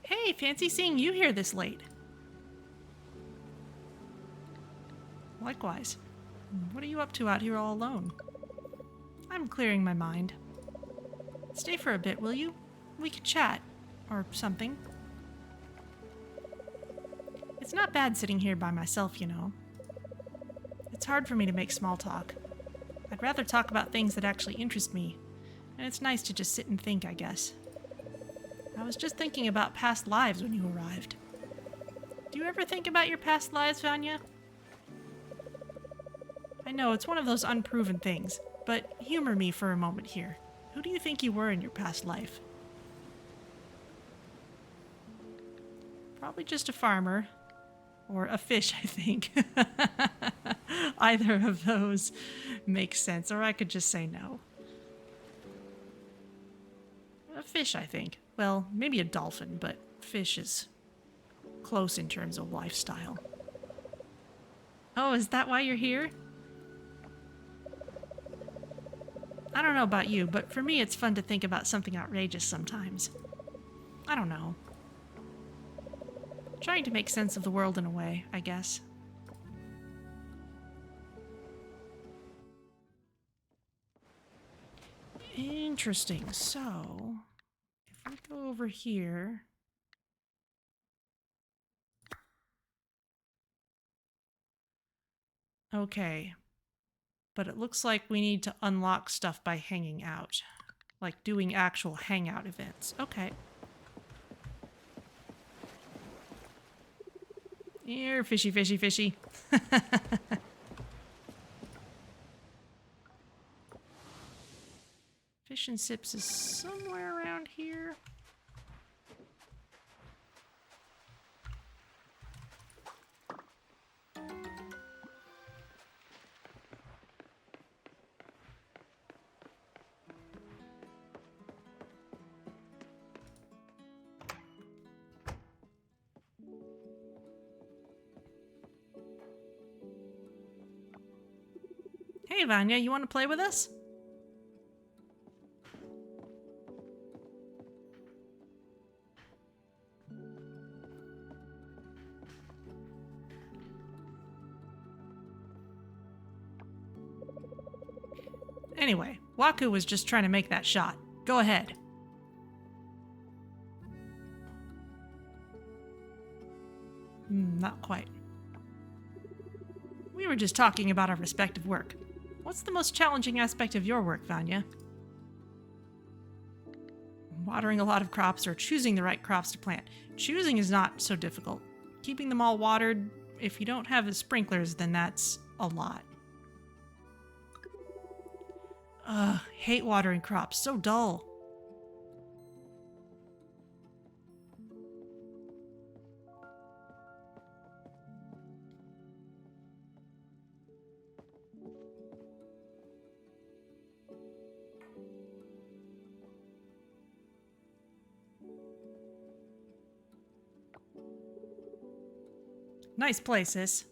Hey, fancy seeing you here this late. Likewise. What are you up to out here all alone? I'm clearing my mind. Stay for a bit, will you? We could chat. Or something. It's not bad sitting here by myself, you know. It's hard for me to make small talk. I'd rather talk about things that actually interest me. And it's nice to just sit and think, I guess. I was just thinking about past lives when you arrived. Do you ever think about your past lives, Vanya? I know, it's one of those unproven things, but humor me for a moment here. Who do you think you were in your past life? Probably just a farmer. Or a fish, I think. Either of those makes sense, or I could just say no. A fish, I think. Well, maybe a dolphin, but fish is close in terms of lifestyle. Oh, is that why you're here? I don't know about you, but for me it's fun to think about something outrageous sometimes. I don't know. Trying to make sense of the world in a way, I guess. Interesting. So, if we go over here... Okay. But it looks like we need to unlock stuff by hanging out. Like doing actual hangout events. Okay. Here, fishy, fishy, fishy. Fish and Sips is somewhere around here. Hey, Vanya, you want to play with us? Anyway, Waku was just trying to make that shot. Go ahead. Not quite. We were just talking about our respective work. What's the most challenging aspect of your work, Vanya? Watering a lot of crops or choosing the right crops to plant. Choosing is not so difficult. Keeping them all watered, if you don't have the sprinklers, then that's a lot. Ugh, hate watering crops. So dull. Nice place, sis.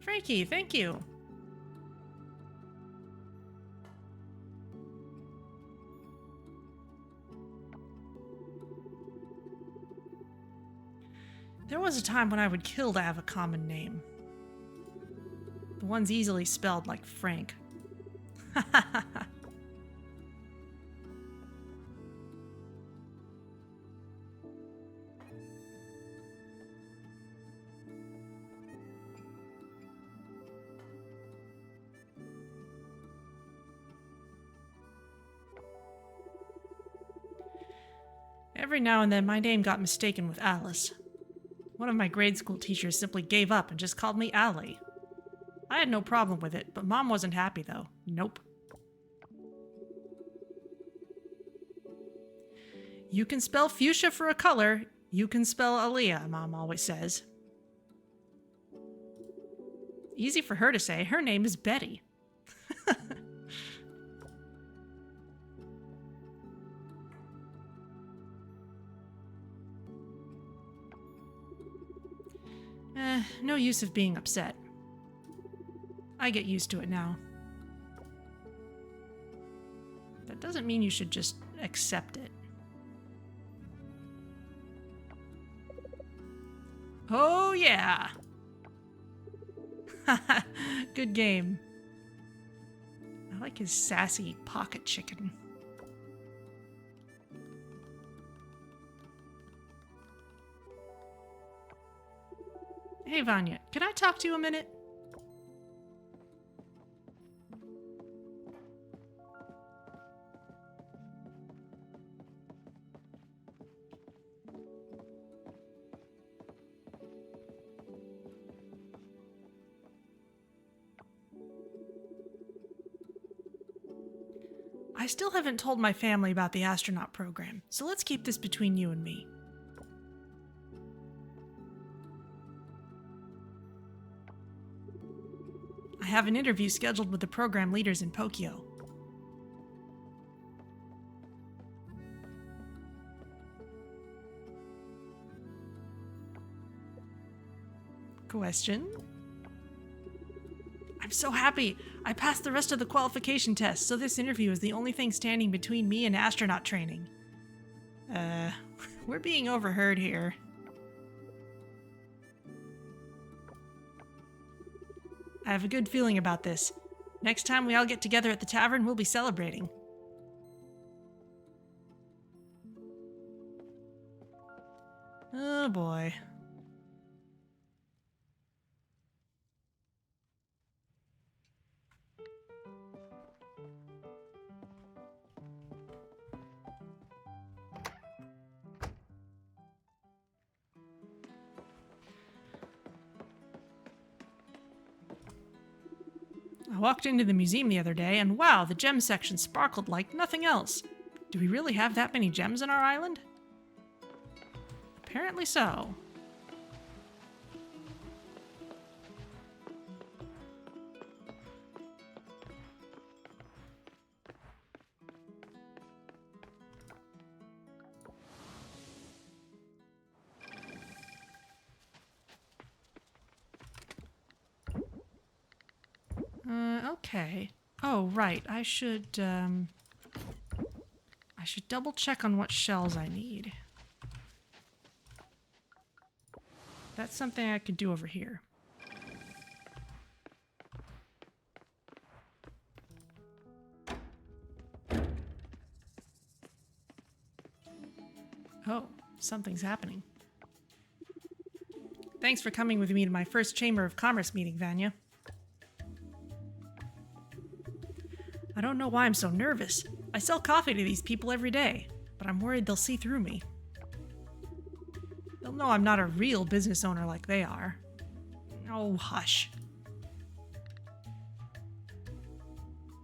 Frankie, thank you. There was a time when I would kill to have a common name. The one's easily spelled like Frank. Every now and then my name got mistaken with Alice. One of my grade school teachers simply gave up and just called me Allie. I had no problem with it, but Mom wasn't happy though. Nope. You can spell fuchsia for a color. You can spell Aaliyah, Mom always says. Easy for her to say. Her name is Betty. No use of being upset. I get used to it now. That doesn't mean you should just accept it. Oh, yeah. Good game. I like his sassy pocket chicken. Hey, Vanya, can I talk to you a minute? I still haven't told my family about the astronaut program, so let's keep this between you and me. I have an interview scheduled with the program leaders in Tokyo. Question? I'm so happy! I passed the rest of the qualification tests, so this interview is the only thing standing between me and astronaut training. We're being overheard here. I have a good feeling about this. Next time we all get together at the tavern, we'll be celebrating. Oh boy. I walked into the museum the other day, and wow, the gem section sparkled like nothing else. Do we really have that many gems on our island? Apparently so. Okay. Oh, right. I should double check on what shells I need. That's something I could do over here. Oh, something's happening. Thanks for coming with me to my first Chamber of Commerce meeting, Vanya. I don't know why I'm so nervous. I sell coffee to these people every day, but I'm worried they'll see through me. They'll know I'm not a real business owner like they are. Oh, hush.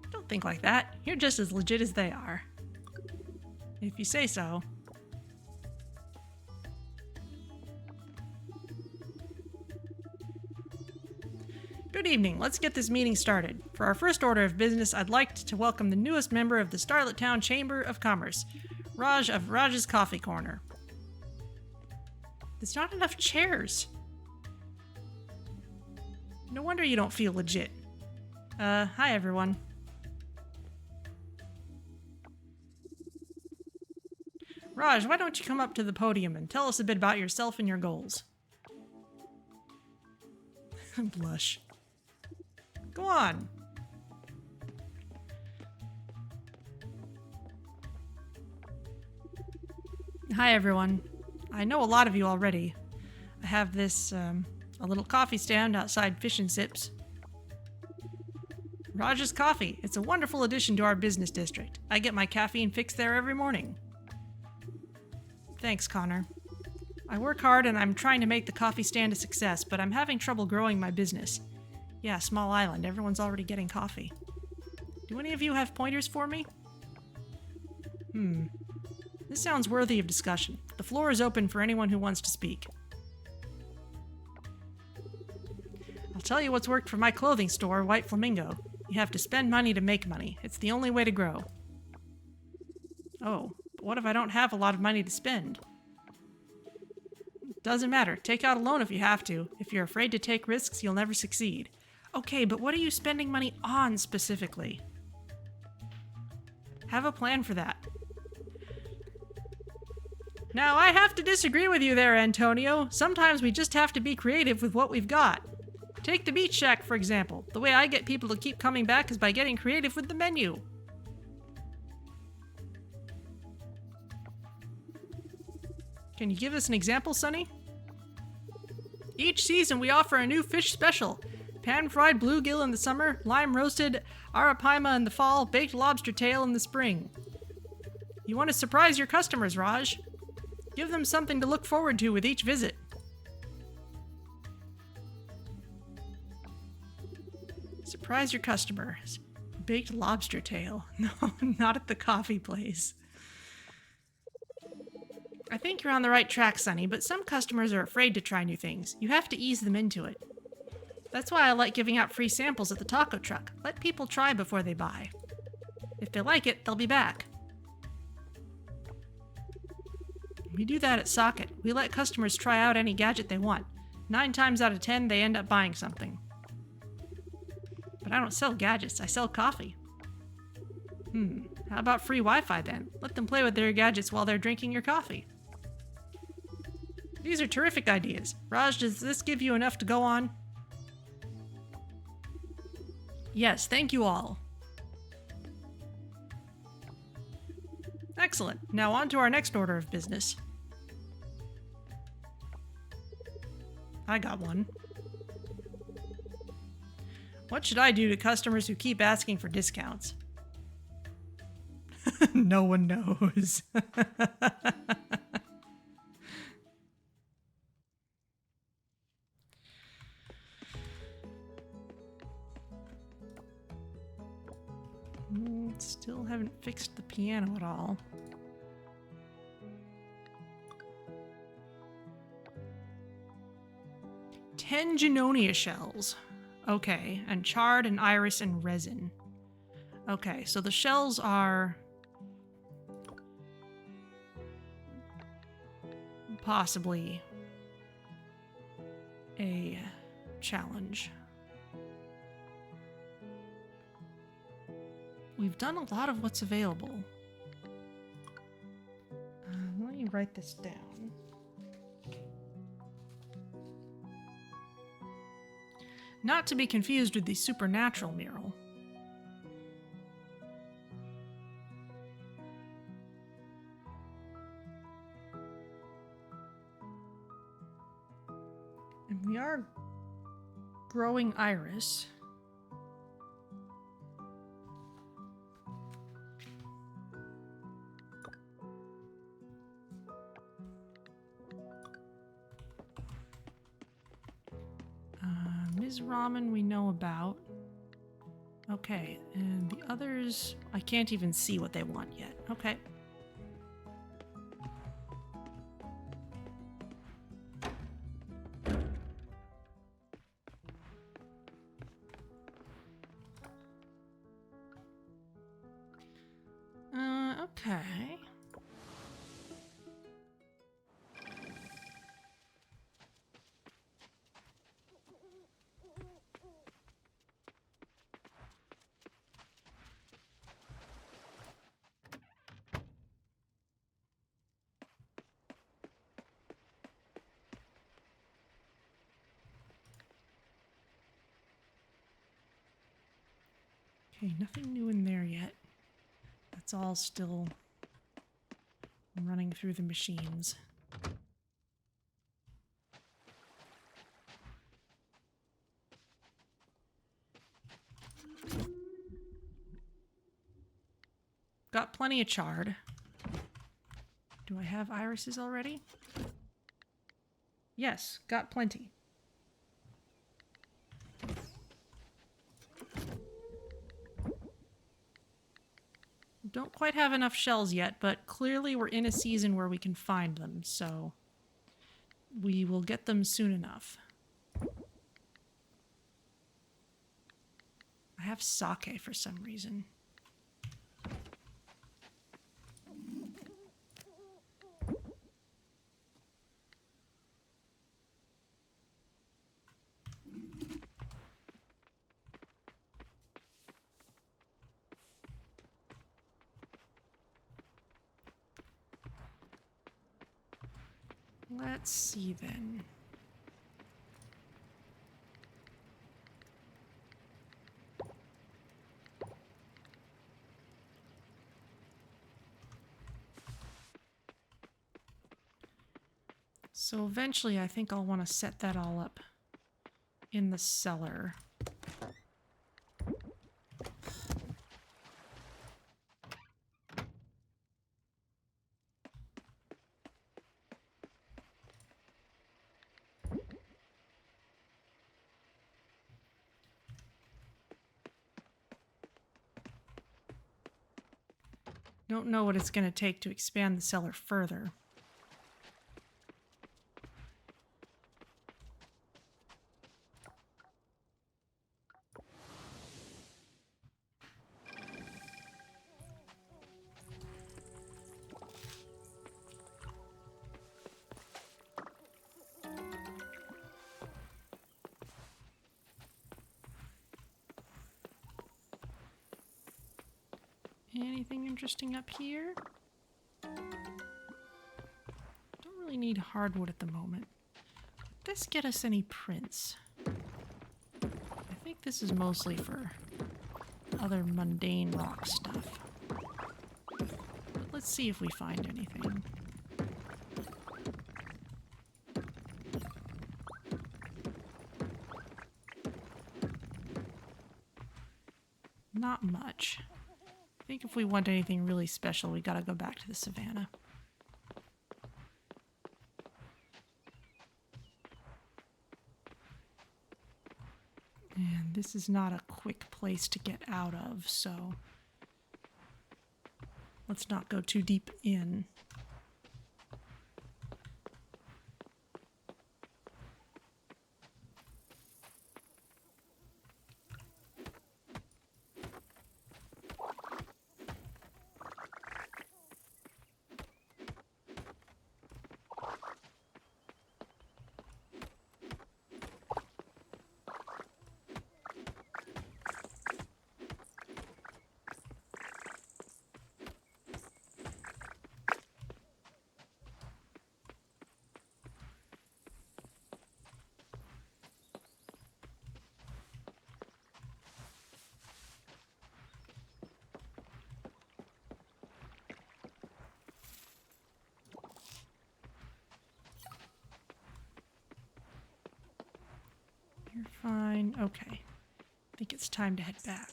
Don't think like that. You're just as legit as they are. If you say so. Good evening. Let's get this meeting started. For our first order of business, I'd like to welcome the newest member of the Starlet Town Chamber of Commerce, Raj of Raj's Coffee Corner. There's not enough chairs. No wonder you don't feel legit. Hi everyone. Raj, why don't you come up to the podium and tell us a bit about yourself and your goals? Blush. Go on. Hi everyone. I know a lot of you already. I have this, a little coffee stand outside Fish and Sips. Raj's Coffee. It's a wonderful addition to our business district. I get my caffeine fix there every morning. Thanks, Connor. I work hard and I'm trying to make the coffee stand a success, but I'm having trouble growing my business. Yeah, small island. Everyone's already getting coffee. Do any of you have pointers for me? This sounds worthy of discussion. The floor is open for anyone who wants to speak. I'll tell you what's worked for my clothing store, White Flamingo. You have to spend money to make money. It's the only way to grow. Oh, but what if I don't have a lot of money to spend? Doesn't matter. Take out a loan if you have to. If you're afraid to take risks, you'll never succeed. Okay, but what are you spending money on specifically? Have a plan for that. Now, I have to disagree with you there, Antonio. Sometimes we just have to be creative with what we've got. Take the Beach Shack, for example. The way I get people to keep coming back is by getting creative with the menu. Can you give us an example, Sonny? Each season we offer a new fish special. Pan-fried bluegill in the summer, lime-roasted arapaima in the fall, baked lobster tail in the spring. You want to surprise your customers, Raj. Give them something to look forward to with each visit. Surprise your customers. Baked lobster tail. No, not at the coffee place. I think you're on the right track, Sonny, but some customers are afraid to try new things. You have to ease them into it. That's why I like giving out free samples at the taco truck. Let people try before they buy. If they like it, they'll be back. We do that at Socket. We let customers try out any gadget they want. 9 times out of 10, they end up buying something. But I don't sell gadgets, I sell coffee. How about free Wi-Fi then? Let them play with their gadgets while they're drinking your coffee. These are terrific ideas. Raj, does this give you enough to go on? Yes, thank you all. Excellent. Now on to our next order of business. I got one. What should I do to customers who keep asking for discounts? No one knows. Still haven't fixed the piano at all. 10 Junonia shells. Okay, and charred and iris and resin. Okay, so the shells are possibly a challenge. We've done a lot of what's available. Let me write this down. Not to be confused with the supernatural mural. And we are growing iris. Ms. Ramen we know about. Okay, and the others, I can't even see what they want yet. Okay. Okay. Okay, nothing new in there yet. That's all still running through the machines. Got plenty of chard. Do I have irises already? Yes, got plenty. Don't quite have enough shells yet, but clearly we're in a season where we can find them, so we will get them soon enough. I have sake for some reason. Let's see then. So eventually I think I'll want to set that all up in the cellar. Don't know what it's going to take to expand the cellar further. Anything interesting up here? Don't really need hardwood at the moment. Would this get us any prints? I think this is mostly for other mundane rock stuff. But let's see if we find anything. Not much. I think if we want anything really special, we gotta go back to the savannah. And this is not a quick place to get out of, so let's not go too deep in. You're fine. Okay. I think it's time to head back.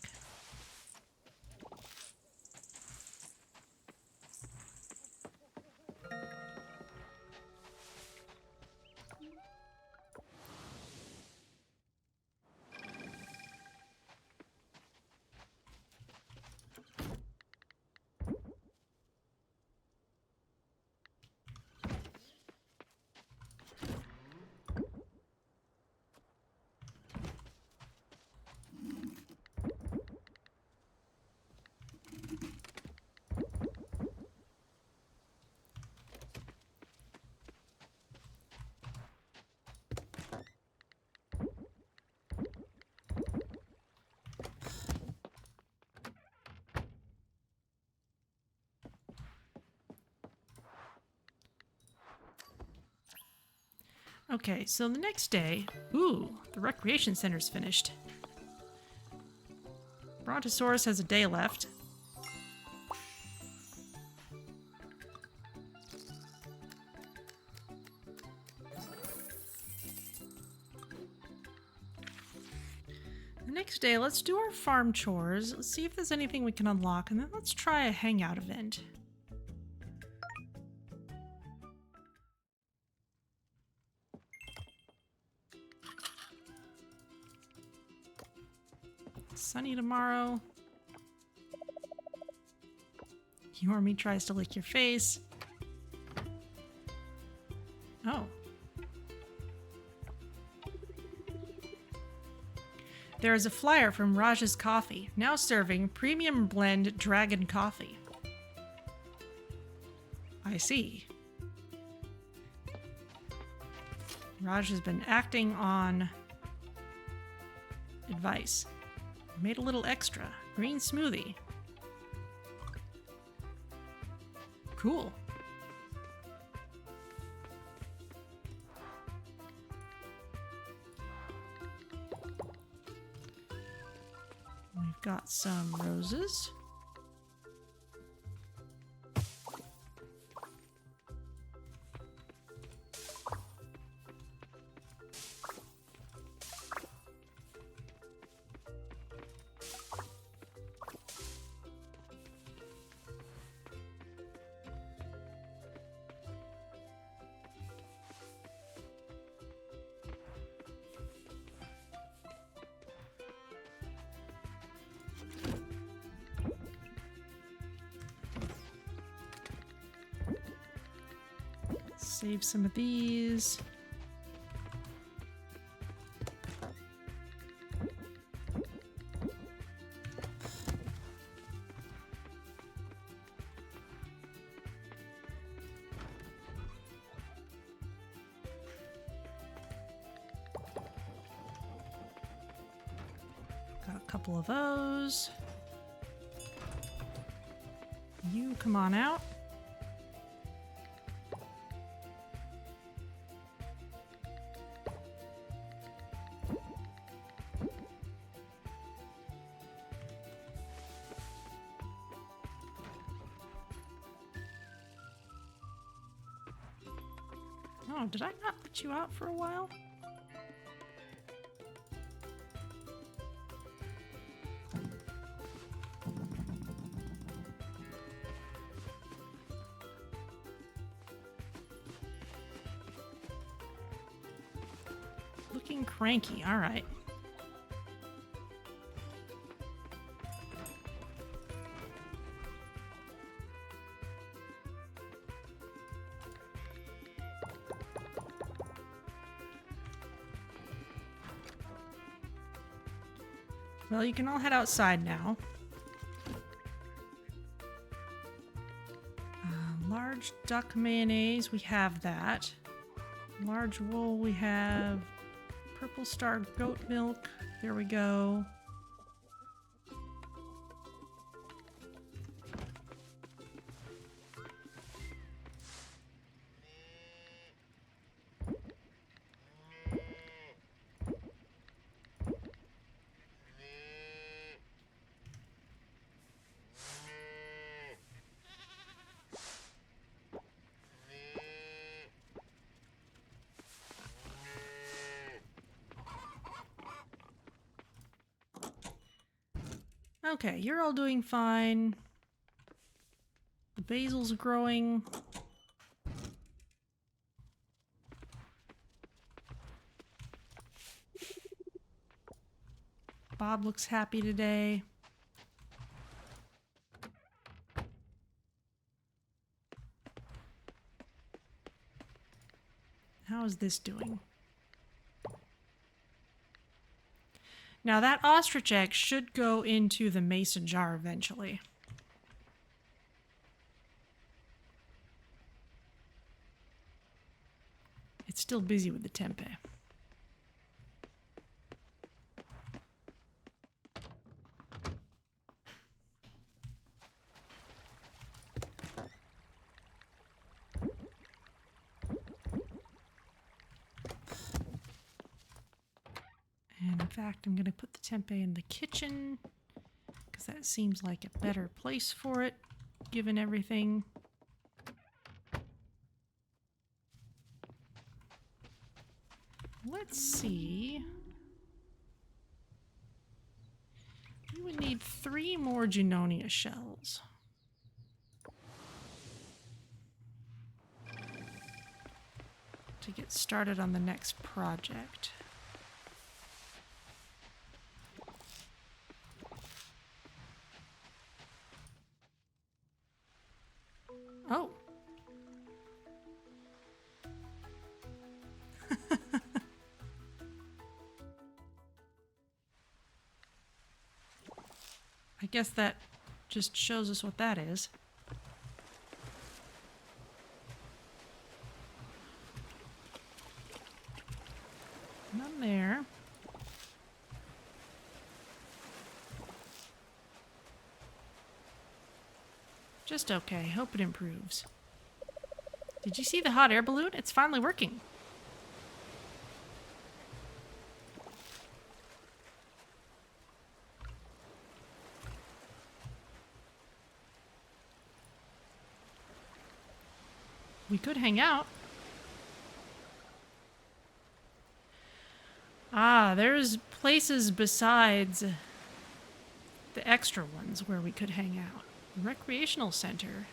Okay, so the next day, ooh, the recreation center's finished. Brontosaurus has a day left. The next day, let's do our farm chores. Let's see if there's anything we can unlock, and then let's try a hangout event. Sunny tomorrow. Yormi tries to lick your face. Oh. There is a flyer from Raj's Coffee, now serving premium blend dragon coffee. I see. Raj has been acting on advice. Made a little extra. Green smoothie. Cool. Got some roses. Save some of these. Got a couple of those. You come on out. Oh, did I not let you out for a while? Looking cranky, all right. Well, you can all head outside now. Large duck mayonnaise, we have that. Large wool, we have purple star goat milk. There we go. Okay, you're all doing fine. The basil's growing. Bob looks happy today. How is this doing? Now that ostrich egg should go into the mason jar eventually. It's still busy with the tempeh. And in fact, I'm going to put the tempeh in the kitchen because that seems like a better place for it, given everything. Let's see. We would need 3 more Junonia shells. To get started on the next project. Oh. I guess that just shows us what that is. None there. Just okay. Hope it improves. Did you see the hot air balloon? It's finally working. We could hang out. Ah, there's places besides the extra ones where we could hang out. The recreational center.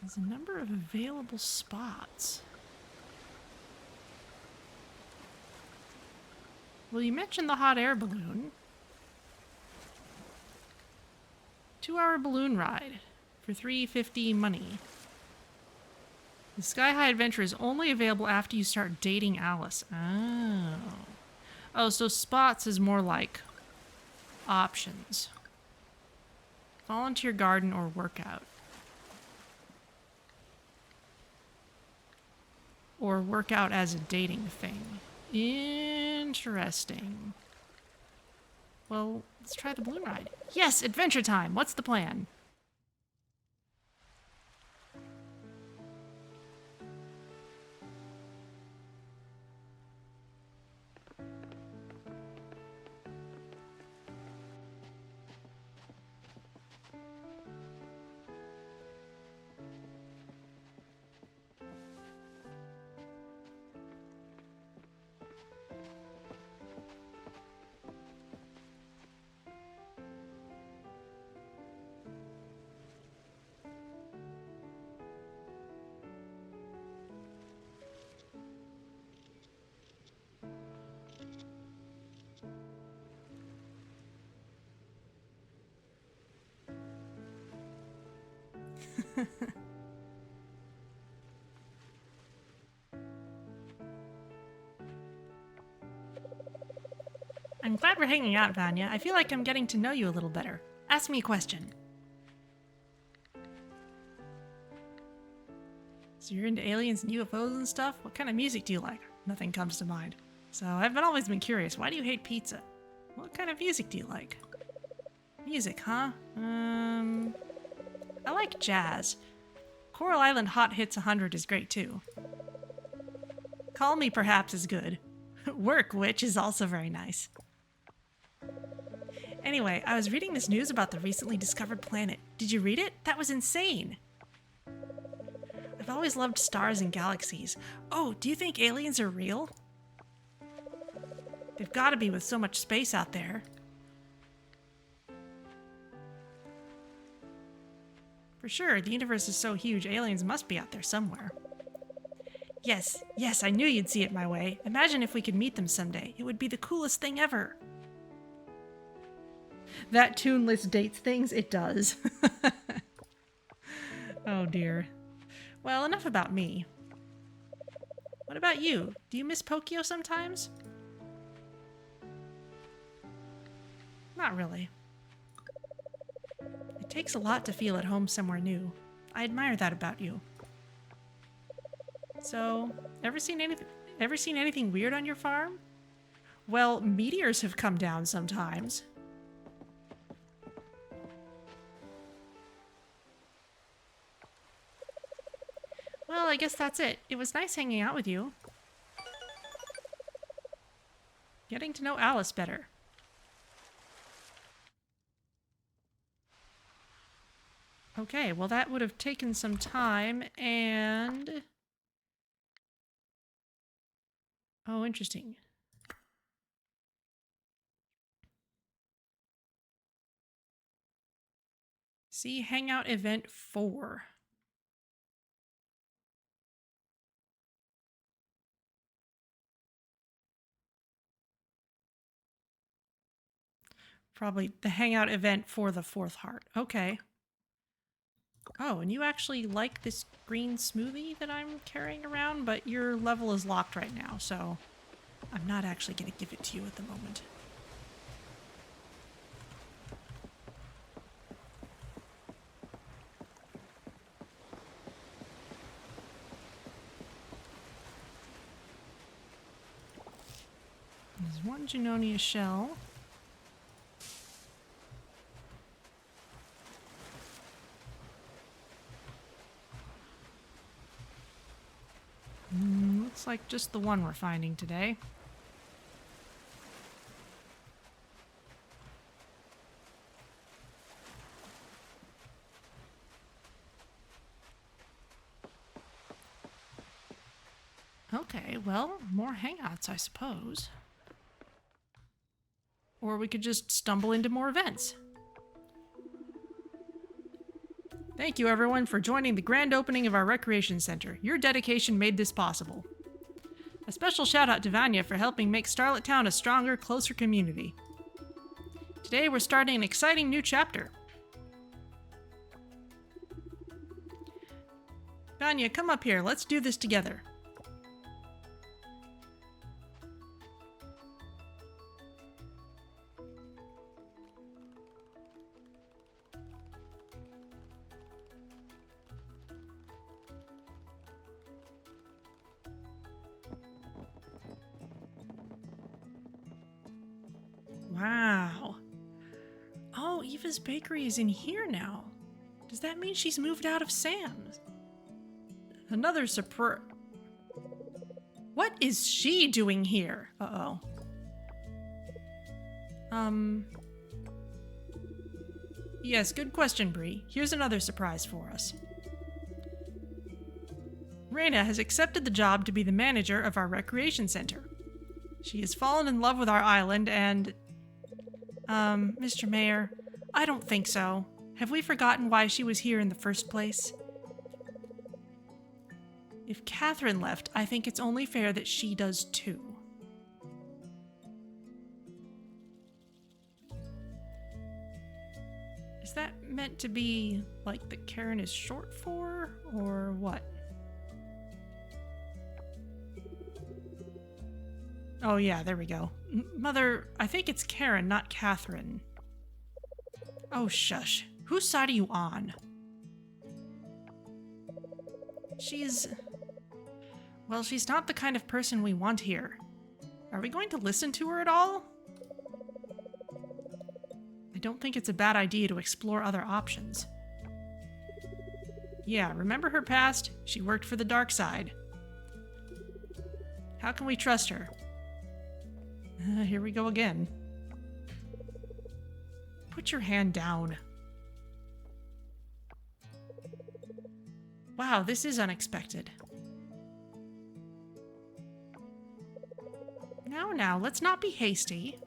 There's a number of available spots. Well, you mentioned the hot air balloon. 2-hour balloon ride for $3.50 money. The Sky High Adventure is only available after you start dating Alice. Oh. Oh, so spots is more like options. Volunteer garden or workout. Or workout as a dating thing. Interesting. Well, let's try the balloon ride. Yes, adventure time. What's the plan? I'm glad we're hanging out, Vanya. I feel like I'm getting to know you a little better. Ask me a question. So you're into aliens and UFOs and stuff? What kind of music do you like? Nothing comes to mind. So I've always been curious. Why do you hate pizza? What kind of music do you like? Music, huh? I like jazz. Coral Island Hot Hits 100 is great too. Call Me Perhaps is good. Work Witch is also very nice. Anyway, I was reading this news about the recently discovered planet. Did you read it? That was insane. I've always loved stars and galaxies. Oh, do you think aliens are real? They've got to be with so much space out there. For sure, the universe is so huge, aliens must be out there somewhere. Yes, I knew you'd see it my way. Imagine if we could meet them someday. It would be the coolest thing ever. That tuneless dates things, it does. Oh dear. Well, enough about me. What about you? Do you miss Pokio sometimes? Not really. It takes a lot to feel at home somewhere new. I admire that about you. So, ever seen anything weird on your farm? Well, meteors have come down sometimes. Well, I guess that's it. It was nice hanging out with you. Getting to know Alice better. Okay, well that would have taken some time and... Oh, interesting. See Hangout Event 4. Probably the Hangout event for the 4th heart. Okay. Oh, and you actually like this green smoothie that I'm carrying around, but your level is locked right now, so I'm not actually going to give it to you at the moment. There's one Junonia shell. Looks like just the one we're finding today. Okay, well, more hangouts, I suppose. Or we could just stumble into more events. Thank you, everyone, for joining the grand opening of our recreation center. Your dedication made this possible. A special shout out to Vanya for helping make Starlet Town a stronger, closer community. Today, we're starting an exciting new chapter. Vanya, come up here. Let's do this together. Wow. Oh, Eva's Bakery is in here now. Does that mean she's moved out of Sam's? Another surprise. What is she doing here? Uh-oh. Yes, good question, Bree. Here's another surprise for us. Raina has accepted the job to be the manager of our recreation center. She has fallen in love with our island and... Mr. Mayor, I don't think so. Have we forgotten why she was here in the first place? If Catherine left, I think it's only fair that she does too. Is that meant to be like that Karen is short for, or what? Oh yeah, there we go. Mother, I think it's Karen, not Catherine. Oh shush. Whose side are you on? Well, she's not the kind of person we want here. Are we going to listen to her at all? I don't think it's a bad idea to explore other options. Yeah, remember her past? She worked for the dark side. How can we trust her? Here we go again. Put your hand down. Wow, this is unexpected. Now, let's not be hasty.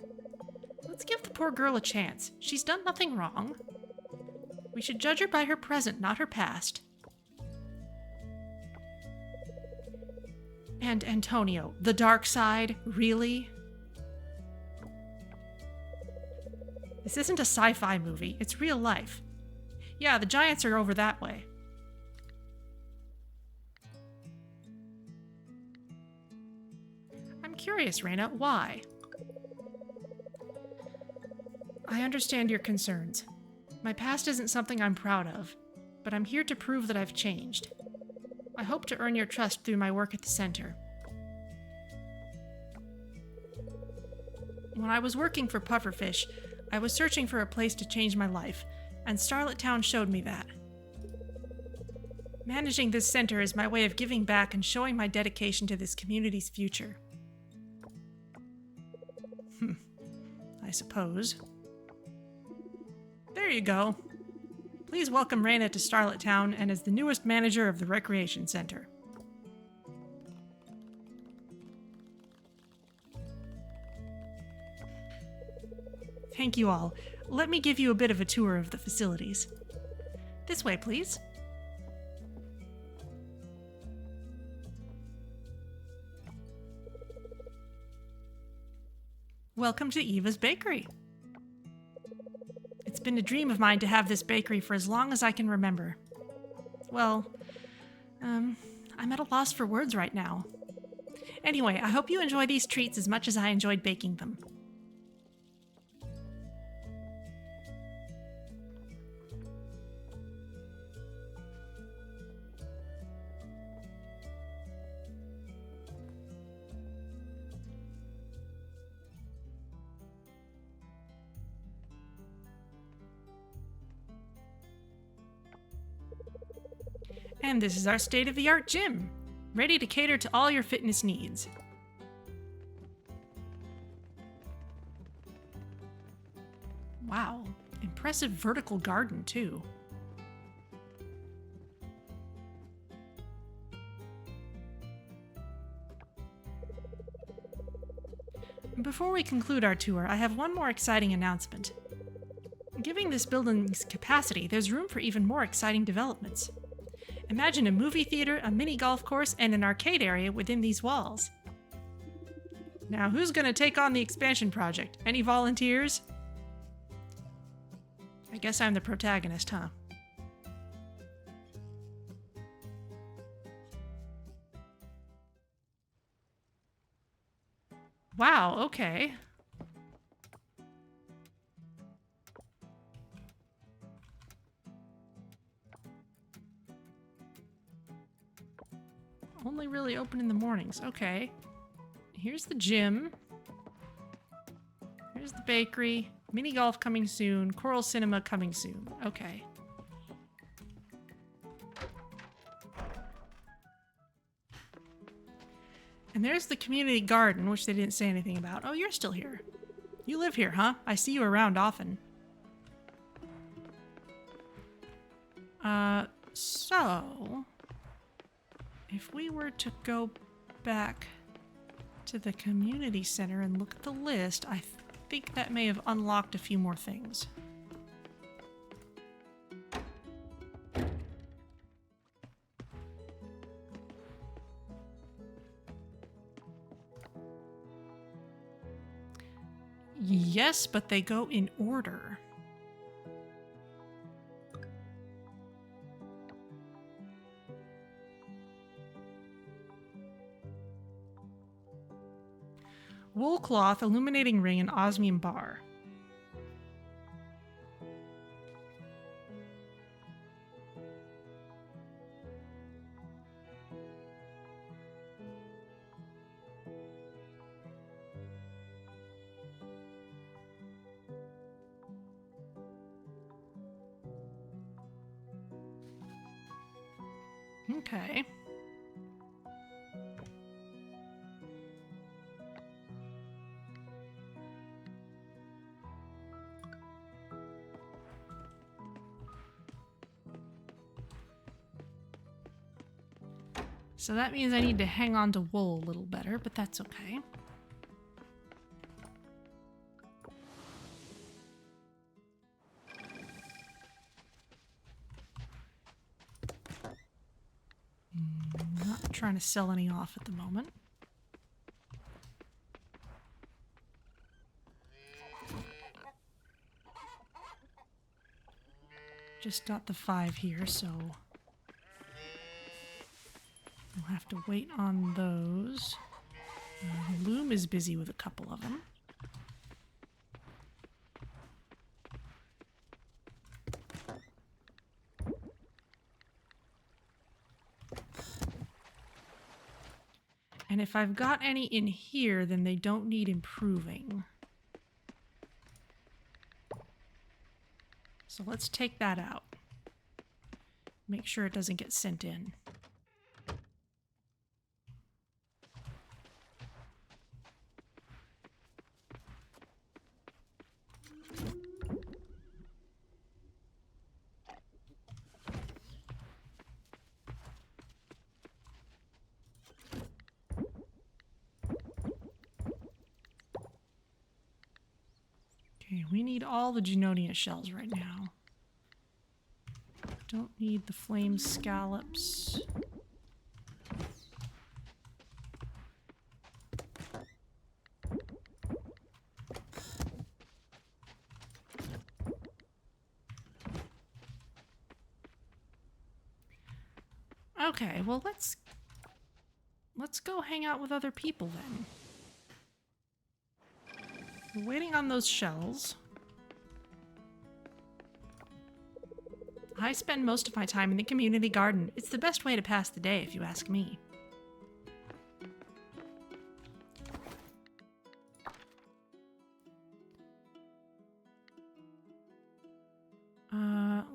Let's give the poor girl a chance. She's done nothing wrong. We should judge her by her present, not her past. And Antonio, the dark side, really? This isn't a sci-fi movie, it's real life. Yeah, the giants are over that way. I'm curious, Raina, why? I understand your concerns. My past isn't something I'm proud of, but I'm here to prove that I've changed. I hope to earn your trust through my work at the center. When I was working for Pufferfish, I was searching for a place to change my life, and Starlet Town showed me that. Managing this center is my way of giving back and showing my dedication to this community's future. I suppose. There you go. Please welcome Raina to Starlet Town and as the newest manager of the Recreation Center. Thank you all. Let me give you a bit of a tour of the facilities. This way, please. Welcome to Eva's Bakery. It's been a dream of mine to have this bakery for as long as I can remember. Well, I'm at a loss for words right now. Anyway, I hope you enjoy these treats as much as I enjoyed baking them. And this is our state-of-the-art gym, ready to cater to all your fitness needs. Wow, impressive vertical garden too. Before we conclude our tour, I have one more exciting announcement. Given this building's capacity, there's room for even more exciting developments. Imagine a movie theater, a mini golf course, and an arcade area within these walls. Now, who's going to take on the expansion project? Any volunteers? I guess I'm the protagonist, huh? Wow, okay. Only really open in the mornings. Okay. Here's the gym. Here's the bakery. Mini golf coming soon. Choral cinema coming soon. Okay. And there's the community garden, which they didn't say anything about. Oh, you're still here. You live here, huh? I see you around often. So... if we were to go back to the community center and look at the list, I think that may have unlocked a few more things. Yes, but they go in order. Wool cloth, illuminating ring, and osmium bar. Okay. So that means I need to hang on to wool a little better, but that's okay. Not trying to sell any off at the moment. Just got the 5 here, so we'll have to wait on those. Loom is busy with a couple of them. And if I've got any in here, then they don't need improving. So let's take that out. Make sure it doesn't get sent in. Okay, we need all the Junonia shells right now. Don't need the flame scallops. Okay, well let's go hang out with other people then. We're waiting on those shells. I spend most of my time in the community garden. It's the best way to pass the day, if you ask me.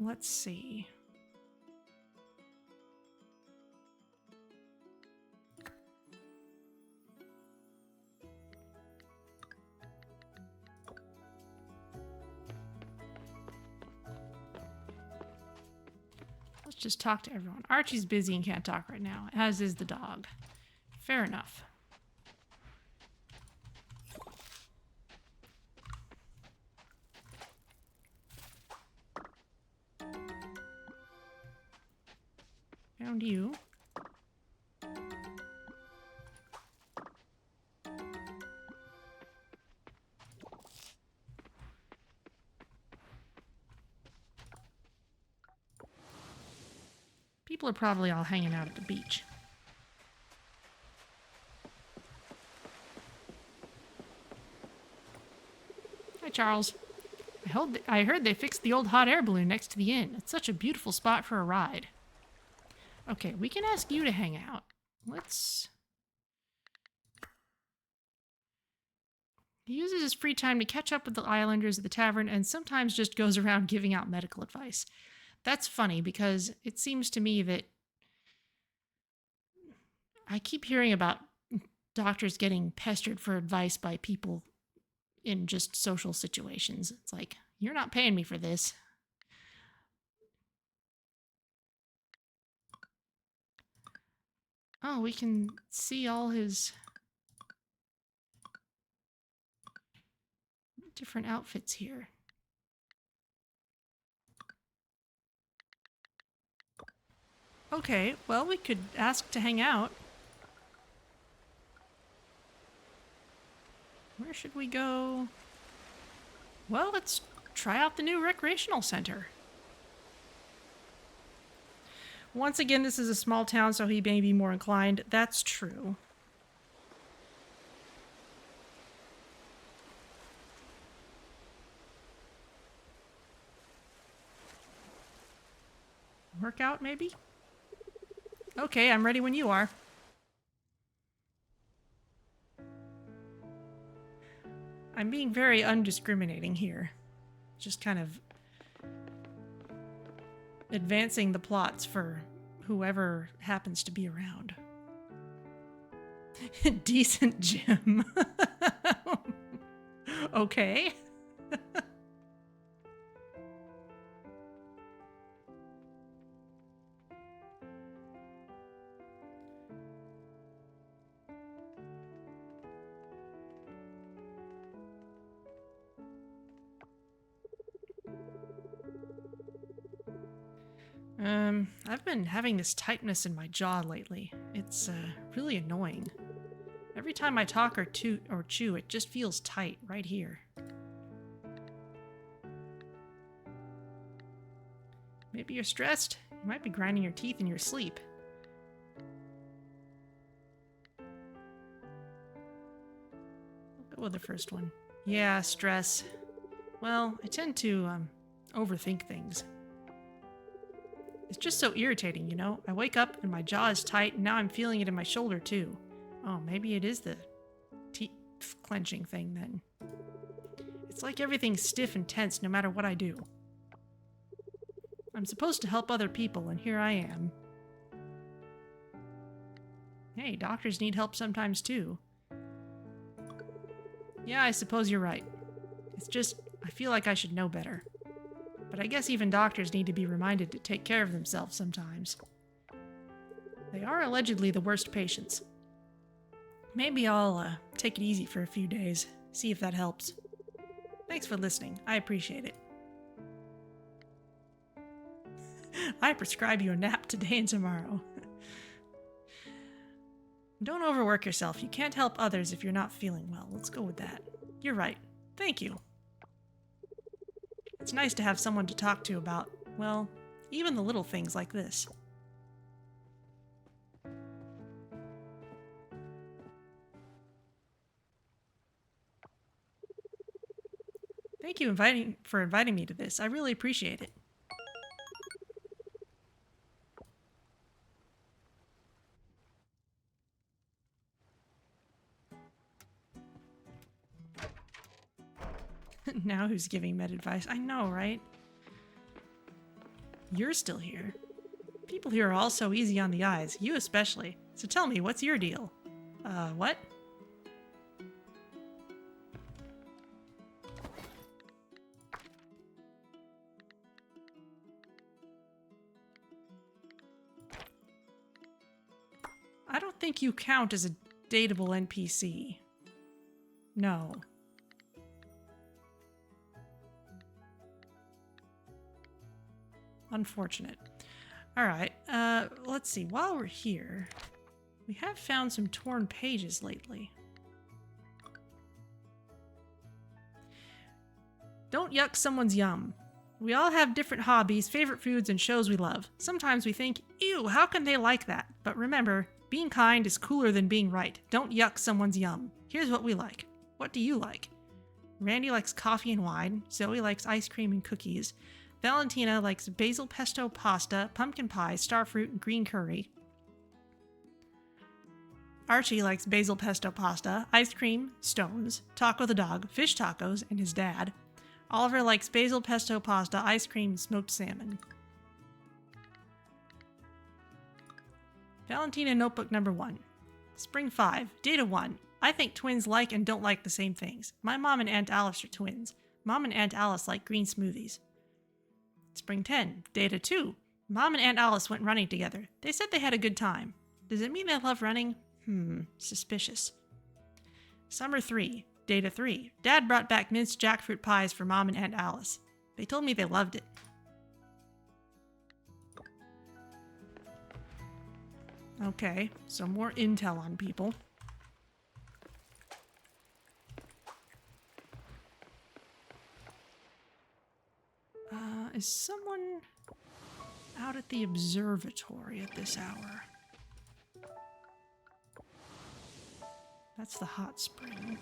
Let's see. Let's just talk to everyone. Archie's busy and can't talk right now, as is the dog. Fair enough. Found you. People are probably all hanging out at the beach. Hi, Charles. I heard they fixed the old hot air balloon next to the inn. It's such a beautiful spot for a ride. Okay, we can ask you to hang out. Let's... He uses his free time to catch up with the islanders at the tavern and sometimes just goes around giving out medical advice. That's funny because it seems to me that I keep hearing about doctors getting pestered for advice by people in just social situations. It's like, you're not paying me for this. Oh, we can see all his different outfits here. Okay, well, we could ask to hang out. Where should we go? Well, let's try out the new recreational center. Once again, this is a small town, so he may be more inclined. That's true. Workout, maybe? Okay, I'm ready when you are. I'm being very undiscriminating here. Just kind of advancing the plots for whoever happens to be around. Decent gym. Okay. I've been having this tightness in my jaw lately. It's really annoying. Every time I talk or chew, it just feels tight right here. Maybe you're stressed. You might be grinding your teeth in your sleep. I'll go with the first one. Yeah, stress. Well, I tend to overthink things. It's just so irritating, you know? I wake up and my jaw is tight, and now I'm feeling it in my shoulder, too. Oh, maybe it is the teeth clenching thing, then. It's like everything's stiff and tense no matter what I do. I'm supposed to help other people, and here I am. Hey, doctors need help sometimes, too. Yeah, I suppose you're right. It's just, I feel like I should know better. But I guess even doctors need to be reminded to take care of themselves sometimes. They are allegedly the worst patients. Maybe I'll take it easy for a few days, see if that helps. Thanks for listening. I appreciate it. I prescribe you a nap today and tomorrow. Don't overwork yourself. You can't help others if you're not feeling well. Let's go with that. You're right. Thank you. It's nice to have someone to talk to about, well, even the little things like this. Thank you for inviting me to this. I really appreciate it. Now who's giving med advice? I know, right? You're still here. People here are all so easy on the eyes, you especially. So tell me, what's your deal? What? I don't think you count as a dateable NPC. No. Unfortunate. Alright, let's see. While we're here, we have found some torn pages lately. Don't yuck someone's yum. We all have different hobbies, favorite foods, and shows we love. Sometimes we think, ew, how can they like that? But remember, being kind is cooler than being right. Don't yuck someone's yum. Here's what we like. What do you like? Randy likes coffee and wine. Zoe likes ice cream and cookies. Valentina likes basil pesto pasta, pumpkin pie, starfruit, and green curry. Archie likes basil pesto pasta, ice cream, stones, Taco the dog, fish tacos, and his dad. Oliver likes basil pesto pasta, ice cream, and smoked salmon. Valentina notebook number 1. Spring 5. Data 1. I think twins like and don't like the same things. My mom and Aunt Alice are twins. Mom and Aunt Alice like green smoothies. Spring 10. Data 2. Mom and Aunt Alice went running together. They said they had a good time. Does it mean they love running? Suspicious. Summer 3. Data 3. Dad brought back minced jackfruit pies for Mom and Aunt Alice. They told me they loved it. Okay, so more intel on people. Is someone out at the observatory at this hour? That's the hot spring.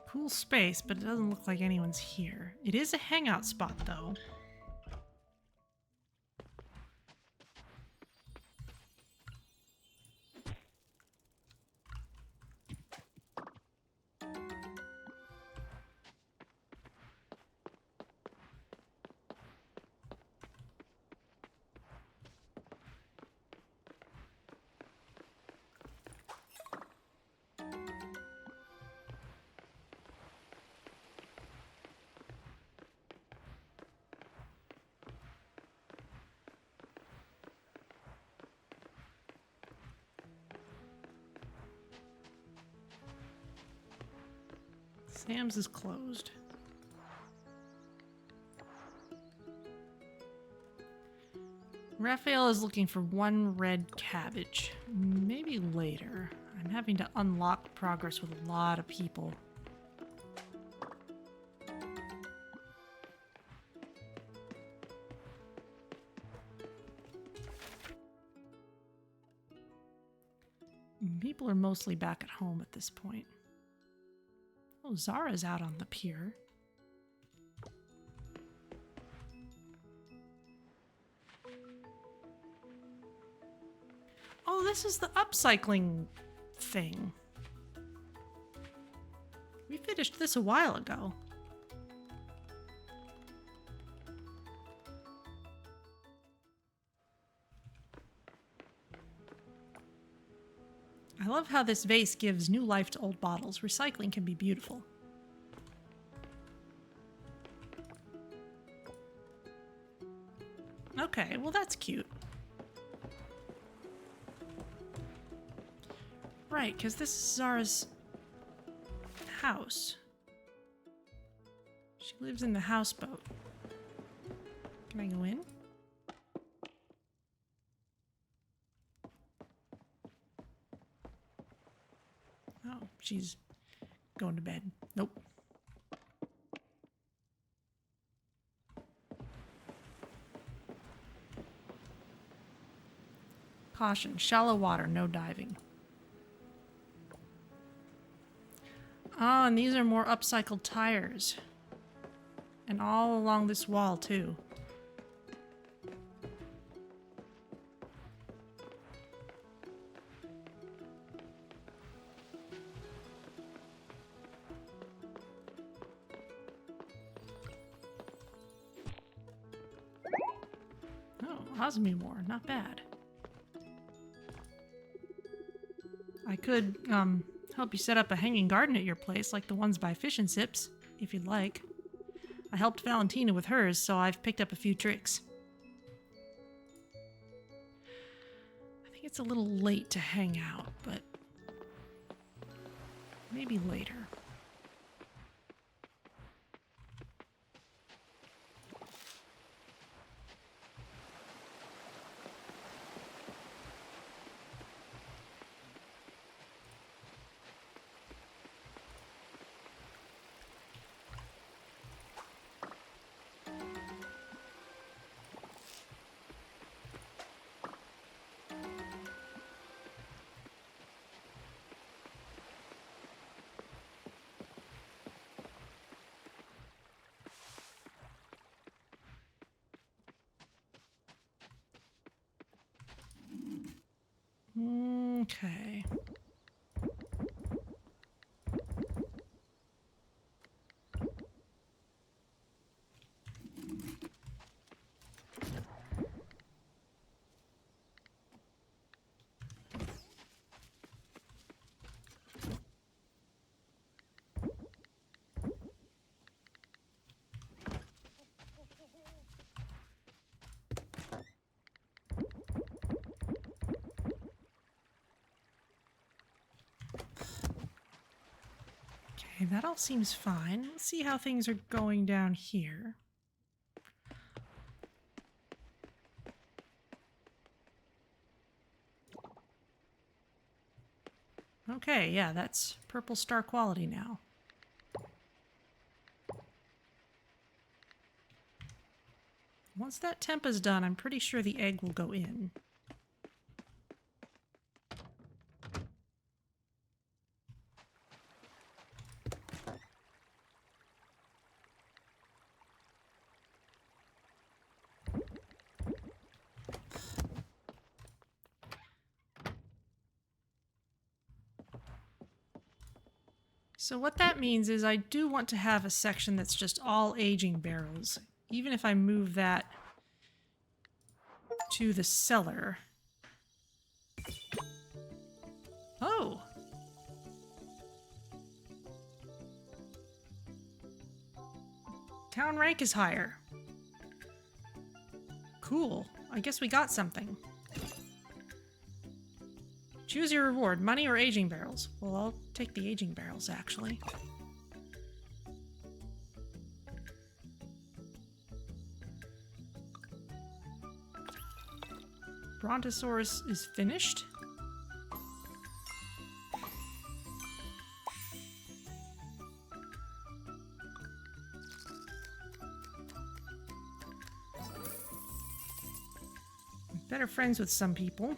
Cool space, but it doesn't look like anyone's here. It is a hangout spot, though. Sam's is closed. Raphael is looking for 1 red cabbage. Maybe later. I'm having to unlock progress with a lot of people. People are mostly back at home at this point. Oh, Zara's out on the pier. Oh, this is the upcycling thing. We finished this a while ago. I love how this vase gives new life to old bottles. Recycling can be beautiful. Okay, well that's cute. Right, because this is Zara's house. She lives in the houseboat. Can I go in? Oh, she's going to bed. Nope. Caution, shallow water, no diving. Oh, and these are more upcycled tires. And all along this wall, too. Osmimore, not bad. I could, help you set up a hanging garden at your place, like the ones by Fish and Sips, if you'd like. I helped Valentina with hers, so I've picked up a few tricks. I think it's a little late to hang out, but maybe later. Okay. Okay, that all seems fine. Let's see how things are going down here. Okay, yeah, that's purple star quality now. Once that temp is done, I'm pretty sure the egg will go in. So what that means is I do want to have a section that's just all aging barrels. Even if I move that to the cellar. Oh! Town rank is higher. Cool. I guess we got something. Choose your reward, money or aging barrels. Well, I'll take the aging barrels, actually. Brontosaurus is finished. Better friends with some people.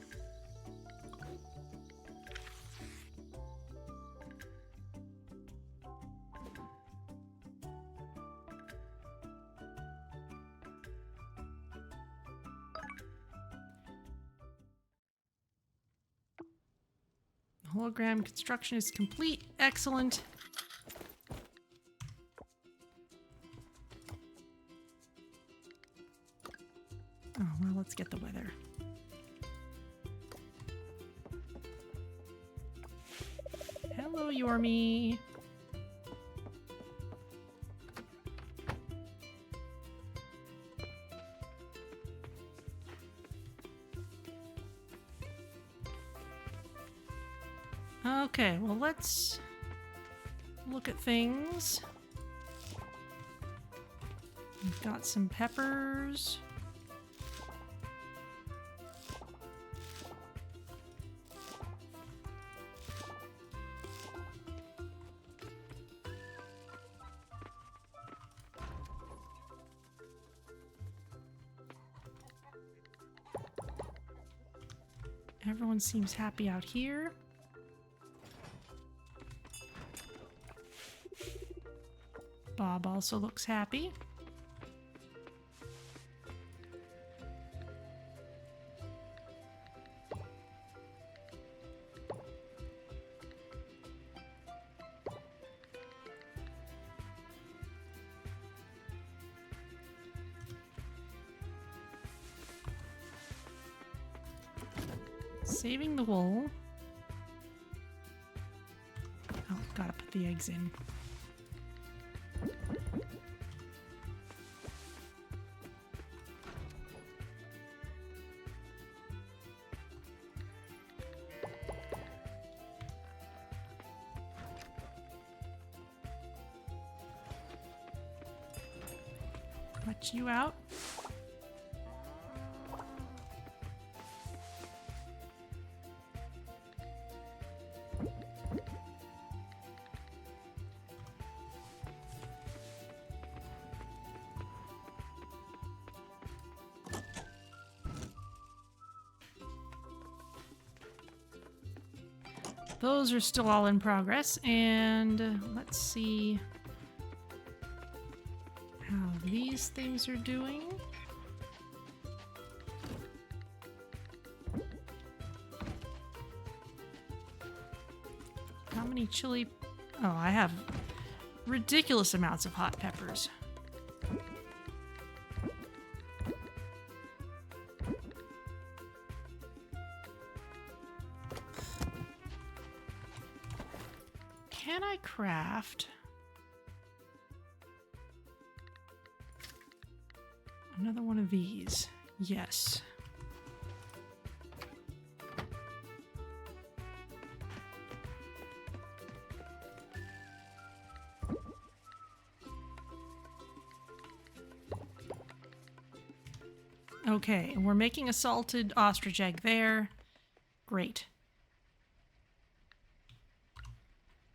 Hologram construction is complete. Excellent. Oh, well, let's get the weather. Hello, Yormi. Okay, well, let's look at things. We've got some peppers. Everyone seems happy out here. Bob also looks happy. Saving the wool. Oh, gotta put the eggs in. Let you out. Those are still all in progress, and let's see how these things are doing. How many chili? Oh, I have ridiculous amounts of hot peppers. Can I craft another one of these? Yes. Okay, and we're making a salted ostrich egg there. Great.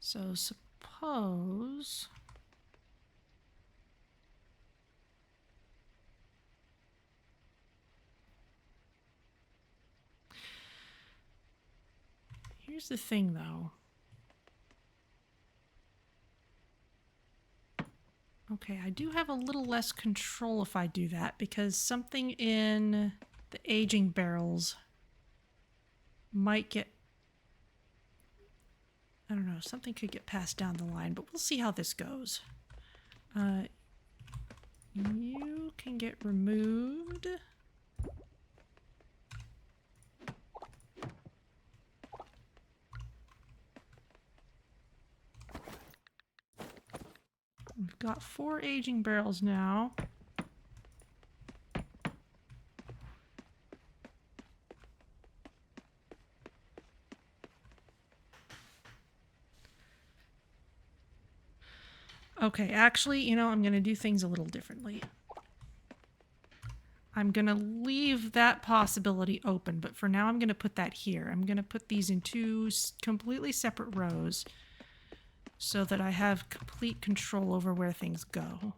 So suppose... Here's the thing, though. Okay, I do have a little less control if I do that, because something in the aging barrels might get... I don't know, something could get passed down the line, but we'll see how this goes. You can get removed. We've got 4 aging barrels now. Okay, actually, you know, I'm going to do things a little differently. I'm going to leave that possibility open, but for now I'm going to put that here. I'm going to put these in 2 completely separate rows so that I have complete control over where things go.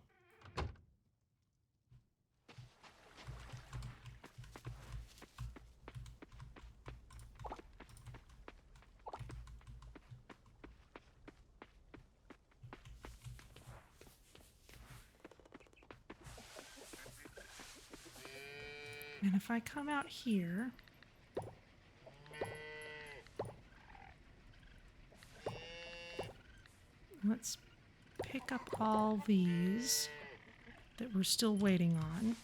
And if I come out here, let's pick up all these that we're still waiting on.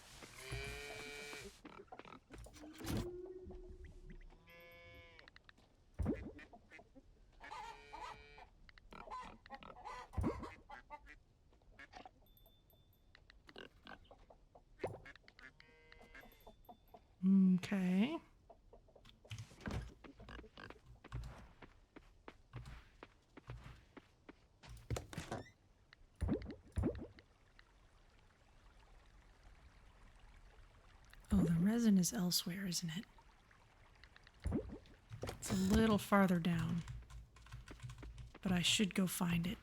Okay. Oh, the resin is elsewhere, isn't it? It's a little farther down, but I should go find it.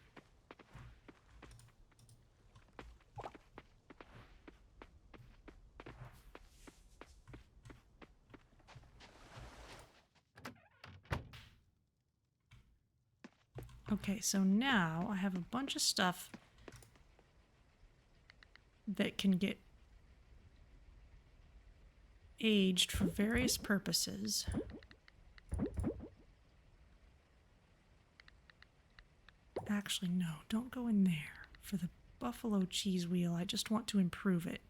Okay, so now I have a bunch of stuff that can get aged for various purposes. Actually, no, don't go in there. For the buffalo cheese wheel, I just want to improve it.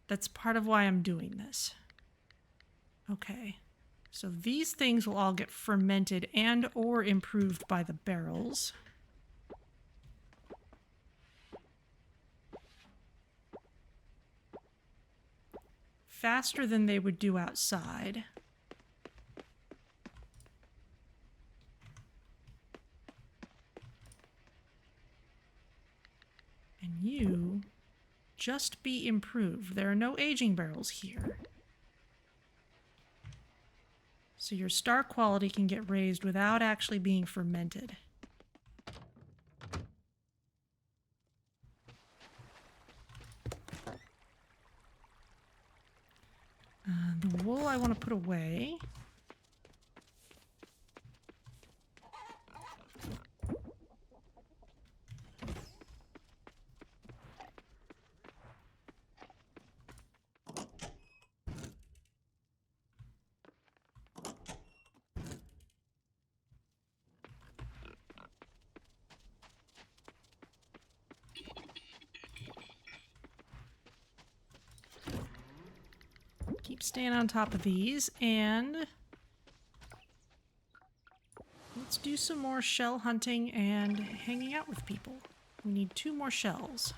That's part of why I'm doing this. Okay. So these things will all get fermented and or improved by the barrels. Faster than they would do outside. And you just be improved. There are no aging barrels here. So your star quality can get raised without actually being fermented. The wool I want to put away. Keep staying on top of these, and let's do some more shell hunting and hanging out with people. We need 2 more shells.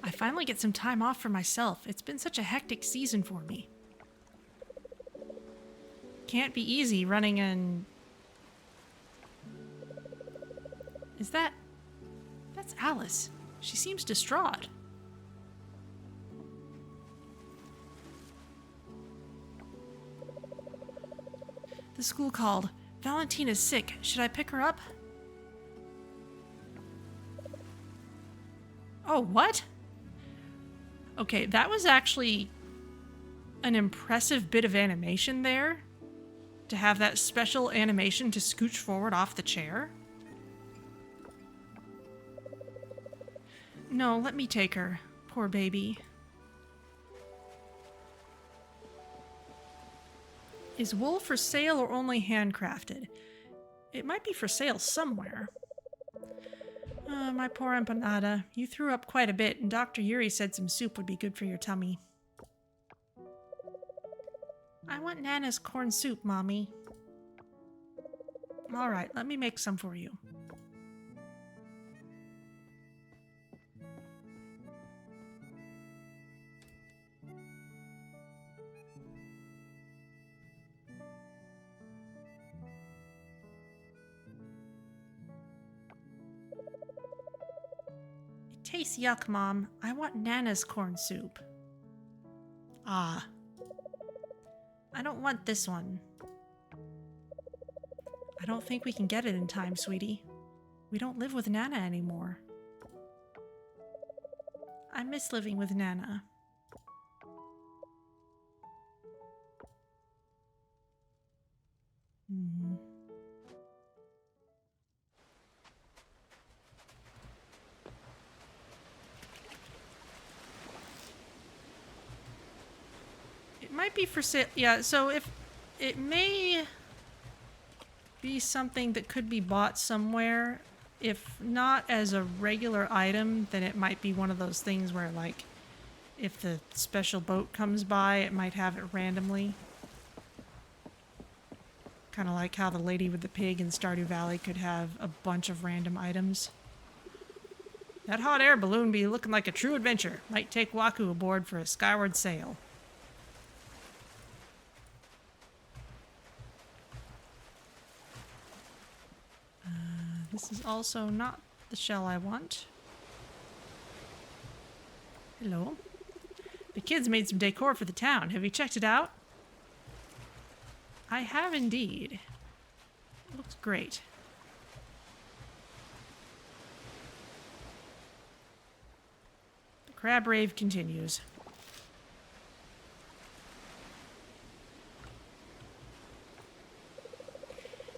I finally get some time off for myself. It's been such a hectic season for me. Can't be easy running in... Is that... That's Alice. She seems distraught. The school called. Valentina's sick. Should I pick her up? Oh, what? Okay, that was actually an impressive bit of animation there. To have that special animation to scooch forward off the chair. No, let me take her. Poor baby. Is wool for sale or only handcrafted? It might be for sale somewhere. My poor empanada. You threw up quite a bit, and Dr. Yuri said some soup would be good for your tummy. I want Nana's corn soup, Mommy. All right, let me make some for you. It tastes yuck, Mom. I want Nana's corn soup. Ah. I don't want this one. I don't think we can get it in time, sweetie. We don't live with Nana anymore. I miss living with Nana. It might be for sale. Yeah, so if it may be something that could be bought somewhere. If not as a regular item, then it might be one of those things where, like, if the special boat comes by, it might have it randomly. Kind of like how the lady with the pig in Stardew Valley could have a bunch of random items. That hot air balloon be looking like a true adventure. Might take Waku aboard for a skyward sail. This is also not the shell I want. Hello. The kids made some decor for the town. Have you checked it out? I have indeed. It looks great. The crab rave continues.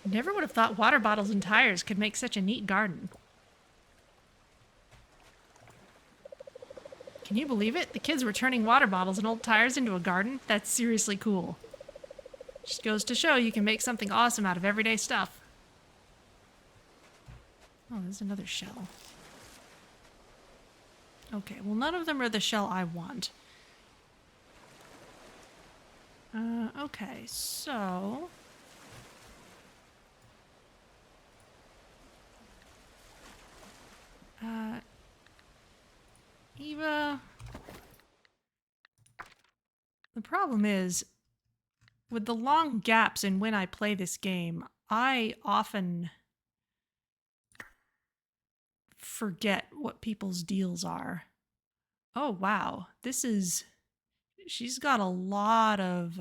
Never would have thought water bottles and tires could make such a neat garden. Can you believe it? The kids were turning water bottles and old tires into a garden? That's seriously cool. Just goes to show you can make something awesome out of everyday stuff. Oh, there's another shell. Okay, well, none of them are the shell I want. Okay, so... Eva... The problem is, with the long gaps in when I play this game, I often forget what people's deals are. Oh, wow. This is... She's got a lot of...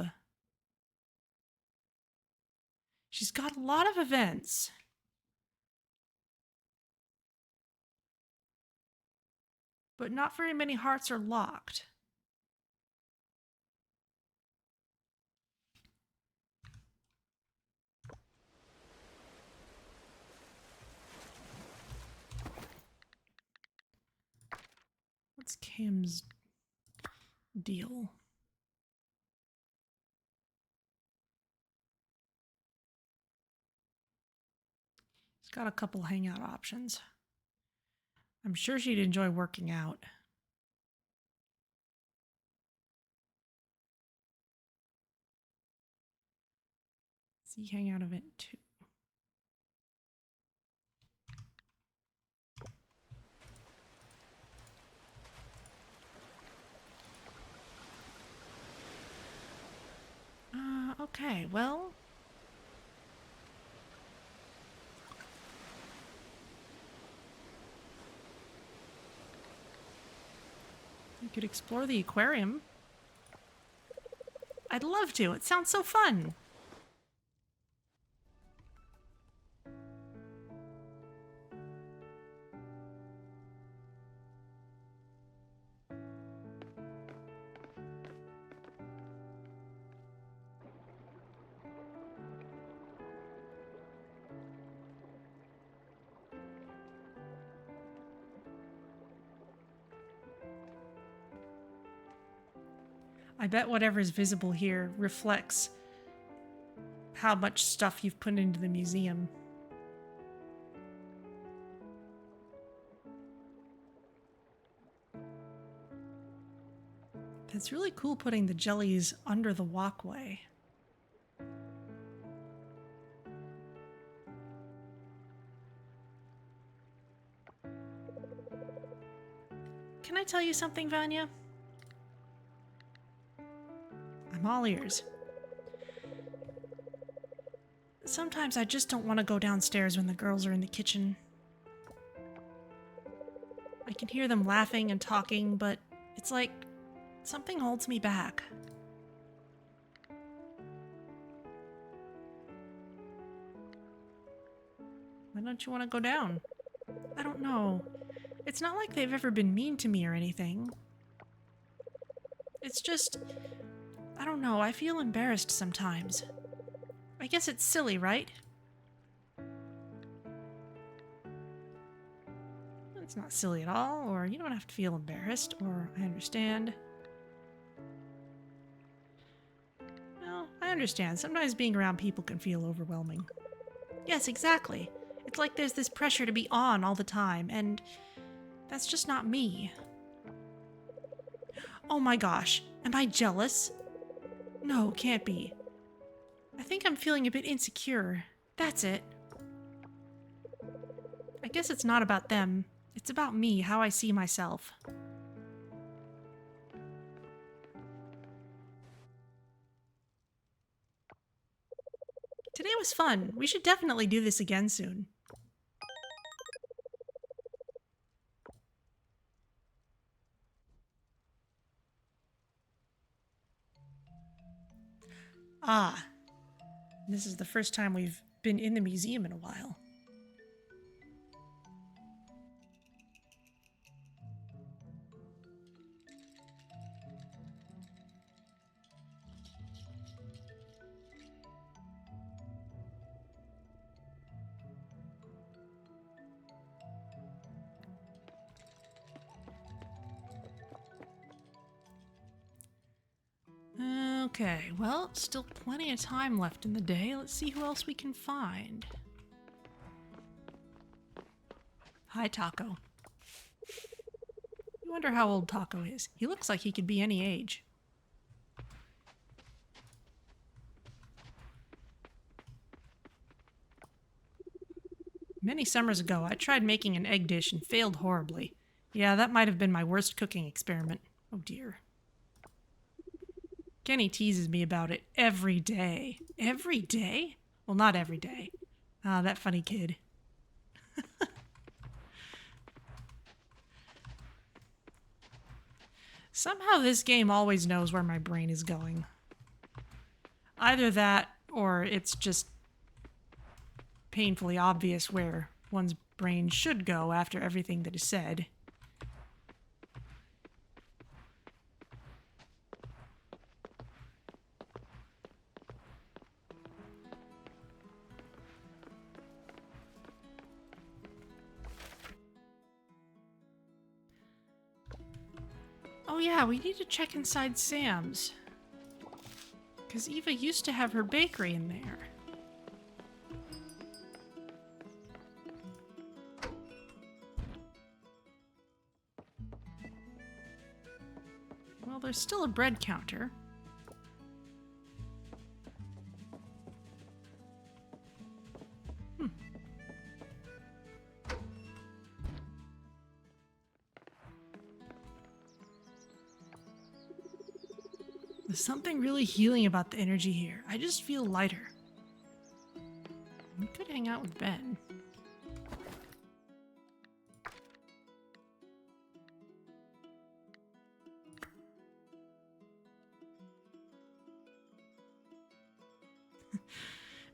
She's got a lot of events. But not very many hearts are locked. What's Kim's deal? She's got a couple hangout options. I'm sure she'd enjoy working out. See hangout event 2. Okay, well... You could explore the aquarium. I'd love to. It sounds so fun. I bet whatever's visible here reflects how much stuff you've put into the museum. It's really cool putting the jellies under the walkway. Can I tell you something, Vanya? I'm all ears. Sometimes I just don't want to go downstairs when the girls are in the kitchen. I can hear them laughing and talking, but it's like something holds me back. Why don't you want to go down? I don't know. It's not like they've ever been mean to me or anything. It's just... I don't know, I feel embarrassed sometimes. I guess it's silly, right? It's not silly at all, or you don't have to feel embarrassed, or I understand. Well, I understand. Sometimes being around people can feel overwhelming. Yes, exactly. It's like there's this pressure to be on all the time, and that's just not me. Oh my gosh, am I jealous? No, can't be. I think I'm feeling a bit insecure. That's it. I guess it's not about them. It's about me, how I see myself. Today was fun. We should definitely do this again soon. Ah, this is the first time we've been in the museum in a while. Okay, well, still plenty of time left in the day. Let's see who else we can find. Hi, Taco. I wonder how old Taco is. He looks like he could be any age. Many summers ago, I tried making an egg dish and failed horribly. Yeah, that might have been my worst cooking experiment. Oh dear. Kenny teases me about it every day. Every day? Well, not every day. Ah, that funny kid. Somehow this game always knows where my brain is going. Either that, or it's just painfully obvious where one's brain should go after everything that is said. Oh yeah, we need to check inside Sam's. Because Eva used to have her bakery in there. Well, there's still a bread counter. There's something really healing about the energy here. I just feel lighter. We could hang out with Ben.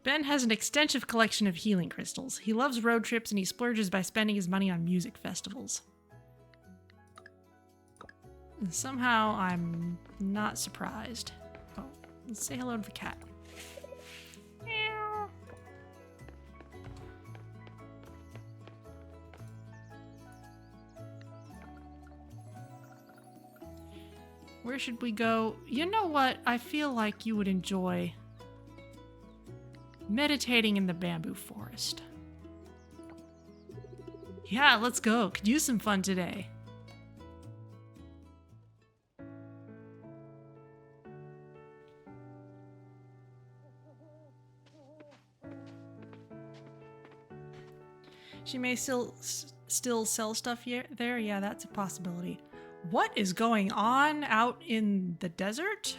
Ben has an extensive collection of healing crystals. He loves road trips and he splurges by spending his money on music festivals. And somehow I'm not surprised. Oh, let's say hello to the cat. Meow. Where should we go? You know what? I feel like you would enjoy meditating in the bamboo forest. Yeah, let's go. Could use some fun today. She may still sell stuff there. Yeah, that's a possibility. What is going on out in the desert?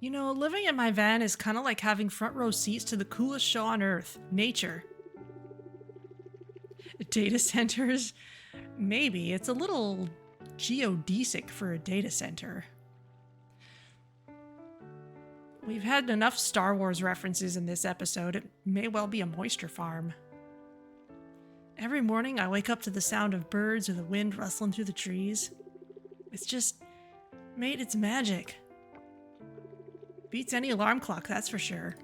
You know, living in my van is kind of like having front row seats to the coolest show on earth, nature. Data centers? Maybe. It's a little geodesic for a data center. We've had enough Star Wars references in this episode. It may well be a moisture farm. Every morning I wake up to the sound of birds or the wind rustling through the trees. It's just, mate, it's magic. Beats any alarm clock, that's for sure.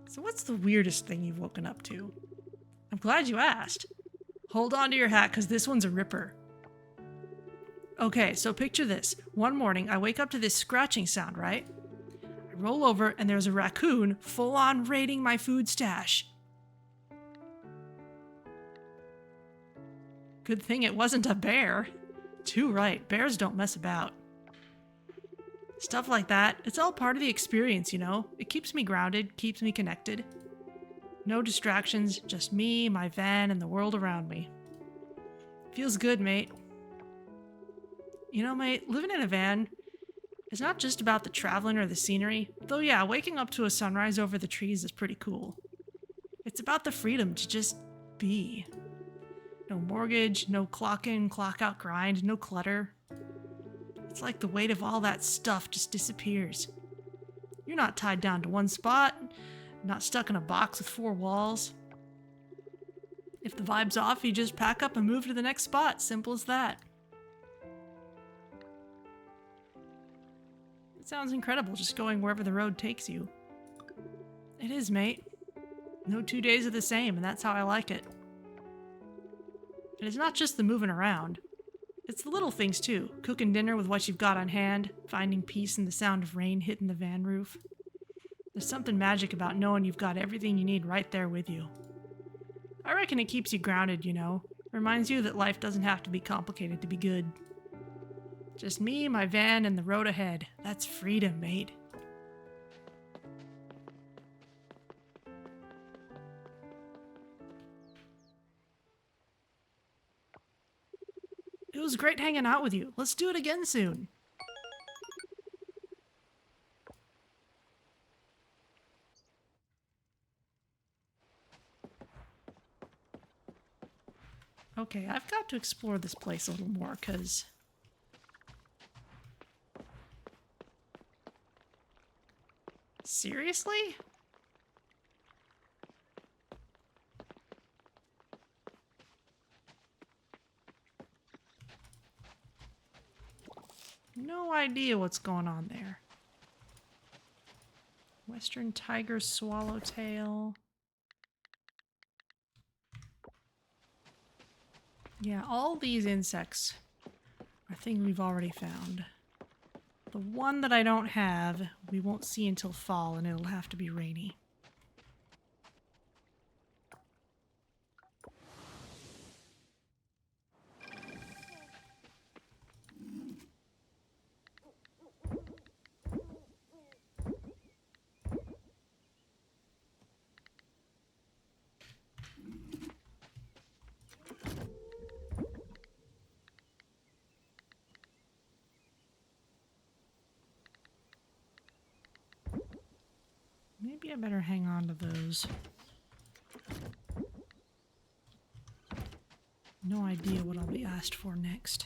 So what's the weirdest thing you've woken up to? I'm glad you asked. Hold on to your hat, because this one's a ripper. Okay, so picture this. One morning, I wake up to this scratching sound, right? I roll over, and there's a raccoon full-on raiding my food stash. Good thing it wasn't a bear. Too right, bears don't mess about. Stuff like that, it's all part of the experience, you know? It keeps me grounded, keeps me connected. No distractions, just me, my van, and the world around me. Feels good, mate. You know, mate, living in a van is not just about the traveling or the scenery, though yeah, waking up to a sunrise over the trees is pretty cool. It's about the freedom to just be. No mortgage, no clock in, clock out grind, no clutter. It's like the weight of all that stuff just disappears. You're not tied down to one spot, not stuck in a box with 4 walls. If the vibe's off, you just pack up and move to the next spot. Simple as that. It sounds incredible, just going wherever the road takes you. It is, mate. No 2 days are the same, and that's how I like it. And it's not just the moving around. It's the little things, too. Cooking dinner with what you've got on hand, finding peace in the sound of rain hitting the van roof. There's something magic about knowing you've got everything you need right there with you. I reckon it keeps you grounded, you know. Reminds you that life doesn't have to be complicated to be good. Just me, my van, and the road ahead. That's freedom, mate. It was great hanging out with you. Let's do it again soon. Okay, I've got to explore this place a little more, because... Seriously? No idea what's going on there. Western tiger swallowtail. Yeah, all these insects are things we've already found. The one that I don't have, we won't see until fall, and it'll have to be rainy. Maybe I better hang on to those. No idea what I'll be asked for next.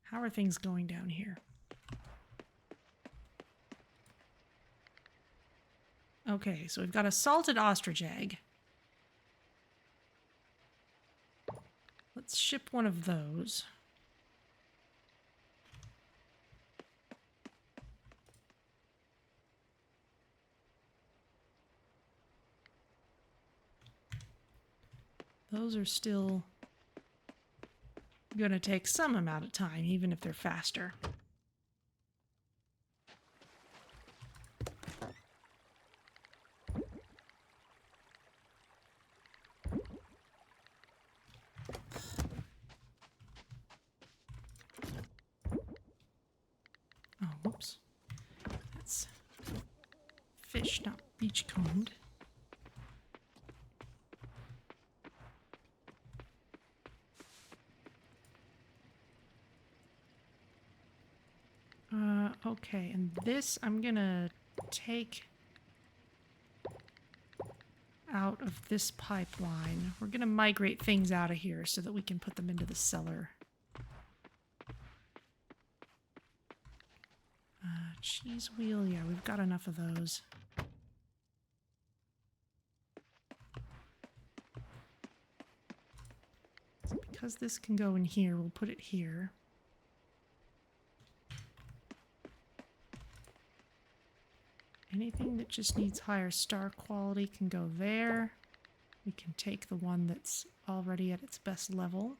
How are things going down here? Okay, so we've got a salted ostrich egg. Let's ship one of those. Those are still gonna take some amount of time, even if they're faster. Oh, whoops. That's fish, not beachcombed. Okay, and this I'm gonna take out of this pipeline. We're gonna migrate things out of here so that we can put them into the cellar. Cheese wheel, yeah, we've got enough of those. So because this can go in here, we'll put it here. Anything that just needs higher star quality can go there. We can take the one that's already at its best level.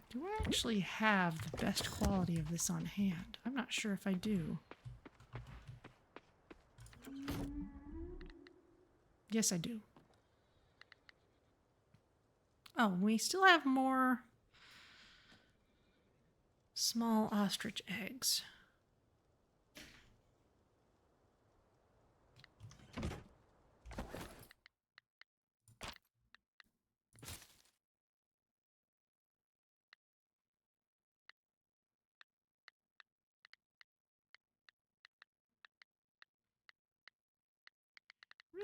Do I actually have the best quality of this on hand? I'm not sure if I do. Yes, I do. Oh, we still have more small ostrich eggs.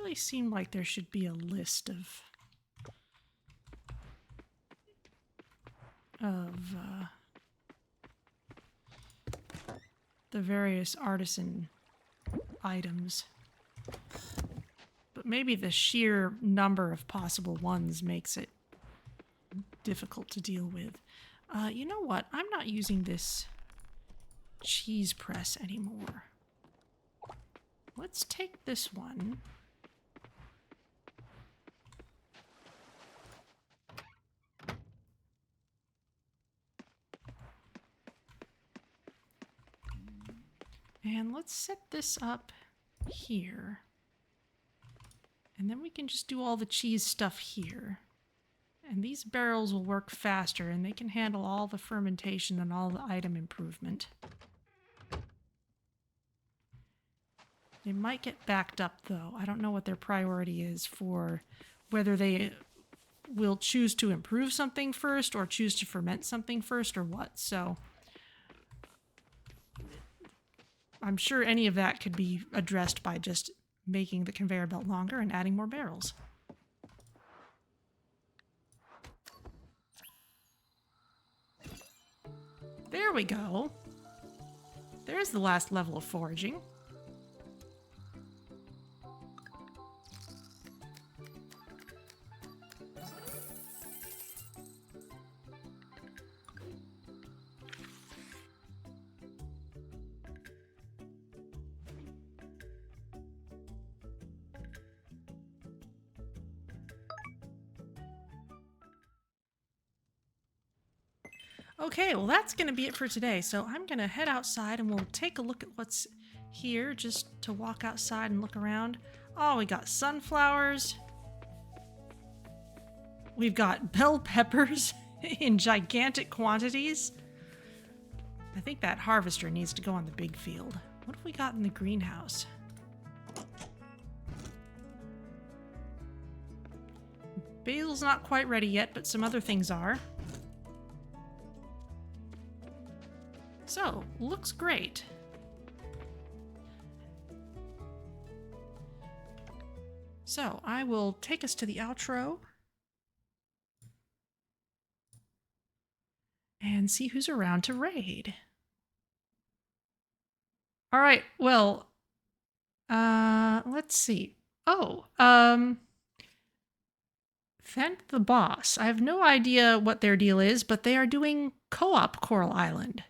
really seem like there should be a list of the various artisan items. But maybe the sheer number of possible ones makes it difficult to deal with. You know what? I'm not using this cheese press anymore. Let's take this one. And let's set this up here. And then we can just do all the cheese stuff here. And these barrels will work faster, and they can handle all the fermentation and all the item improvement. They might get backed up, though. I don't know what their priority is for whether they will choose to improve something first or choose to ferment something first or what. So I'm sure any of that could be addressed by just making the conveyor belt longer and adding more barrels. There we go. There's the last level of foraging. Okay, well that's going to be it for today. So I'm going to head outside and we'll take a look at what's here, just to walk outside and look around. Oh, we got sunflowers. We've got bell peppers in gigantic quantities. I think that harvester needs to go on the big field. What have we got in the greenhouse? Basil's not quite ready yet, but some other things are. So, looks great. So, I will take us to the outro and see who's around to raid. All right, well, let's see. Oh, Fent the Boss. I have no idea what their deal is, but they are doing co-op Coral Island.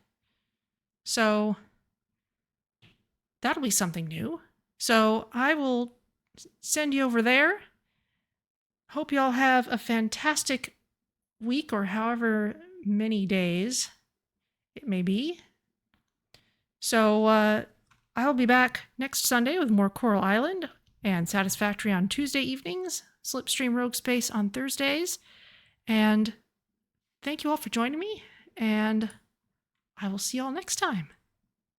So that'll be something new. So I will send you over there. Hope you all have a fantastic week or however many days it may be. So I'll be back next Sunday with more Coral Island and Satisfactory on Tuesday evenings, Slipstream Rogue Space on Thursdays. And thank you all for joining me, and I will see you all next time.